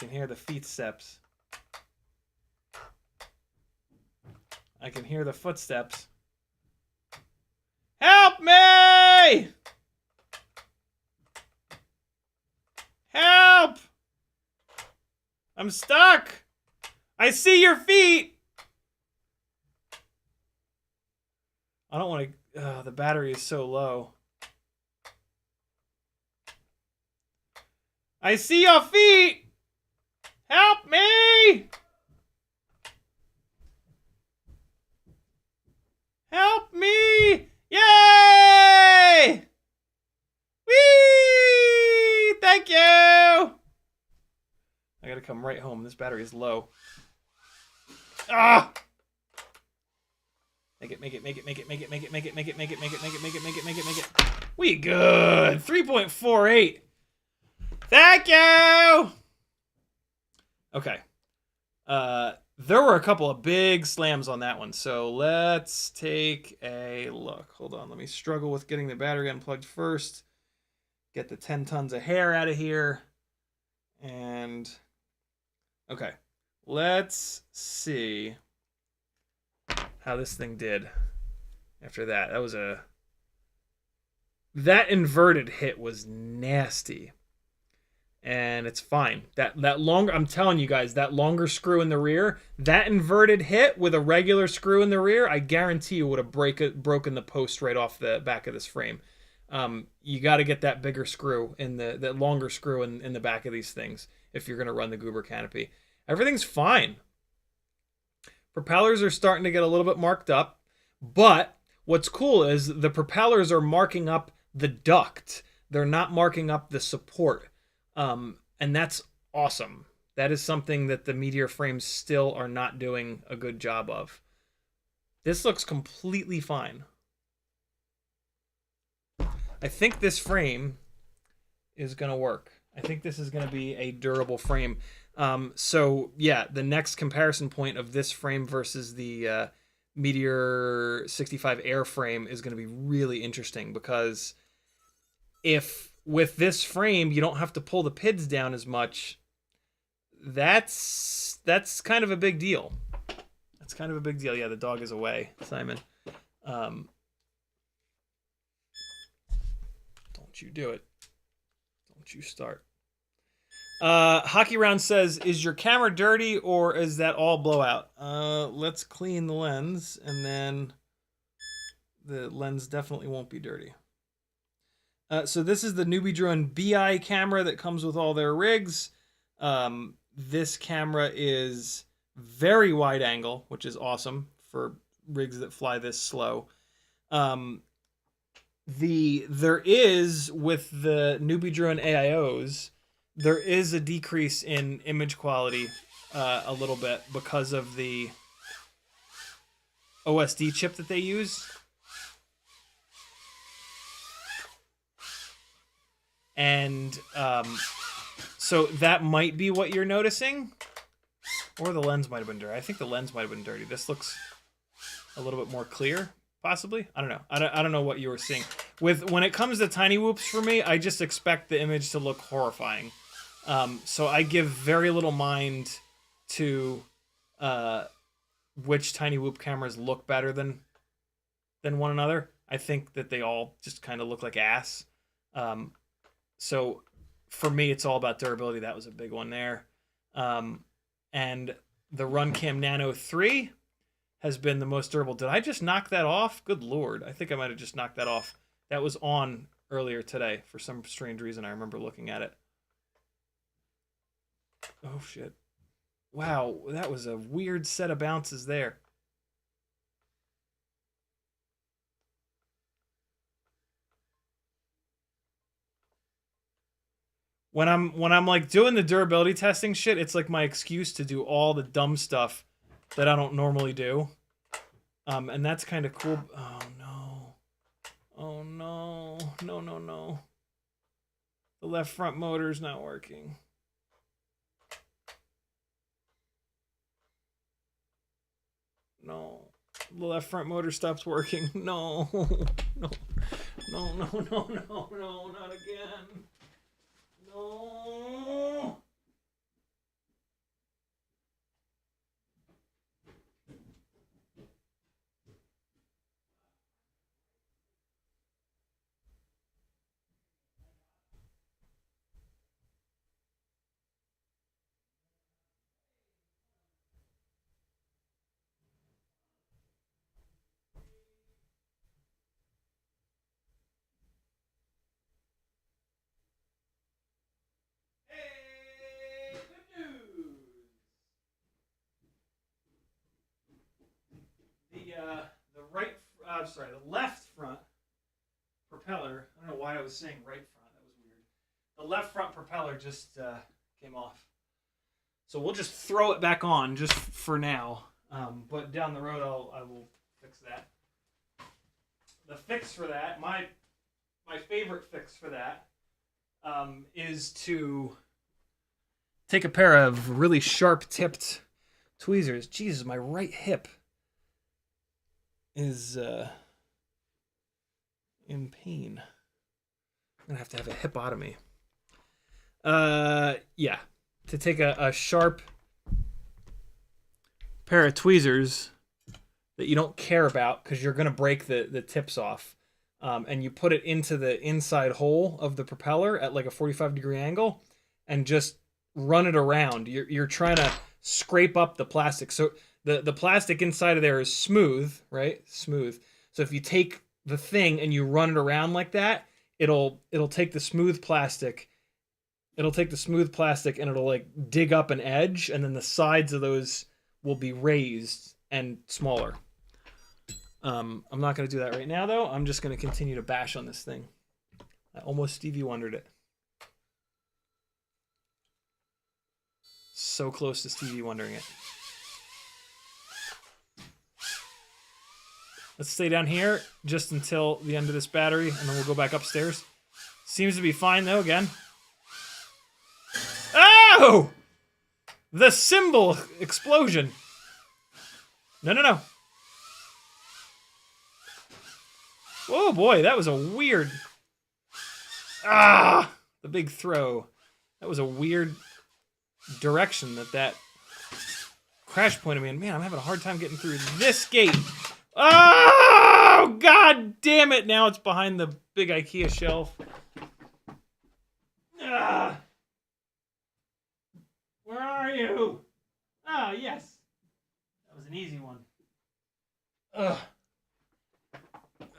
hear the feet steps. I can hear the footsteps. Help me! Help! I'm stuck! I see your feet! I don't want to... the battery is so low. I see your feet! Help me! Help me! Yay! Whee! Thank you! I gotta come right home. This battery is low. Ah! Make it. We good. 3.48. Thank you! Okay. There were a couple of big slams on that one, so let's take a look. Hold on, let me struggle with getting the battery unplugged first. Get the 10 tons of hair out of here. And, okay, let's see how this thing did after that. That inverted hit was nasty. And it's fine. That longer, I'm telling you guys, that longer screw in the rear, that inverted hit with a regular screw in the rear, I guarantee you would have broken the post right off the back of this frame. You got to get that bigger screw in that longer screw in the back of these things if you're going to run the Goober canopy. Everything's fine. Propellers are starting to get a little bit marked up, but what's cool is the propellers are marking up the duct. They're not marking up the support. And that's awesome. That is something that the Meteor frames still are not doing a good job of. This looks completely fine. I think this frame is going to work. I think this is going to be a durable frame. So yeah, the next comparison point of this frame versus the Meteor 65 Air frame is going to be really interesting, because if with this frame you don't have to pull the PIDs down as much, that's kind of a big deal. That's kind of a big deal. Yeah, the dog is away, Simon. Don't you do it. Don't you start. Hockey Round says, is your camera dirty or is that all blowout? Let's clean the lens, and then the lens definitely won't be dirty. So this is the Newbie Drone BI camera that comes with all their rigs. This camera is very wide angle, which is awesome for rigs that fly this slow. There is, with the Newbie Drone AIOs, there is a decrease in image quality a little bit because of the OSD chip that they use. And so that might be what you're noticing. Or the lens might have been dirty. I think the lens might have been dirty. This looks a little bit more clear. possibly. I don't know. I don't know what you were seeing. When it comes to tiny whoops for me, I just expect the image to look horrifying. So I give very little mind to which tiny whoop cameras look better than one another. I think that they all just kind of look like ass. So for me, it's all about durability. That was a big one there. And the Runcam Nano 3 has been the most durable. Did I just knock that off? Good Lord. I think I might have just knocked that off. That was on earlier today. For some strange reason, I remember looking at it. Oh, shit. Wow, that was a weird set of bounces there. When I'm like doing the durability testing shit, it's like my excuse to do all the dumb stuff that I don't normally do. And that's kind of cool. Oh no. Oh no. No, no, no. The left front motor's not working. No. The left front motor stops working. No. No. No, no, no, no, no, not again. No. The left front propeller. I don't know why I was saying right front. That was weird. The left front propeller just came off. So we'll just throw it back on just for now. But down the road, I will fix that. The fix for that, my favorite fix for that, is to take a pair of really sharp tipped tweezers. Jesus, my right hip is in pain. I'm gonna have to have a hipotomy. Yeah, to take a sharp pair of tweezers that you don't care about because you're gonna break the tips off, and you put it into the inside hole of the propeller at like a 45-degree angle, and just run it around. You're trying to scrape up the plastic. So the plastic inside of there is smooth, right? Smooth. So if you take the thing and you run it around like that, it'll take the smooth plastic. It'll take the smooth plastic and it'll like dig up an edge, and then the sides of those will be raised and smaller. I'm not going to do that right now, though. I'm just going to continue to bash on this thing. I almost Stevie Wondered it. So close to Stevie Wondering it. Let's stay down here just until the end of this battery, and then we'll go back upstairs. Seems to be fine, though, again. Oh! The cymbal explosion. No, no, no. Oh, boy, that was a weird... Ah! The big throw. That was a weird direction that crash pointed me in. Man, I'm having a hard time getting through this gate. Oh, God damn it. Now it's behind the big IKEA shelf. Ah. Where are you? Ah, yes. That was an easy one. Ugh.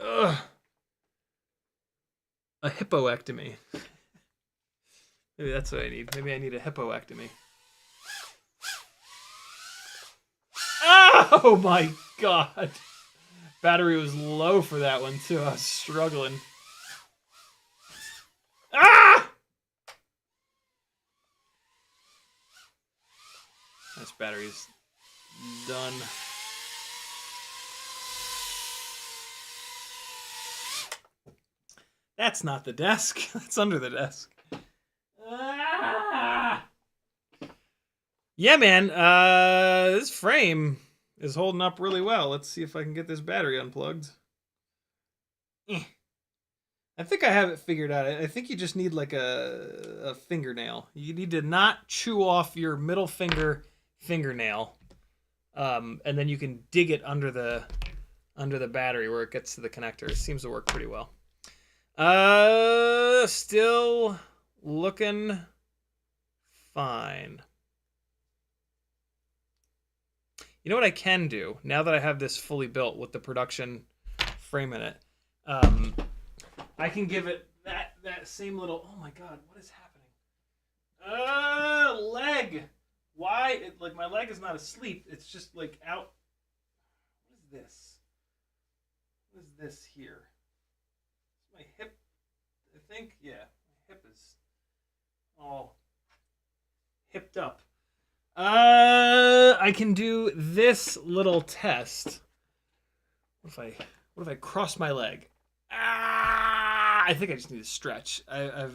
Ugh. A hippoectomy. Maybe that's what I need. Maybe I need a hippoectomy. Oh my God. Battery was low for that one too. I was struggling. Ah! This battery's done. That's not the desk. That's under the desk. Ah! Yeah, man. This frame is holding up really well. Let's see if I can get this battery unplugged. I think I have it figured out. I think you just need like a fingernail. You need to not chew off your middle fingernail, and then you can dig it under the battery where it gets to the connector. It seems to work pretty well. Still looking fine. You know what I can do now that I have this fully built with the production frame in it? I can give it that same little. Oh my god, what is happening? Leg. Why? Like my leg is not asleep. It's just like out. What is this? What is this here? My hip. I think yeah, my hip is all hipped up. I can do this little test. What if I cross my leg? I think I just need to stretch. I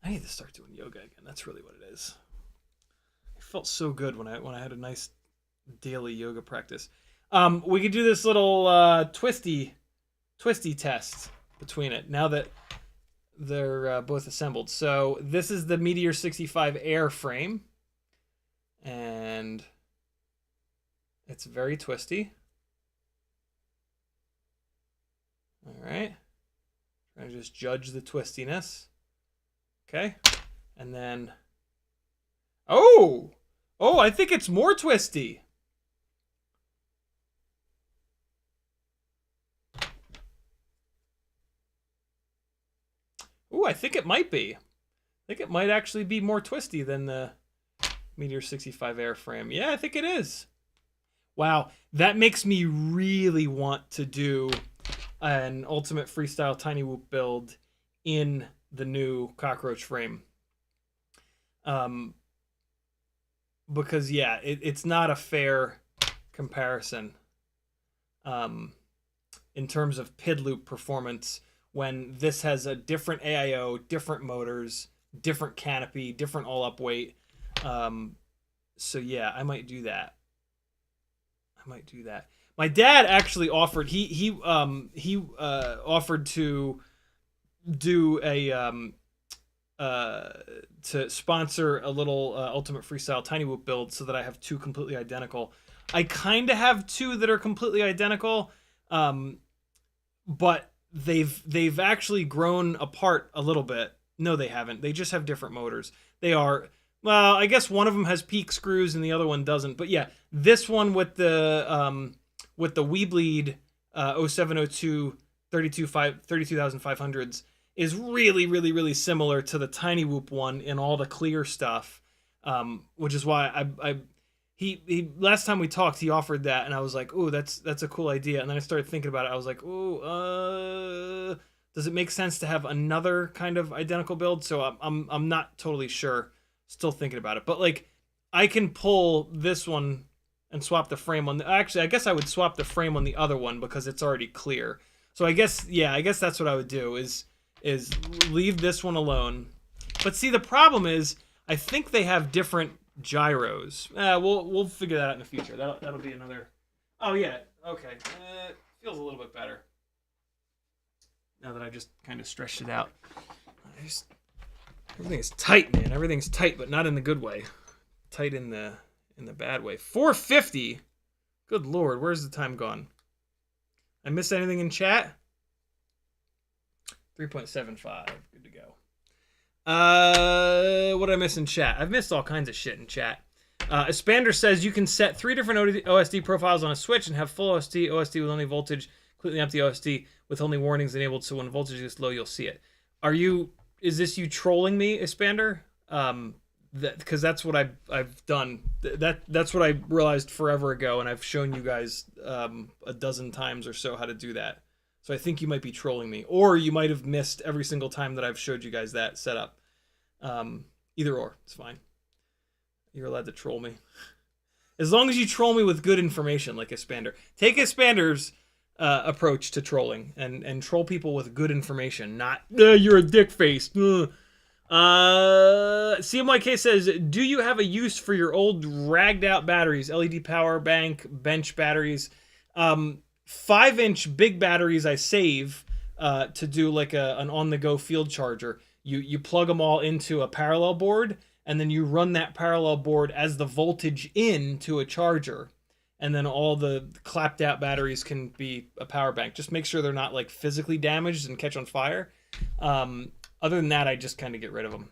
need to start doing yoga again. That's really what it is. It felt so good when I had a nice daily yoga practice. We could do this little twisty test between it now that they're both assembled. So this is the Meteor 65 Air frame, and it's very twisty. All right, trying to just judge the twistiness. Okay, and then oh, I think it's more twisty. Ooh, I think it might be. I think it might actually be more twisty than the Meteor 65 Air frame. Yeah, I think it is. Wow, that makes me really want to do an Ultimate Freestyle Tiny Whoop build in the new Cockroach frame. Because, yeah, it's not a fair comparison in terms of PID loop performance when this has a different AIO, different motors, different canopy, different all-up weight. So, yeah, I might do that. My dad actually offered. He offered to do a to sponsor a little Ultimate Freestyle Tiny Whoop build so that I have two completely identical. I kind of have two that are completely identical, but they've actually grown apart a little bit. No, they haven't. They just have different motors. They are. Well, I guess one of them has peak screws and the other one doesn't. But yeah, this one with the Weebleed 0702 32,500s is really, really, really similar to the Tiny Whoop one in all the clear stuff, which is why he last time we talked, he offered that, and I was like, "Ooh, that's a cool idea." And then I started thinking about it. I was like, "Ooh, does it make sense to have another kind of identical build?" So I'm not totally sure. Still thinking about it, but like I can pull this one and swap the frame on the. Actually, I guess I would swap the frame on the other one because it's already clear. So I guess that's what I would do is leave this one alone. But see, the problem is I think they have different gyros. We'll figure that out in the future. That'll be another. Oh yeah, okay. Feels a little bit better now that I just kind of stretched it out. Everything is tight, man. Everything's tight, but not in the good way. Tight in the bad way. 450. Good lord, where's the time gone? I missed anything in chat? 3.75. Good to go. What did I miss in chat? I've missed all kinds of shit in chat. Espander says you can set 3 different OSD profiles on a switch and have full OSD with only voltage, completely empty OSD with only warnings enabled, so when voltage is low, you'll see it. Is this you trolling me, Espander? Because that's what I've done. That's what I realized forever ago, and I've shown you guys a dozen times or so how to do that. So I think you might be trolling me, or you might have missed every single time that I've showed you guys that setup. Either or, it's fine. You're allowed to troll me, as long as you troll me with good information, like Espander. Take Espander's approach to trolling and troll people with good information, not you're a dick face. CMYK says, do you have a use for your old ragged out batteries, LED power bank, bench batteries? 5-inch big batteries I save to do like an on-the-go field charger. You plug them all into a parallel board, and then you run that parallel board as the voltage into a charger. And then all the clapped out batteries can be a power bank. Just make sure they're not like physically damaged and catch on fire. Other than that, I just kind of get rid of them.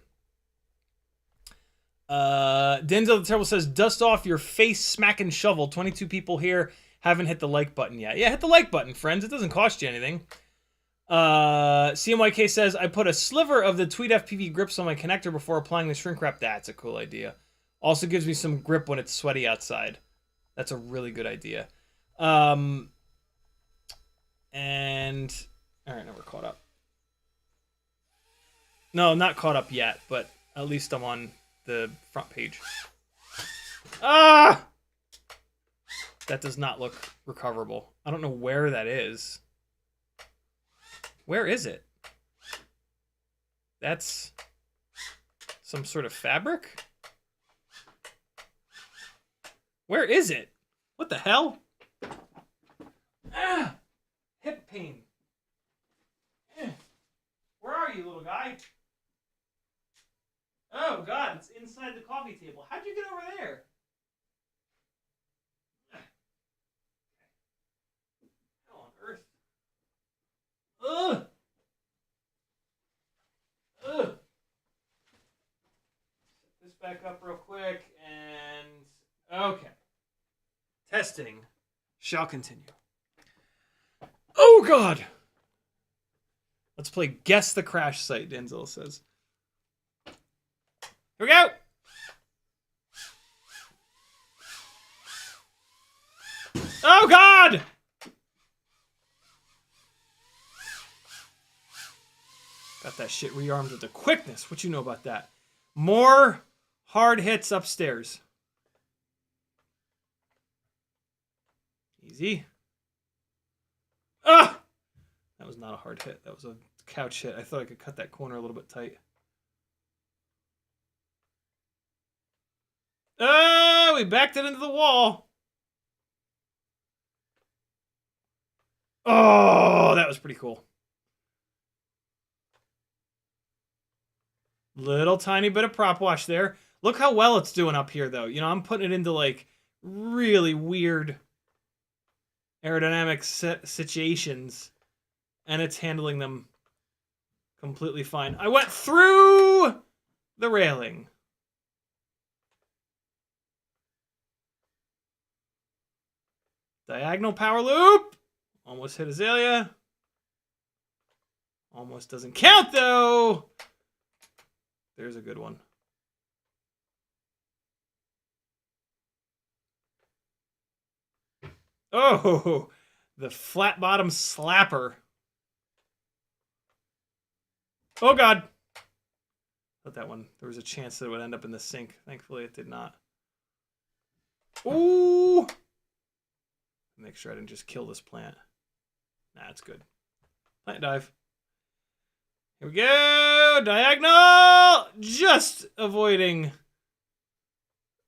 Denzel the Terrible says, dust off your face smacking shovel. 22 people here haven't hit the like button yet. Yeah, hit the like button, friends. It doesn't cost you anything. CMYK says, I put a sliver of the CiottiFPV grips on my connector before applying the shrink wrap. That's a cool idea. Also gives me some grip when it's sweaty outside. That's a really good idea. And all right, now we're caught up. No, not caught up yet, but at least I'm on the front page. Ah! That does not look recoverable. I don't know where that is. Where is it? That's some sort of fabric? Where is it? What the hell? Ah! Hip pain. Where are you, little guy? Oh, God, it's inside the coffee table. How'd you get over there? How on earth? Ugh! Ugh! Set this back up real quick, and... okay. Testing shall continue. Oh, God! Let's play Guess the Crash Site, Denzel says. Here we go! Oh, God! Got that shit rearmed with the quickness. What you know about that? More hard hits upstairs. Easy. Ah! That was not a hard hit. That was a couch hit. I thought I could cut that corner a little bit tight. Oh, we backed it into the wall. Oh, that was pretty cool. Little tiny bit of prop wash there. Look how well it's doing up here, though. You know, I'm putting it into, like, really weird aerodynamic situations, and it's handling them completely fine. I went through the railing. Diagonal power loop. Almost hit Azalea. Almost doesn't count, though. There's a good one. Oh, the flat bottom slapper. Oh, God. Thought that one, there was a chance that it would end up in the sink. Thankfully, it did not. Ooh. Make sure I didn't just kill this plant. Nah, it's good. Plant dive. Here we go. Diagonal. Just avoiding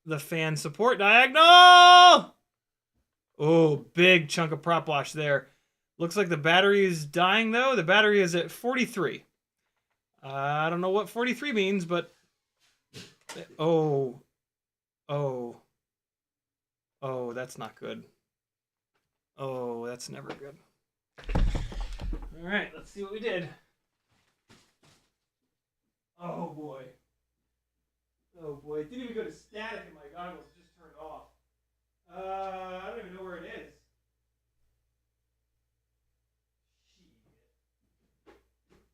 the fan support. Diagonal. Oh, big chunk of prop wash there. Looks like the battery is dying, though. The battery is at 43. I don't know what 43 means, but... Oh. Oh. Oh, that's not good. Oh, that's never good. All right, let's see what we did. Oh, boy. Oh, boy. It didn't even go to static and my goggles just turned off. I don't even know where it is. Shit.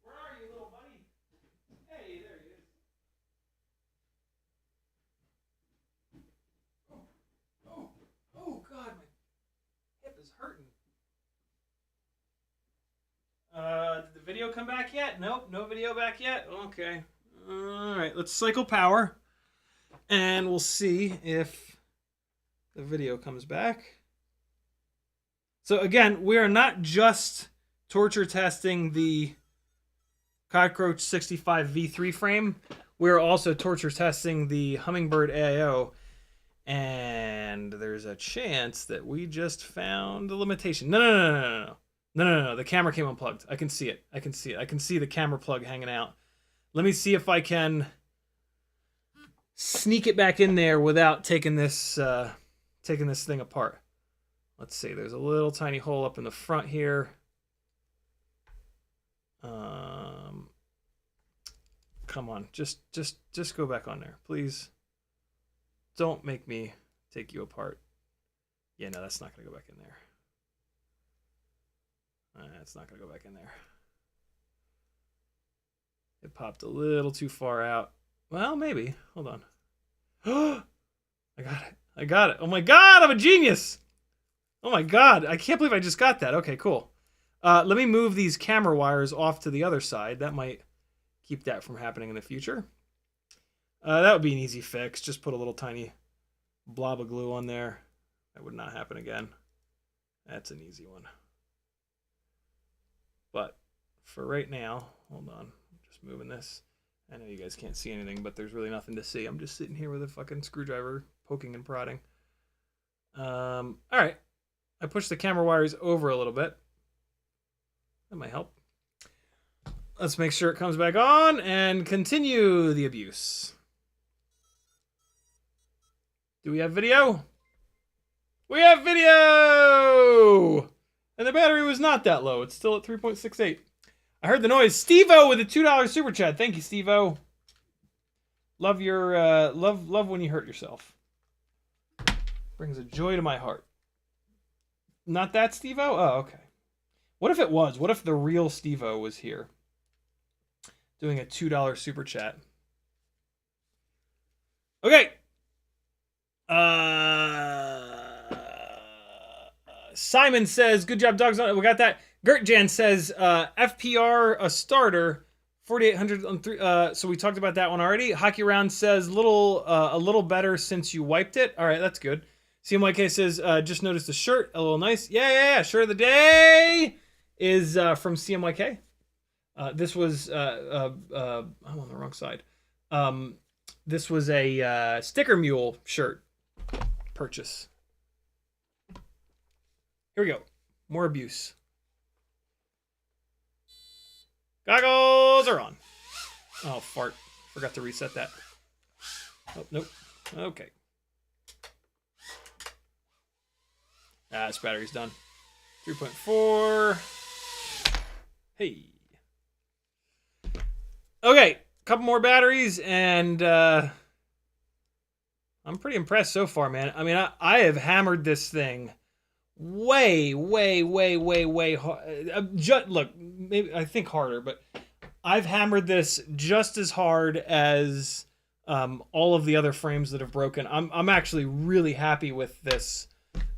Where are you, little buddy? Hey, there he is. Oh, oh, God, my hip is hurting. Did the video come back yet? Nope, no video back yet. Okay. All right, let's cycle power, and we'll see if the video comes back. So again, we are not just torture testing the Cockroach 65 V3 frame. We're also torture testing the Hummingbird AIO. And there's a chance that we just found the limitation. No. The camera came unplugged. I can see it. I can see the camera plug hanging out. Let me see if I can sneak it back in there without taking this thing apart. Let's see. There's a little tiny hole up in the front here. Come on. Just go back on there, please. Don't make me take you apart. Yeah, no, that's not going to go back in there. That's not going to go back in there. It popped a little too far out. Well, maybe. Hold on. I got it. Oh my god, I'm a genius! Oh my god, I can't believe I just got that. Okay, cool. Let me move these camera wires off to the other side. That might keep that from happening in the future. That would be an easy fix. Just put a little tiny blob of glue on there. That would not happen again. That's an easy one. But for right now, hold on. I'm just moving this. I know you guys can't see anything, but there's really nothing to see. I'm just sitting here with a fucking screwdriver poking and prodding. All right. I pushed the camera wires over a little bit. That might help. Let's make sure it comes back on and continue the abuse. Do we have video? We have video! And the battery was not that low. It's still at 3.68. I heard the noise. Steve-O with a $2 super chat. Thank you, Steve-O. Love your love when you hurt yourself. Brings a joy to my heart. Not that Steve-O? Oh, okay. What if it was? What if the real Steve-O was here? Doing a $2 super chat. Okay. Simon says, good job, dogs. We got that. Gertjan says, FPR a starter, 4,800 on 3. So we talked about that one already. Hockey Round says, a little better since you wiped it. All right, that's good. CMYK says, just noticed the shirt, a little nice. Yeah. Shirt of the day is from CMYK. This was, I'm on the wrong side. This was a Sticker Mule shirt purchase. Here we go. More abuse. Goggles are on. Oh, fart. Forgot to reset that. Oh, nope. Okay. This battery's done. 3.4. Hey. Okay. Couple more batteries, and I'm pretty impressed so far, man. I mean, I have hammered this thing way hard. Look, maybe I think harder, but I've hammered this just as hard as all of the other frames that have broken. I'm actually really happy with this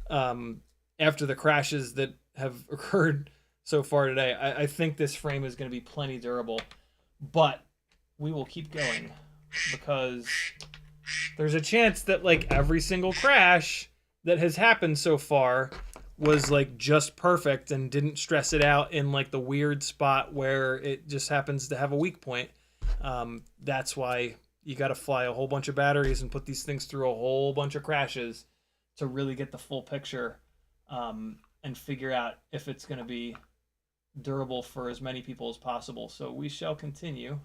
after the crashes that have occurred so far today. I think this frame is going to be plenty durable, but we will keep going because there's a chance that like every single crash that has happened so far was like just perfect and didn't stress it out in like the weird spot where it just happens to have a weak point. That's why you got to fly a whole bunch of batteries and put these things through a whole bunch of crashes to really get the full picture and figure out if it's going to be durable for as many people as possible. So we shall continue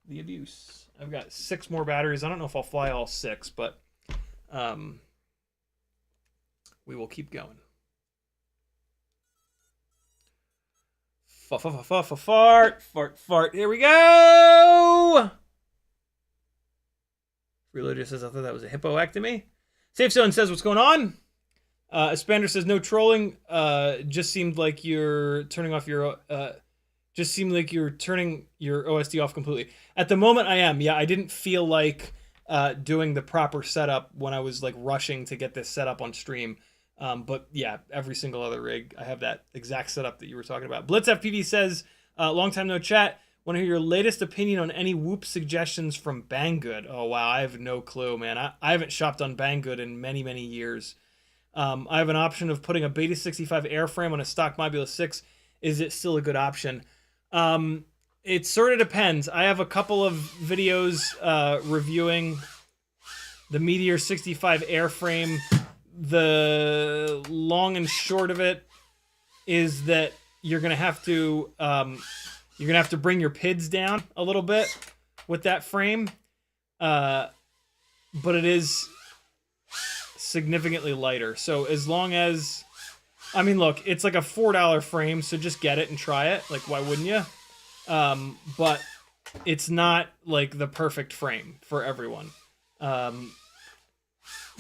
the abuse. I've got 6 more batteries. I don't know if I'll fly all 6, but we will keep going. Fart. Here we go. Reloader says, I thought that was a hippoectomy. Safe Zone says, what's going on? Espander says, no trolling. Just seemed like you're turning off your... just seemed like you're turning your OSD off completely. At the moment, I am. Yeah, I didn't feel like doing the proper setup when I was like rushing to get this set up on stream. But yeah, every single other rig, I have that exact setup that you were talking about. BlitzFPV says, long time no chat. Want to hear your latest opinion on any whoop suggestions from Banggood? Oh, wow. I have no clue, man. I haven't shopped on Banggood in many, many years. I have an option of putting a Beta 65 airframe on a stock Mobula 6. Is it still a good option? It sort of depends. I have a couple of videos reviewing the Meteor 65 airframe, the long and short of it is that you're gonna have to bring your PIDs down a little bit with that frame, but it is significantly lighter. So as long as, I mean, look, it's like a $4 frame, so just get it and try it. Like, why wouldn't you? But it's not like the perfect frame for everyone.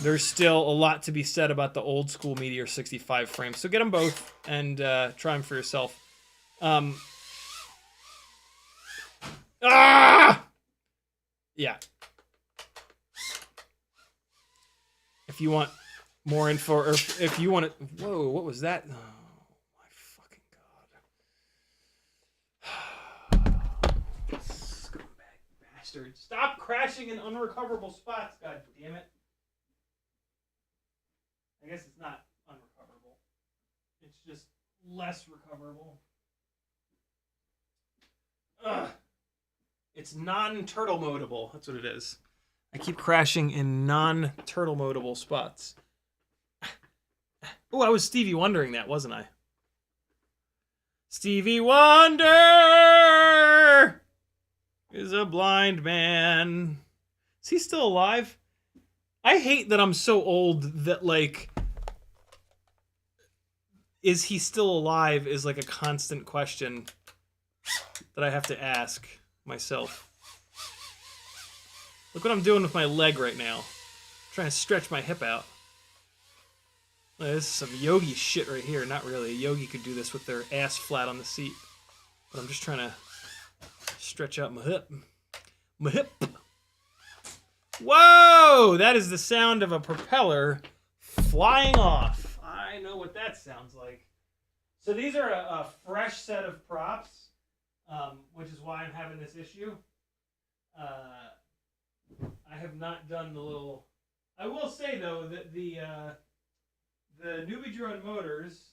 There's still a lot to be said about the old school Meteor 65 frame. So get them both and try them for yourself. Yeah. If you want more info, or if you want to... Whoa, what was that? Oh, my fucking God. Scumbag bastard. Stop crashing in unrecoverable spots, god damn it. I guess it's not unrecoverable. It's just less recoverable. Ugh. It's non-turtle modable. That's what it is. I keep crashing in non-turtle modable spots. Oh, I was Stevie Wondering that, wasn't I? Stevie Wonder is a blind man. Is he still alive? I hate that I'm so old that, like, is he still alive is like a constant question that I have to ask myself. Look what I'm doing with my leg right now. I'm trying to stretch my hip out. This is some yogi shit right here. Not really. A yogi could do this with their ass flat on the seat. But I'm just trying to stretch out my hip. My hip. Whoa! That is the sound of a propeller flying off. I know what that sounds like. So these are a fresh set of props, which is why I'm having this issue. I have not done the little... I will say, though, that the Newbie drone motors,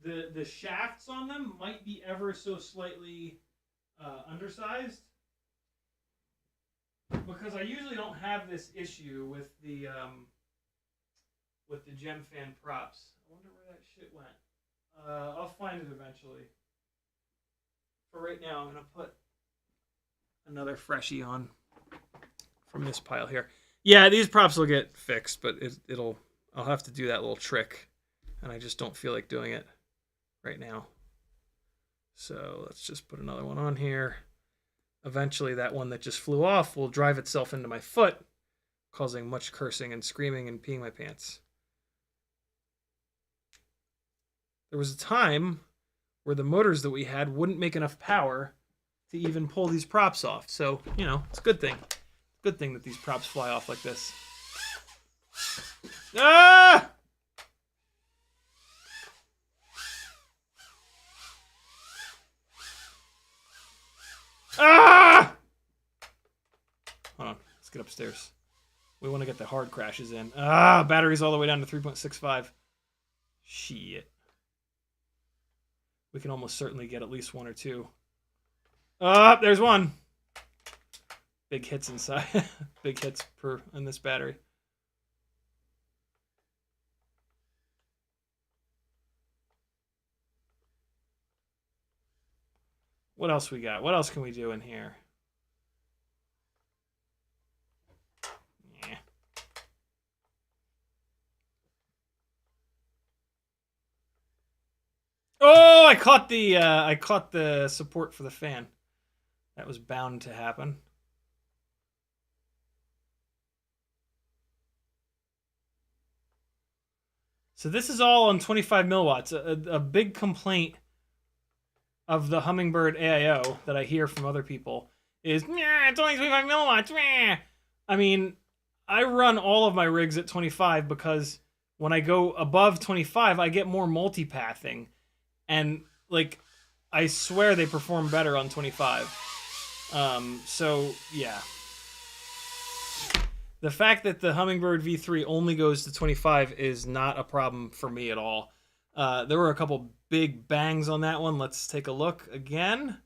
the shafts on them might be ever so slightly undersized, because I usually don't have this issue with the GemFan props. I wonder where that shit went. I'll find it eventually. For right now, I'm gonna put another freshie on from this pile here. Yeah, these props will get fixed, but I'll have to do that little trick, and I just don't feel like doing it right now. So let's just put another one on here. Eventually, that one that just flew off will drive itself into my foot, causing much cursing and screaming and peeing my pants. There was a time where the motors that we had wouldn't make enough power to even pull these props off. So, you know, it's a good thing. Good thing that these props fly off like this. Ah! Ah! Hold on. Let's get upstairs. We want to get the hard crashes in. Ah! Battery's all the way down to 3.65. Shit. We can almost certainly get at least one or two. Ah! There's one. Big hits inside. Big hits in this battery. What else we got? What else can we do in here? Yeah. Oh, I caught the support for the fan. That was bound to happen. So this is all on 25 milliwatts. A big complaint of the Hummingbird AIO that I hear from other people is, it's only 25 milliwatts. Meh. I mean, I run all of my rigs at 25 because when I go above 25, I get more multipathing. And, like, I swear they perform better on 25. So, yeah. The fact that the Hummingbird V3 only goes to 25 is not a problem for me at all. There were a couple big bangs on that one. Let's take a look again.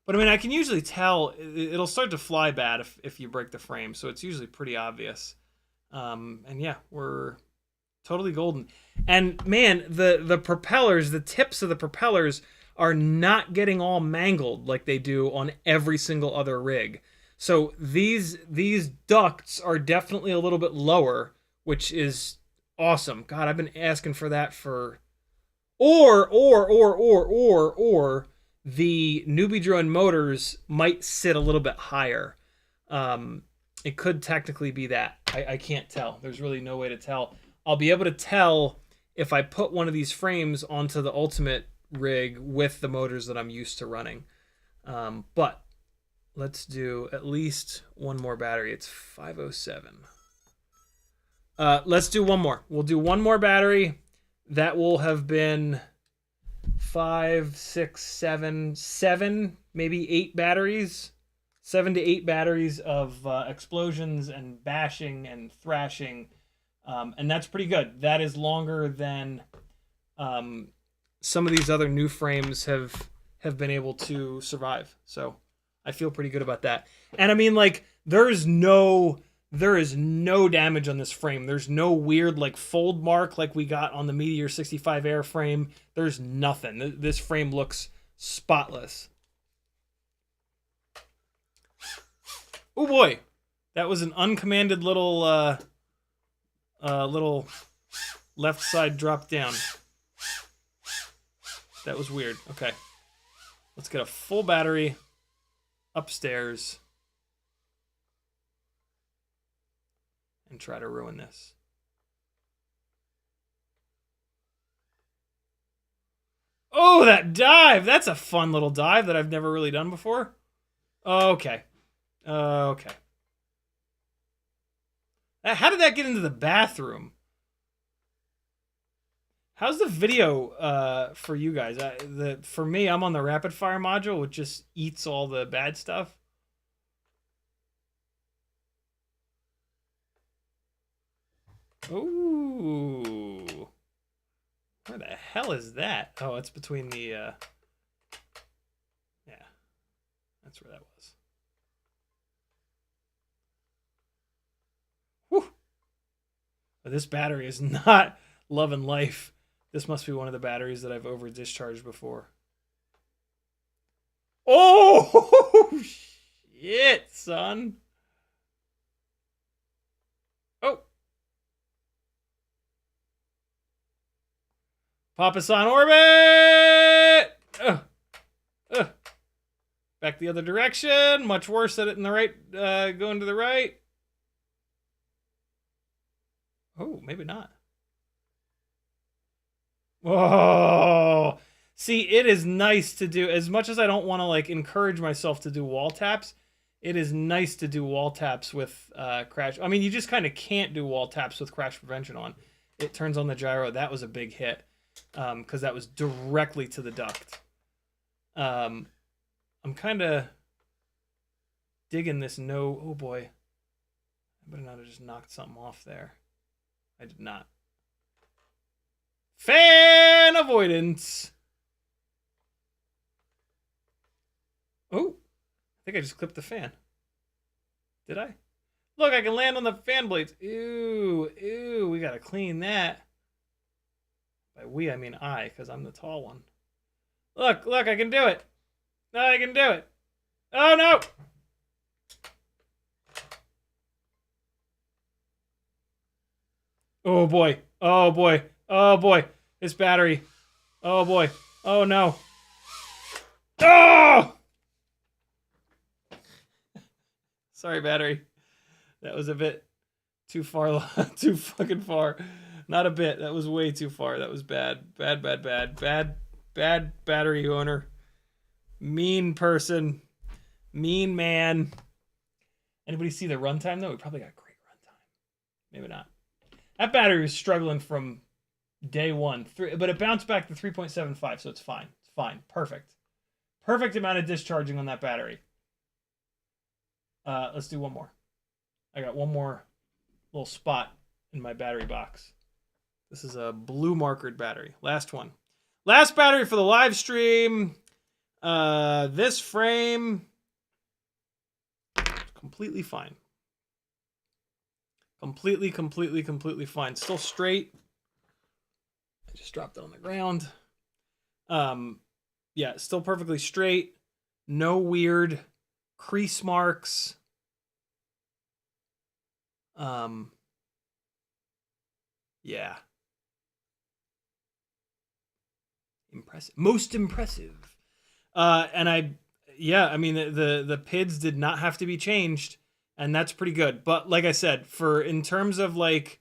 But I mean, I can usually tell it'll start to fly bad if you break the frame, so it's usually pretty obvious. And yeah, we're totally golden. And man, the propellers, the tips of the propellers are not getting all mangled like they do on every single other rig. So these ducts are definitely a little bit lower, which is awesome. God, I've been asking for that for or the newbie drone motors might sit a little bit higher. It could technically be that. I can't tell. There's really no way to tell. I'll be able to tell if I put one of these frames onto the Ultimate rig with the motors that I'm used to running. But let's do at least one more battery. It's 507. Let's do one more. We'll do one more battery. That will have been 5, 6, 7, maybe 8 batteries. 7 to 8 batteries of explosions and bashing and thrashing. And that's pretty good. That is longer than some of these other new frames have been able to survive. So I feel pretty good about that. And I mean, like, there is no damage on this frame. There's no weird like fold mark like we got on the Meteor 65 Air frame. There's nothing. This frame looks spotless. Oh boy, that was an uncommanded little little left side drop down. That was weird. Okay, let's get a full battery upstairs and try to ruin this. Oh, that dive! That's a fun little dive that I've never really done before. Okay. Okay. How did that get into the bathroom? How's the video for you guys? For me, I'm on the rapid fire module, which just eats all the bad stuff. Ooh. Where the hell is that? Oh, it's between the... Yeah. That's where that was. Whew. But this battery is not loving life. This must be one of the batteries that I've over discharged before. Oh, shit, son. Oh. Pop us on orbit. Back the other direction. Much worse at it in the right, going to the right. Oh, maybe not. Whoa. See, it is nice to do, as much as I don't want to like encourage myself to do wall taps, it is nice to do wall taps with crash. I mean, you just kind of can't do wall taps with crash prevention on. It turns on the gyro. That was a big hit because that was directly to the duct. I'm kind of digging this no. Oh boy. I better not have just knocked something off there. I did not. Fan avoidance. Oh, I think I just clipped the fan. Did I? Look, I can land on the fan blades. Ew, we gotta clean that. By we, I mean I, because I'm the tall one. Look, I can do it. I can do it. Oh, no. Oh, boy. Oh, boy. Oh, boy. This battery. Oh, boy. Oh, no. Oh! Sorry, battery. That was a bit too far. Too fucking far. Not a bit. That was way too far. That was bad. Bad battery owner. Mean person. Mean man. Anybody see the runtime, though? We probably got great runtime. Maybe not. That battery was struggling from day one. But it bounced back to 3.75, so it's fine. It's fine. Perfect. Perfect amount of discharging on that battery. Let's do one more. I got one more little spot in my battery box. This is a blue markered battery. Last one. Last battery for the live stream. This frame, completely fine. Completely fine. Still straight. I just dropped it on the ground. Yeah, still perfectly straight. No weird crease marks. Yeah. Impressive. Most impressive. And I mean, the PIDs did not have to be changed, and that's pretty good. But like I said, in terms of like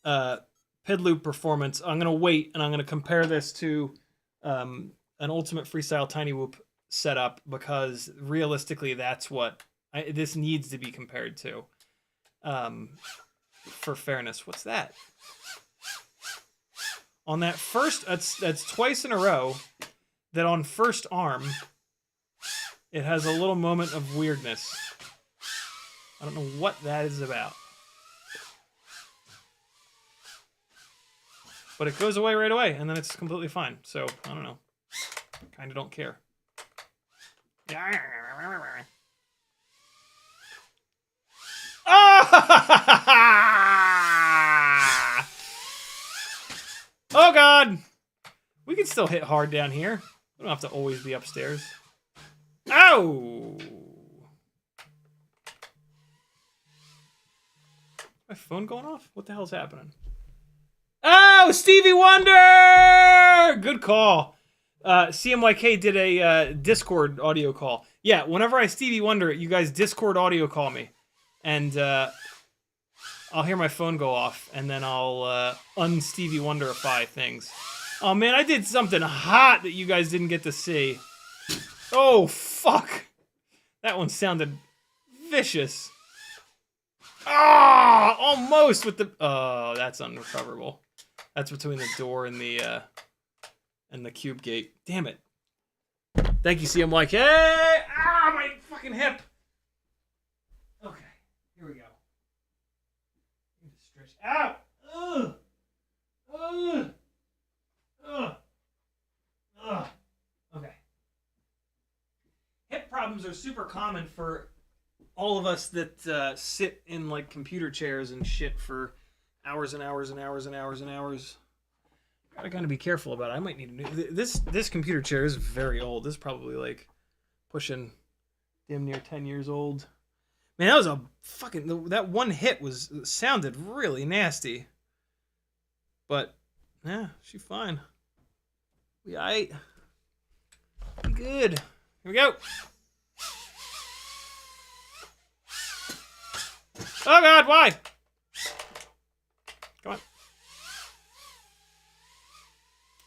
PID loop performance, I'm gonna wait and I'm gonna compare this to an Ultimate Freestyle Tiny Whoop setup, because realistically, that's what this needs to be compared to. For fairness, what's that? On that first, that's twice in a row that on first arm, it has a little moment of weirdness. I don't know what that is about. But it goes away right away, and then it's completely fine. So, I don't know. Kind of don't care. Ah! Oh, God! We can still hit hard down here. We don't have to always be upstairs. Ow! My phone going off? What the hell's happening? Oh, Stevie Wonder! Good call. CMYK did a Discord audio call. Yeah, whenever I Stevie Wonder, you guys Discord audio call me. And I'll hear my phone go off, and then I'll un-Stevie Wonderify things. Oh, man, I did something hot that you guys didn't get to see. Oh, fuck. That one sounded vicious. Ah, almost with the... Oh, that's unrecoverable. That's between the door and the cube gate. Damn it. Thank you, CMYK. Ah, my fucking hip. Okay, here we go. Stretch out. Ugh. Ugh. Ugh. Ugh. Okay. Hip problems are super common for all of us that sit in like computer chairs and shit for hours and hours and hours and hours and hours. Gotta kind of be careful about it. I might need a new... This computer chair is very old. This is probably like pushing damn near 10 years old. Man, that was a fucking... That one hit sounded really nasty. But, yeah, she's fine. We aight. We good. Here we go. Oh, God, why? Come on.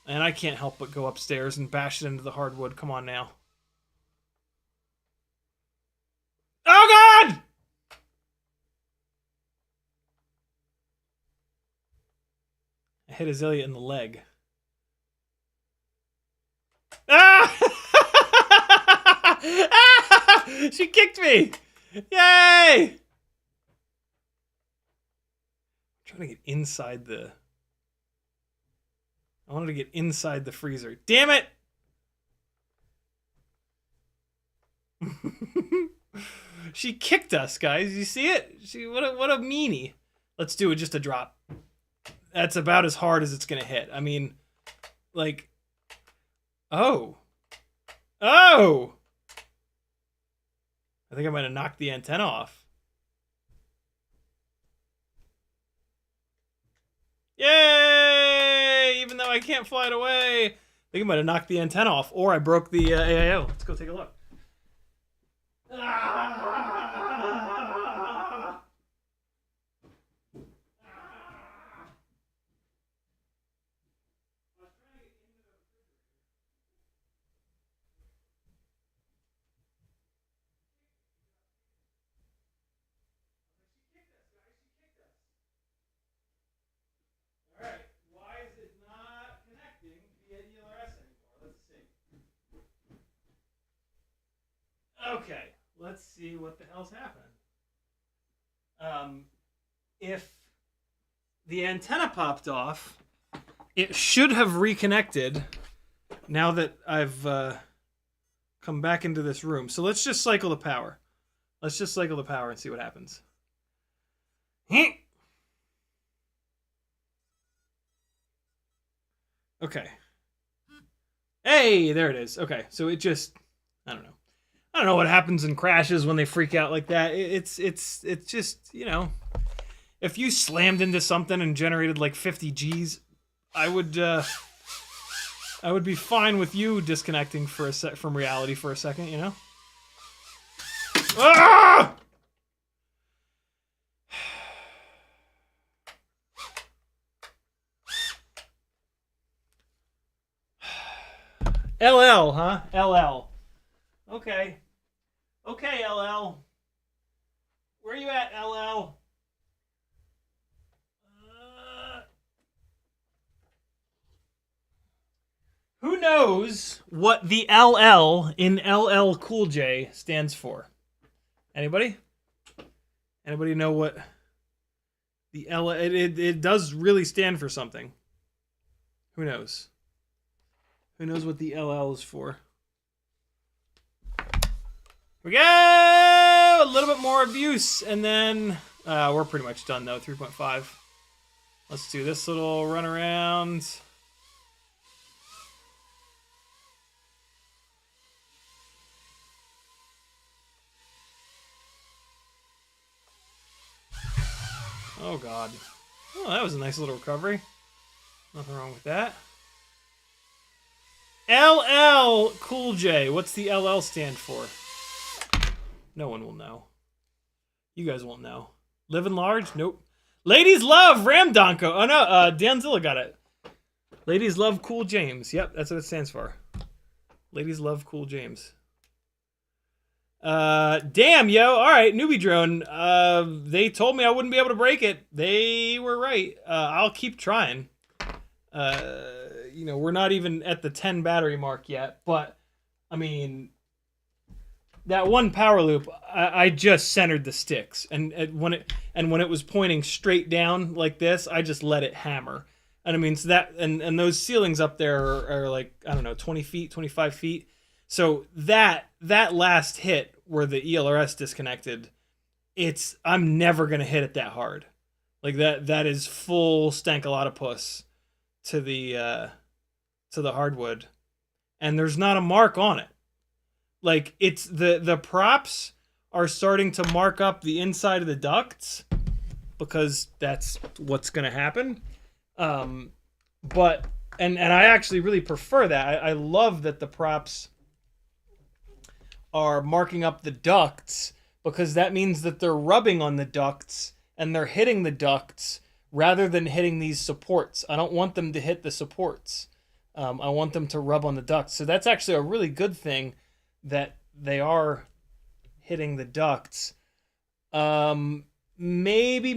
And I can't help but go upstairs and bash it into the hardwood. Come on now. Oh, God! I hit Azalea in the leg. Ah! Ah! She kicked me! Yay! I'm trying to get inside the... I wanted to get inside the freezer. Damn it! She kicked us, guys. You see it? What a meanie. Let's do it just a drop. That's about as hard as it's gonna hit. I mean, like... Oh. Oh! I think I might have knocked the antenna off. Yay! Even though I can't fly it away. I think I might have knocked the antenna off, or I broke the AIO. Let's go take a look. Okay, let's see what the hell's happening. If the antenna popped off, it should have reconnected now that I've come back into this room. So let's just cycle the power. Let's just cycle the power and see what happens. Okay. Hey, there it is. Okay, so it just, I don't know. I don't know what happens in crashes when they freak out like that. It's just, you know, if you slammed into something and generated like 50 Gs, I would be fine with you disconnecting for a sec from reality for a second, you know? Ah! LL, huh? LL. Okay. Okay, LL. Where you at, LL? Who knows what the LL in LL Cool J stands for? Anybody? Anybody know what the L? It does really stand for something. Who knows? Who knows what the LL is for? Here we go! A little bit more abuse, and then we're pretty much done though. 3.5. Let's do this little run around. Oh god. Oh, that was a nice little recovery. Nothing wrong with that. LL Cool J. What's the LL stand for? No one will know. You guys won't know. Living large? Nope. Ladies love Ramdonko. Oh no, Danzilla got it. Ladies love Cool James. Yep, that's what it stands for. Ladies love Cool James. Damn, yo. All right, newbie drone. They told me I wouldn't be able to break it. They were right. I'll keep trying. You know, we're not even at the 10 battery mark yet, but I mean, that one power loop, I just centered the sticks, and when it was pointing straight down like this, I just let it hammer. And I mean, so that and those ceilings up there are like, I don't know, 20 feet, 25 feet. So that last hit where the ELRS disconnected, I'm never gonna hit it that hard. Like that is full stank-a-lot-of-puss to the hardwood, and there's not a mark on it. Like it's the props are starting to mark up the inside of the ducts because that's what's gonna happen. But I actually really prefer that. I love that the props are marking up the ducts because that means that they're rubbing on the ducts and they're hitting the ducts rather than hitting these supports. I don't want them to hit the supports. I want them to rub on the ducts. So that's actually a really good thing that they are hitting the ducts. Maybe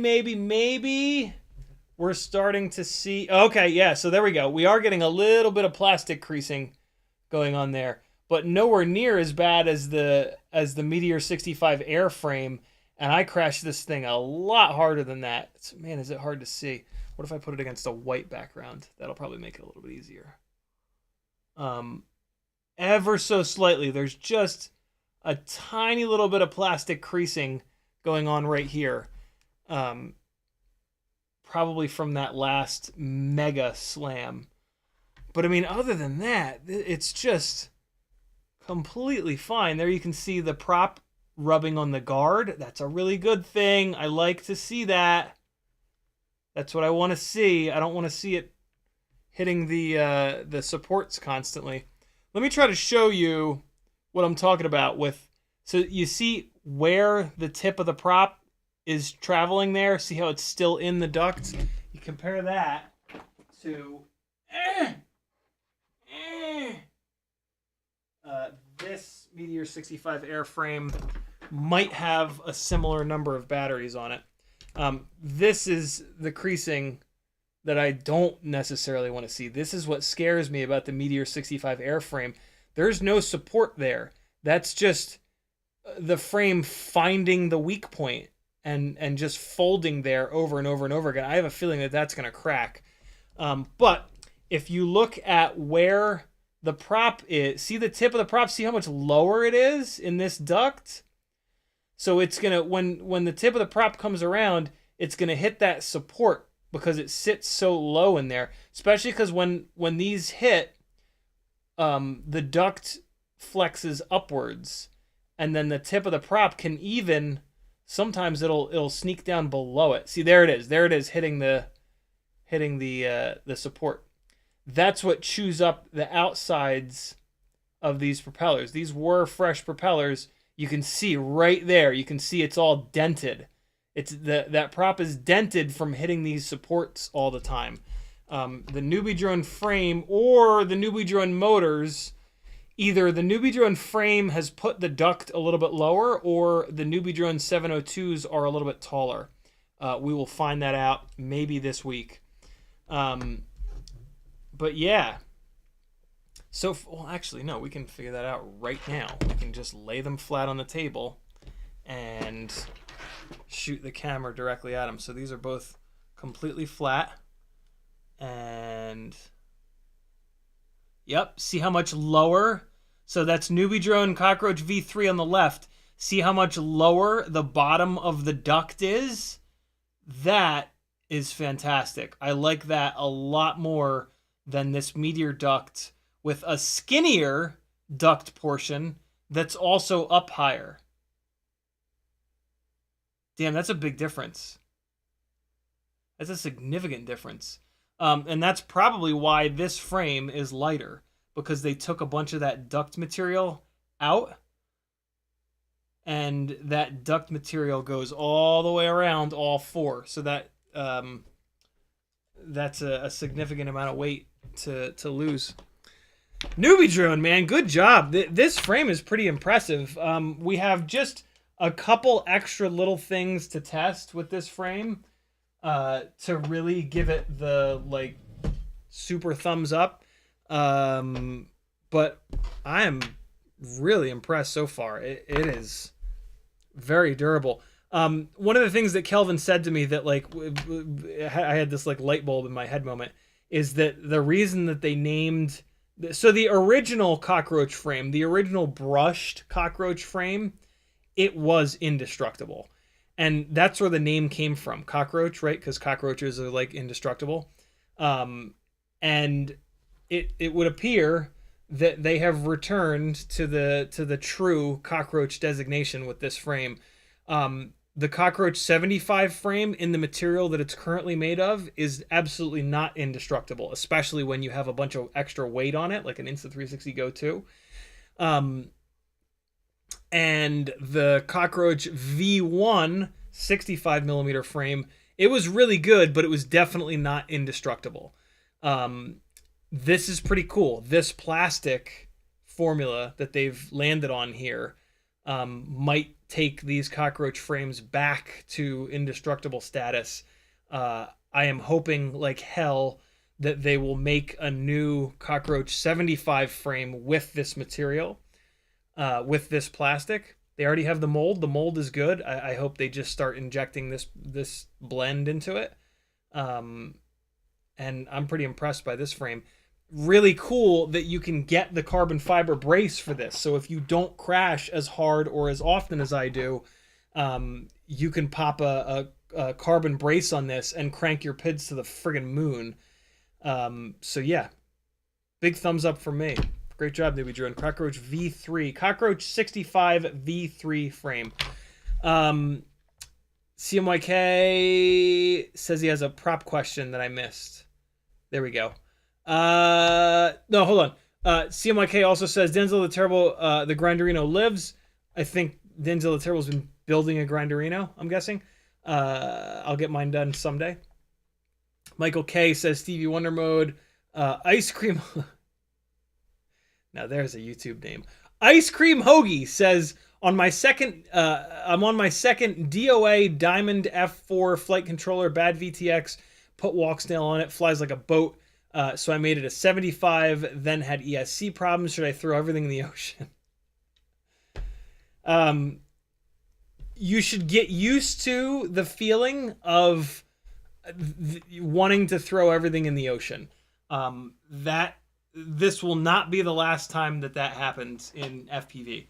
we're starting to see... Okay, yeah, so there we go. We are getting a little bit of plastic creasing going on there, but nowhere near as bad as the Meteor 65 airframe, and I crashed this thing a lot harder than that. Man, is it hard to see. What if I put it against a white background? That'll probably make it a little bit easier. Ever so slightly, there's just a tiny little bit of plastic creasing going on right here. Probably from that last mega slam. But I mean, other than that, it's just completely fine. There you can see the prop rubbing on the guard. That's a really good thing. I like to see that. That's what I want to see. I don't want to see it hitting the supports constantly. Let me try to show you what I'm talking about with... So you see where the tip of the prop is traveling there? See how it's still in the ducts? You compare that to... this Meteor 65 airframe might have a similar number of batteries on it. This is the creasing that I don't necessarily want to see. This is what scares me about the Meteor 65 airframe. There's no support there. That's just the frame finding the weak point and just folding there over and over and over again. I have a feeling that that's going to crack. But if you look at where the prop is, see the tip of the prop, see how much lower it is in this duct? So it's going to, when the tip of the prop comes around, it's going to hit that support because it sits so low in there, especially because when these hit, the duct flexes upwards, and then the tip of the prop can even, sometimes it'll sneak down below it. See, there it is hitting the support. That's what chews up the outsides of these propellers. These were fresh propellers. You can see right there. You can see it's all dented. That prop is dented from hitting these supports all the time. The Newbie drone frame or the Newbie drone motors, either the Newbie drone frame has put the duct a little bit lower, or the Newbie drone 702s are a little bit taller. We will find that out maybe this week. But yeah. So, well, actually, no, we can figure that out right now. We can just lay them flat on the table and shoot the camera directly at them. So these are both completely flat. And, yep, see how much lower? So that's Newbie Drone Cockroach V3 on the left. See how much lower the bottom of the duct is? That is fantastic. I like that a lot more than this Meteor duct with a skinnier duct portion that's also up higher. Damn, that's a big difference. That's a significant difference. And that's probably why this frame is lighter, because they took a bunch of that duct material out, and that duct material goes all the way around all four. So that that's a significant amount of weight to lose. Newbie drone, man, good job. This frame is pretty impressive. We have just a couple extra little things to test with this frame to really give it the like super thumbs up. But I am really impressed so far. It is very durable. One of the things that Kelvin said to me that like I had this like light bulb in my head moment is that the reason that they named, so the original cockroach frame, the original brushed cockroach frame, it was indestructible. And that's where the name came from, cockroach, right? Because cockroaches are like indestructible. And it would appear that they have returned to the true cockroach designation with this frame. The Cockroach 75 frame in the material that it's currently made of is absolutely not indestructible, especially when you have a bunch of extra weight on it, like an Insta360 Go 2. And the Cockroach V1 65 millimeter frame, it was really good, but it was definitely not indestructible. This is pretty cool. This plastic formula that they've landed on here might take these cockroach frames back to indestructible status. I am hoping like hell that they will make a new Cockroach 75 frame with this material, with this plastic. They already have the mold. The mold is good. I hope they just start injecting this blend into it. And I'm pretty impressed by this frame. Really cool that you can get the carbon fiber brace for this. So if you don't crash as hard or as often as I do, you can pop a carbon brace on this and crank your PIDs to the friggin' moon. So yeah, big thumbs up from me. Great job, Newbie Drone. Cockroach V3, Cockroach 65 V3 frame. CMYK says he has a prop question that I missed. There we go. No, hold on. CMYK also says Denzel the Terrible, the Grinderino lives. I think Denzel the Terrible's been building a Grinderino, I'm guessing. I'll get mine done someday. Michael K says Stevie Wonder mode. Ice Cream. Now there's a YouTube name. Ice Cream Hoagie says on my second, I'm on my second DOA Diamond F4 flight controller, bad VTX, put walk snail on it, flies like a boat. So I made it a 75, then had ESC problems. Should I throw everything in the ocean? You should get used to the feeling of wanting to throw everything in the ocean. That this will not be the last time that happens in FPV.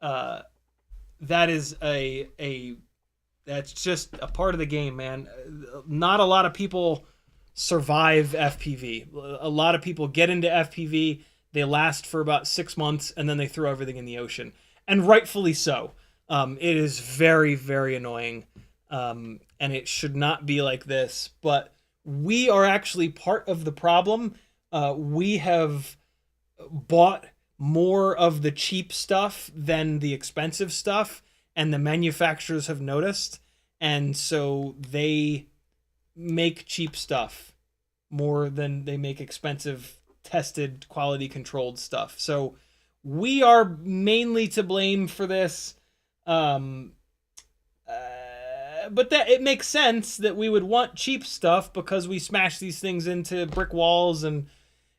That is that's just a part of the game, man. Not a lot of people survive FPV. A lot of people get into FPV, they last for about 6 months, and then they throw everything in the ocean. And rightfully so. It is very, very annoying. And it should not be like this. But we are actually part of the problem. We have bought more of the cheap stuff than the expensive stuff, and the manufacturers have noticed, and so they make cheap stuff more than they make expensive, tested, quality controlled stuff. So we are mainly to blame for this. But that it makes sense that we would want cheap stuff because we smash these things into brick walls and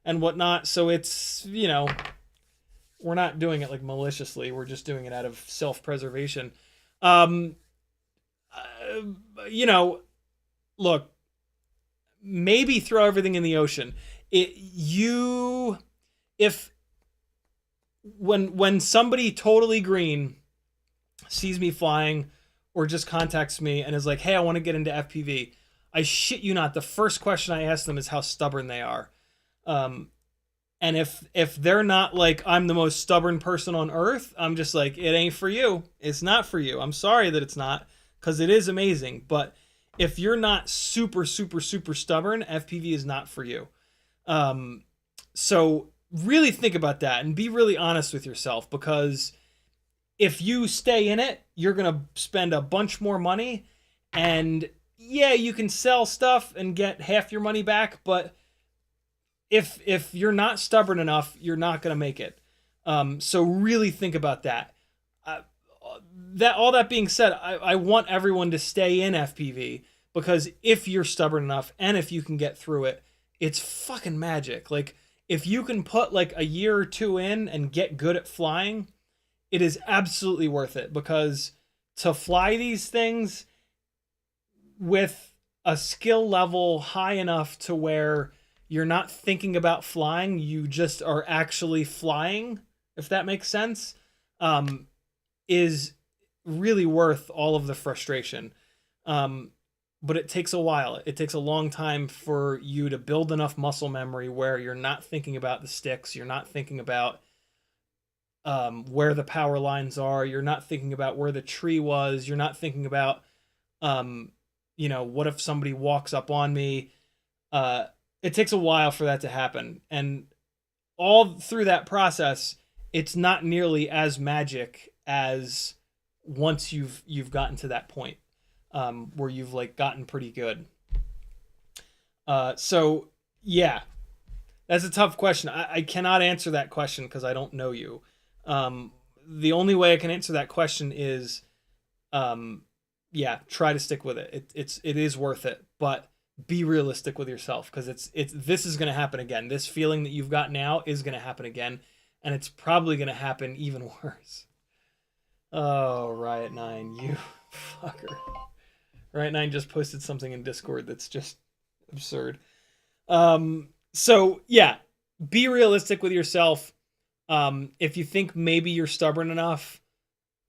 whatnot. So it's, you know, we're not doing it like maliciously. We're just doing it out of self-preservation. You know, look, maybe throw everything in the ocean. When somebody totally green sees me flying or just contacts me and is like, hey, I want to get into FPV, I shit you not, the first question I ask them is how stubborn they are. And if they're not like, I'm the most stubborn person on earth, I'm just like, it ain't for you. It's not for you. I'm sorry that it's not, because it is amazing. But if you're not super, super, super stubborn, FPV is not for you. So really think about that and be really honest with yourself, because if you stay in it, you're going to spend a bunch more money. And yeah, you can sell stuff and get half your money back, but if you're not stubborn enough, you're not going to make it. So really think about that. All that being said, I want everyone to stay in FPV, because if you're stubborn enough and if you can get through it, it's fucking magic. Like, if you can put like a year or two in and get good at flying, it is absolutely worth it, because to fly these things with a skill level high enough to where you're not thinking about flying, you just are actually flying, if that makes sense, is really worth all of the frustration. But it takes a while. It takes a long time for you to build enough muscle memory where you're not thinking about the sticks, you're not thinking about where the power lines are, you're not thinking about where the tree was, you're not thinking about, you know, what if somebody walks up on me? It takes a while for that to happen. And all through that process, it's not nearly as magic as once you've gotten to that point, where you've like gotten pretty good. So yeah, that's a tough question. I cannot answer that question because I don't know you. The only way I can answer that question is, yeah, try to stick with it. It is worth it, but be realistic with yourself, because this is going to happen again. This feeling that you've got now is going to happen again, and it's probably going to happen even worse. Oh, Riot9, you fucker. Riot9 just posted something in Discord that's just absurd. So yeah, be realistic with yourself. If you think maybe you're stubborn enough,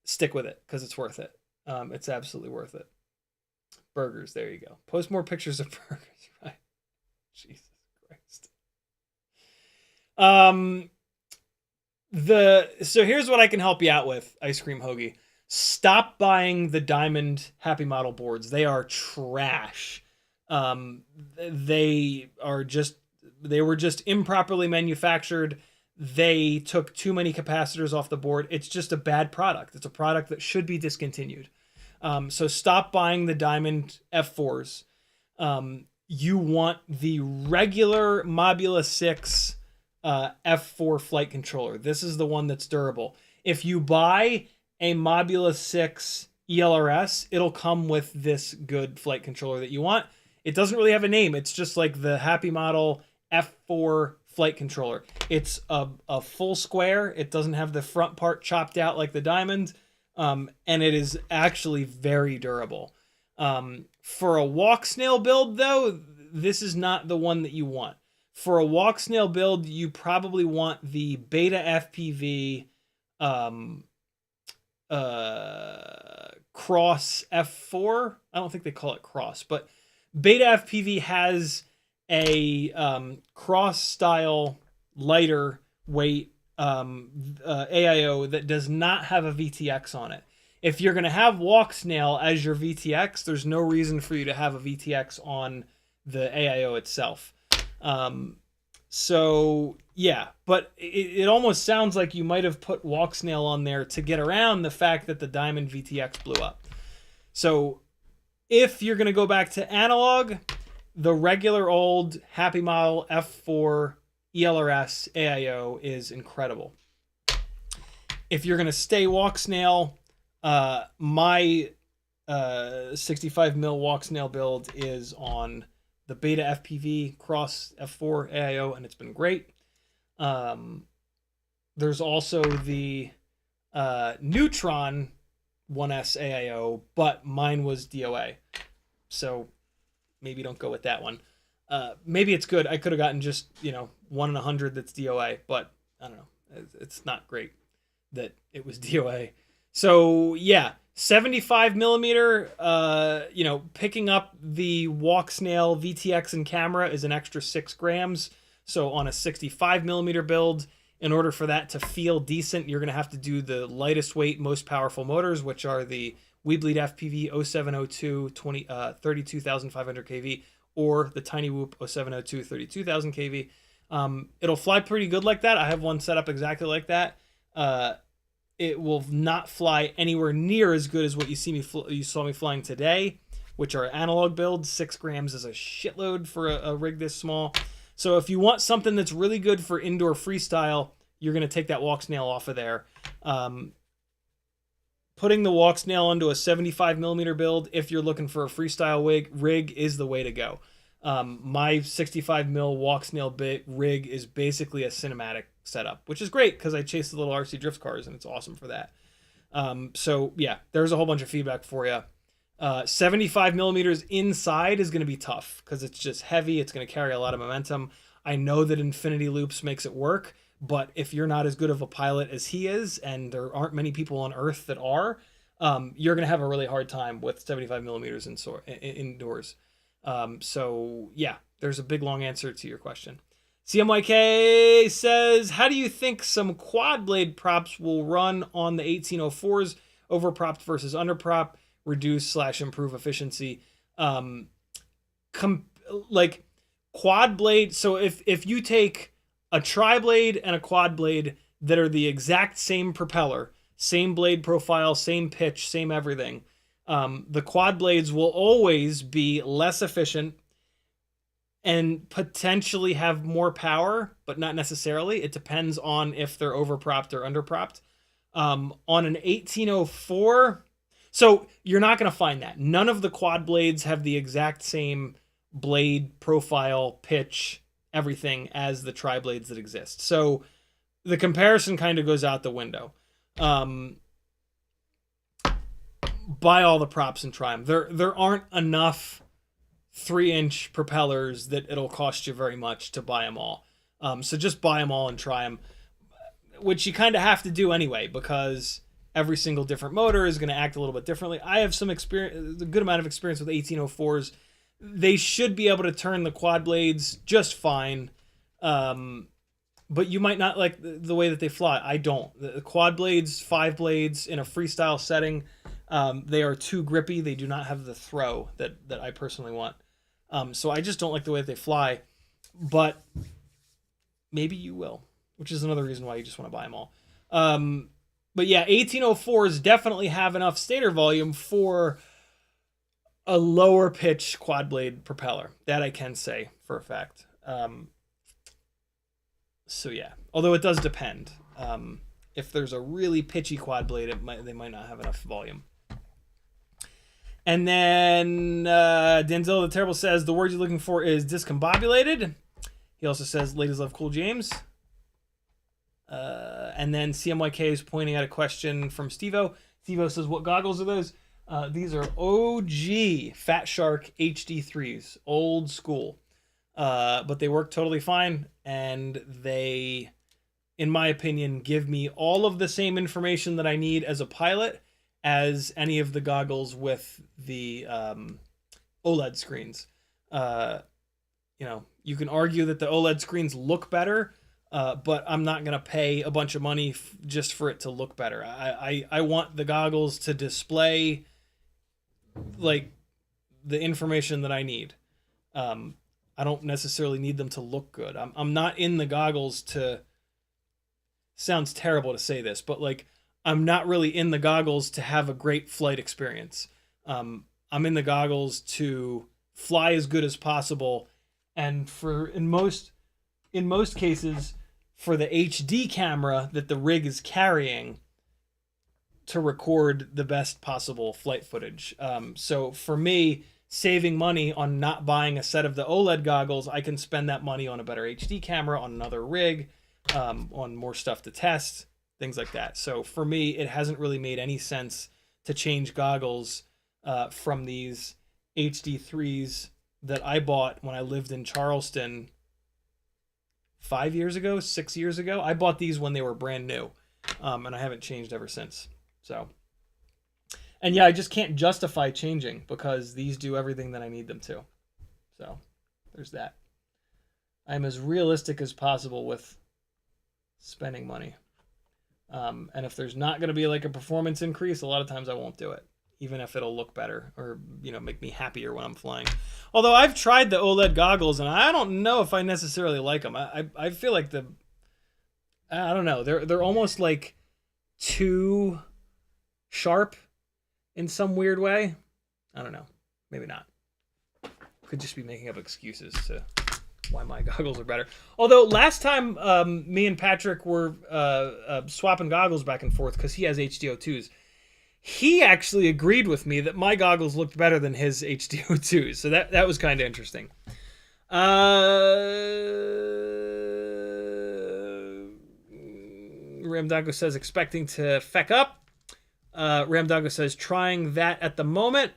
stick with it, because it's worth it. It's absolutely worth it. Burgers, there you go. Post more pictures of burgers, right? Jesus Christ. So here's what I can help you out with, Ice Cream Hoagie. Stop buying the Diamond Happy Model boards. They are trash. They were just improperly manufactured. They took too many capacitors off the board. It's just a bad product. It's a product that should be discontinued. So stop buying the Diamond F4s. You want the regular Mobula 6 F4 flight controller. This is the one that's durable. If you buy a Mobula 6 ELRS, it'll come with this good flight controller that you want. It doesn't really have a name. It's just like the Happy Model F4 flight controller. It's a full square. It doesn't have the front part chopped out like the Diamond. And it is actually very durable. For a walk snail build, though, this is not the one that you want. For a walk snail build, you probably want the BetaFPV Cross F4. I don't think they call it Cross, but BetaFPV has a cross style lighter weight AIO that does not have a VTX on it. If you're going to have walk snail as your VTX, there's no reason for you to have a VTX on the AIO itself. So yeah, but it almost sounds like you might have put walk snail on there to get around the fact that the Diamond VTX blew up. So if you're going to go back to analog, the regular old Happy Model F4 ELRS AIO is incredible. If you're going to stay walk snail, my 65mm walk snail build is on the BetaFPV Cross F4 AIO, and it's been great. There's also the Neutron 1S AIO, but mine was DOA. So maybe don't go with that one. Maybe it's good. I could have gotten just, 1 in 100 that's DOA, but I don't know. It's not great that it was DOA. So yeah, 75mm, picking up the walk snail VTX and camera is an extra 6 grams. So on a 65mm build, in order for that to feel decent, you're going to have to do the lightest weight, most powerful motors, which are the Weebleed FPV 0702 32,500 kV or the Tiny Whoop 0702 32,000 kV. It'll fly pretty good like that. I have one set up exactly like that. It will not fly anywhere near as good as what you saw me flying today, which are analog builds. 6 grams is a shitload for a rig this small. So if you want something that's really good for indoor freestyle, you're going to take that walk snail off of there. Putting the walk snail onto a 75mm build, if you're looking for a freestyle rig, is the way to go. My 65mm walk snail rig is basically a cinematic setup, which is great because I chase the little RC drift cars and it's awesome for that. So yeah, there's a whole bunch of feedback for you. 75mm inside is going to be tough because it's just heavy. It's going to carry a lot of momentum. I know that infinity loops makes it work, but if you're not as good of a pilot as he is, and there aren't many people on Earth that are, you're going to have a really hard time with 75mm indoors. So yeah, there's a big long answer to your question. CMYK says, how do you think some quad blade props will run on the 1804s, overpropped versus underprop, reduce/improve efficiency? Like quad blade. So if you take a tri-blade and a quad blade that are the exact same propeller, same blade profile, same pitch, same everything, the quad blades will always be less efficient and potentially have more power, but not necessarily. It depends on if they're overpropped or underpropped. On an 1804, so you're not going to find that. None of the quad blades have the exact same blade profile, pitch, everything as the tri-blades that exist. So the comparison kind of goes out the window. Buy all the props and try them. There aren't enough 3-inch propellers that it'll cost you very much to buy them all. So just buy them all and try them, which you kind of have to do anyway because every single different motor is going to act a little bit differently. I have some experience, a good amount of experience with 1804s. They should be able to turn the quad blades just fine, but you might not like the way that they fly. I don't. The quad blades, 5 blades in a freestyle setting, they are too grippy. They do not have the throw that I personally want. So I just don't like the way that they fly, but maybe you will, which is another reason why you just want to buy them all. But yeah, 1804s definitely have enough stator volume for a lower pitch quad blade propeller. That I can say for a fact. So yeah, although it does depend. If there's a really pitchy quad blade, they might not have enough volume. And then Denzel the Terrible says, the word you're looking for is discombobulated. He also says, ladies love Cool James. And then CMYK is pointing out a question from Stevo. Stevo says, what goggles are those? These are OG Fat Shark HD3s, old school. but they work totally fine, and they, in my opinion, give me all of the same information that I need as a pilot as any of the goggles with the OLED screens. You can argue that the OLED screens look better, but I'm not going to pay a bunch of money just for it to look better. I want the goggles to display like the information that I need. I don't necessarily need them to look good. I'm not in the goggles to, sounds terrible to say this, but like I'm not really in the goggles to have a great flight experience. I'm in the goggles to fly as good as possible, and for in most cases for the HD camera that the rig is carrying to record the best possible flight footage. So for me, saving money on not buying a set of the OLED goggles, I can spend that money on a better HD camera, on another rig, on more stuff to test, things like that. So for me, it hasn't really made any sense to change goggles from these HD3s that I bought when I lived in Charleston 6 years ago. I bought these when they were brand new, and I haven't changed ever since. So, and yeah, I just can't justify changing because these do everything that I need them to. So there's that. I'm as realistic as possible with spending money. And if there's not going to be like a performance increase, a lot of times I won't do it, even if it'll look better or, make me happier when I'm flying. Although I've tried the OLED goggles and I don't know if I necessarily like them. I feel like I don't know. They're almost like too sharp in some weird way. I don't know. Maybe not. Could just be making up excuses to why my goggles are better. Although last time me and Patrick were swapping goggles back and forth because he has HDO2s, he actually agreed with me that my goggles looked better than his HDO2s. So that was kind of interesting. Ramdago says expecting to feck up. Ramdago says trying that at the moment.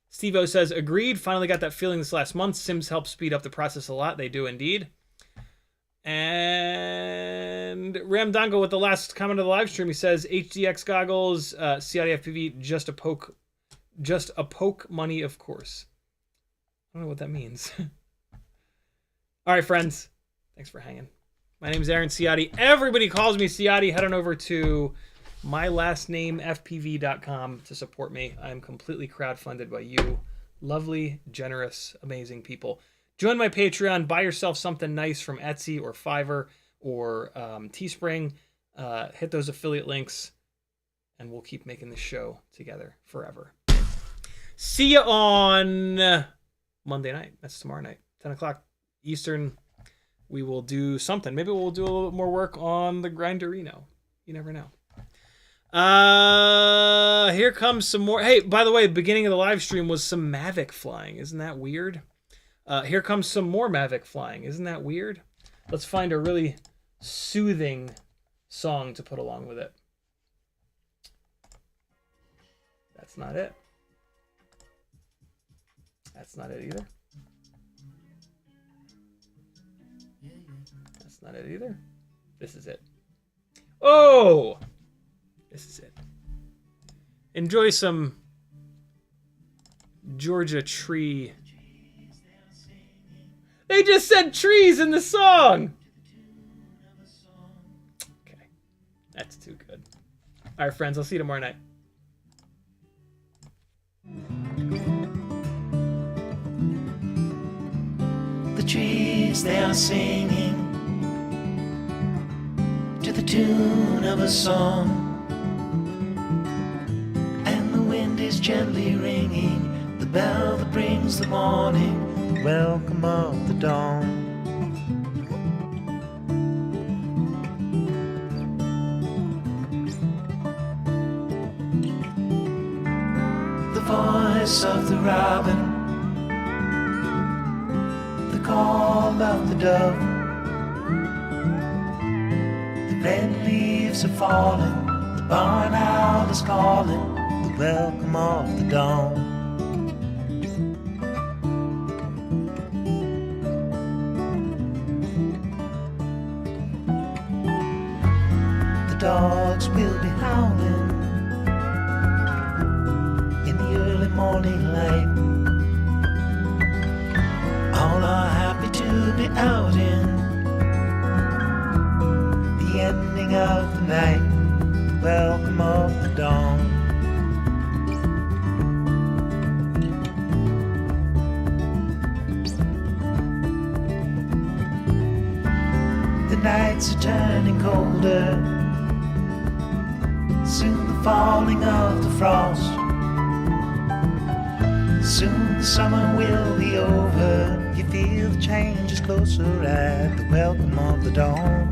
Steve-O says agreed. Finally got that feeling this last month. Sims help speed up the process a lot. They do indeed. And Ramdango with the last comment of the live stream, he says HDX goggles, CiottiFPV, just a poke money, of course. I don't know what that means. All right, friends. Thanks for hanging. My name is Aaron Ciotti. Everybody calls me Ciotti. Head on over to mylastnamefpv.com to support me. I'm completely crowdfunded by you. Lovely, generous, amazing people. Join my Patreon. Buy yourself something nice from Etsy or Fiverr or Teespring. Hit those affiliate links, and we'll keep making this show together forever. See you on Monday night. That's tomorrow night, 10 o'clock Eastern. We will do something. Maybe we'll do a little bit more work on the Grinderino. You never know. Here comes some more. Hey, by the way, beginning of the live stream was some Mavic flying. Isn't that weird? Here comes some more Mavic flying. Isn't that weird? Let's find a really soothing song to put along with it. That's not it. That's not it either. That's not it either. This is it. Oh! This is it. Enjoy some Georgia tree. They just said trees in the song! Okay. That's too good. Alright, friends. I'll see you tomorrow night. The trees, they are singing to the tune of a song, and the wind is gently ringing the bell that brings the morning, welcome of the dawn. The voice of the robin, the call of the dove, the red leaves are falling, the barn owl is calling, the welcome of the dawn. dogs will be howling in the early morning light. All are happy to be out in the ending of the night, the welcome of the dawn. The nights are turning colder, soon the falling of the frost. Soon the summer will be over. You feel the change is closer at the welcome of the dawn.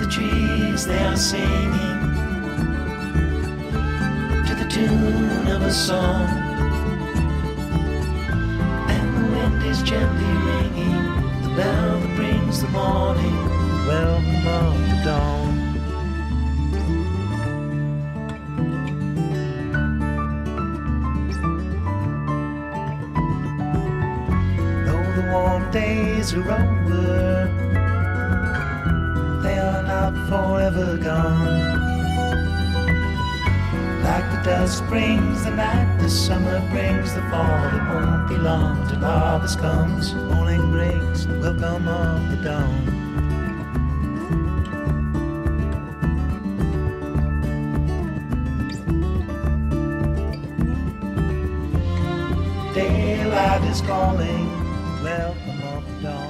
The trees, they are singing to the tune of a song, and the wind is gently ringing the bell that brings the morning, the welcome of the dawn. Though the warm days are over, they are not forever gone. Like the dust brings the night, the summer brings the fall. It won't be long till harvest comes. Morning brings the welcome of the dawn. Daylight is calling, welcome of the dawn.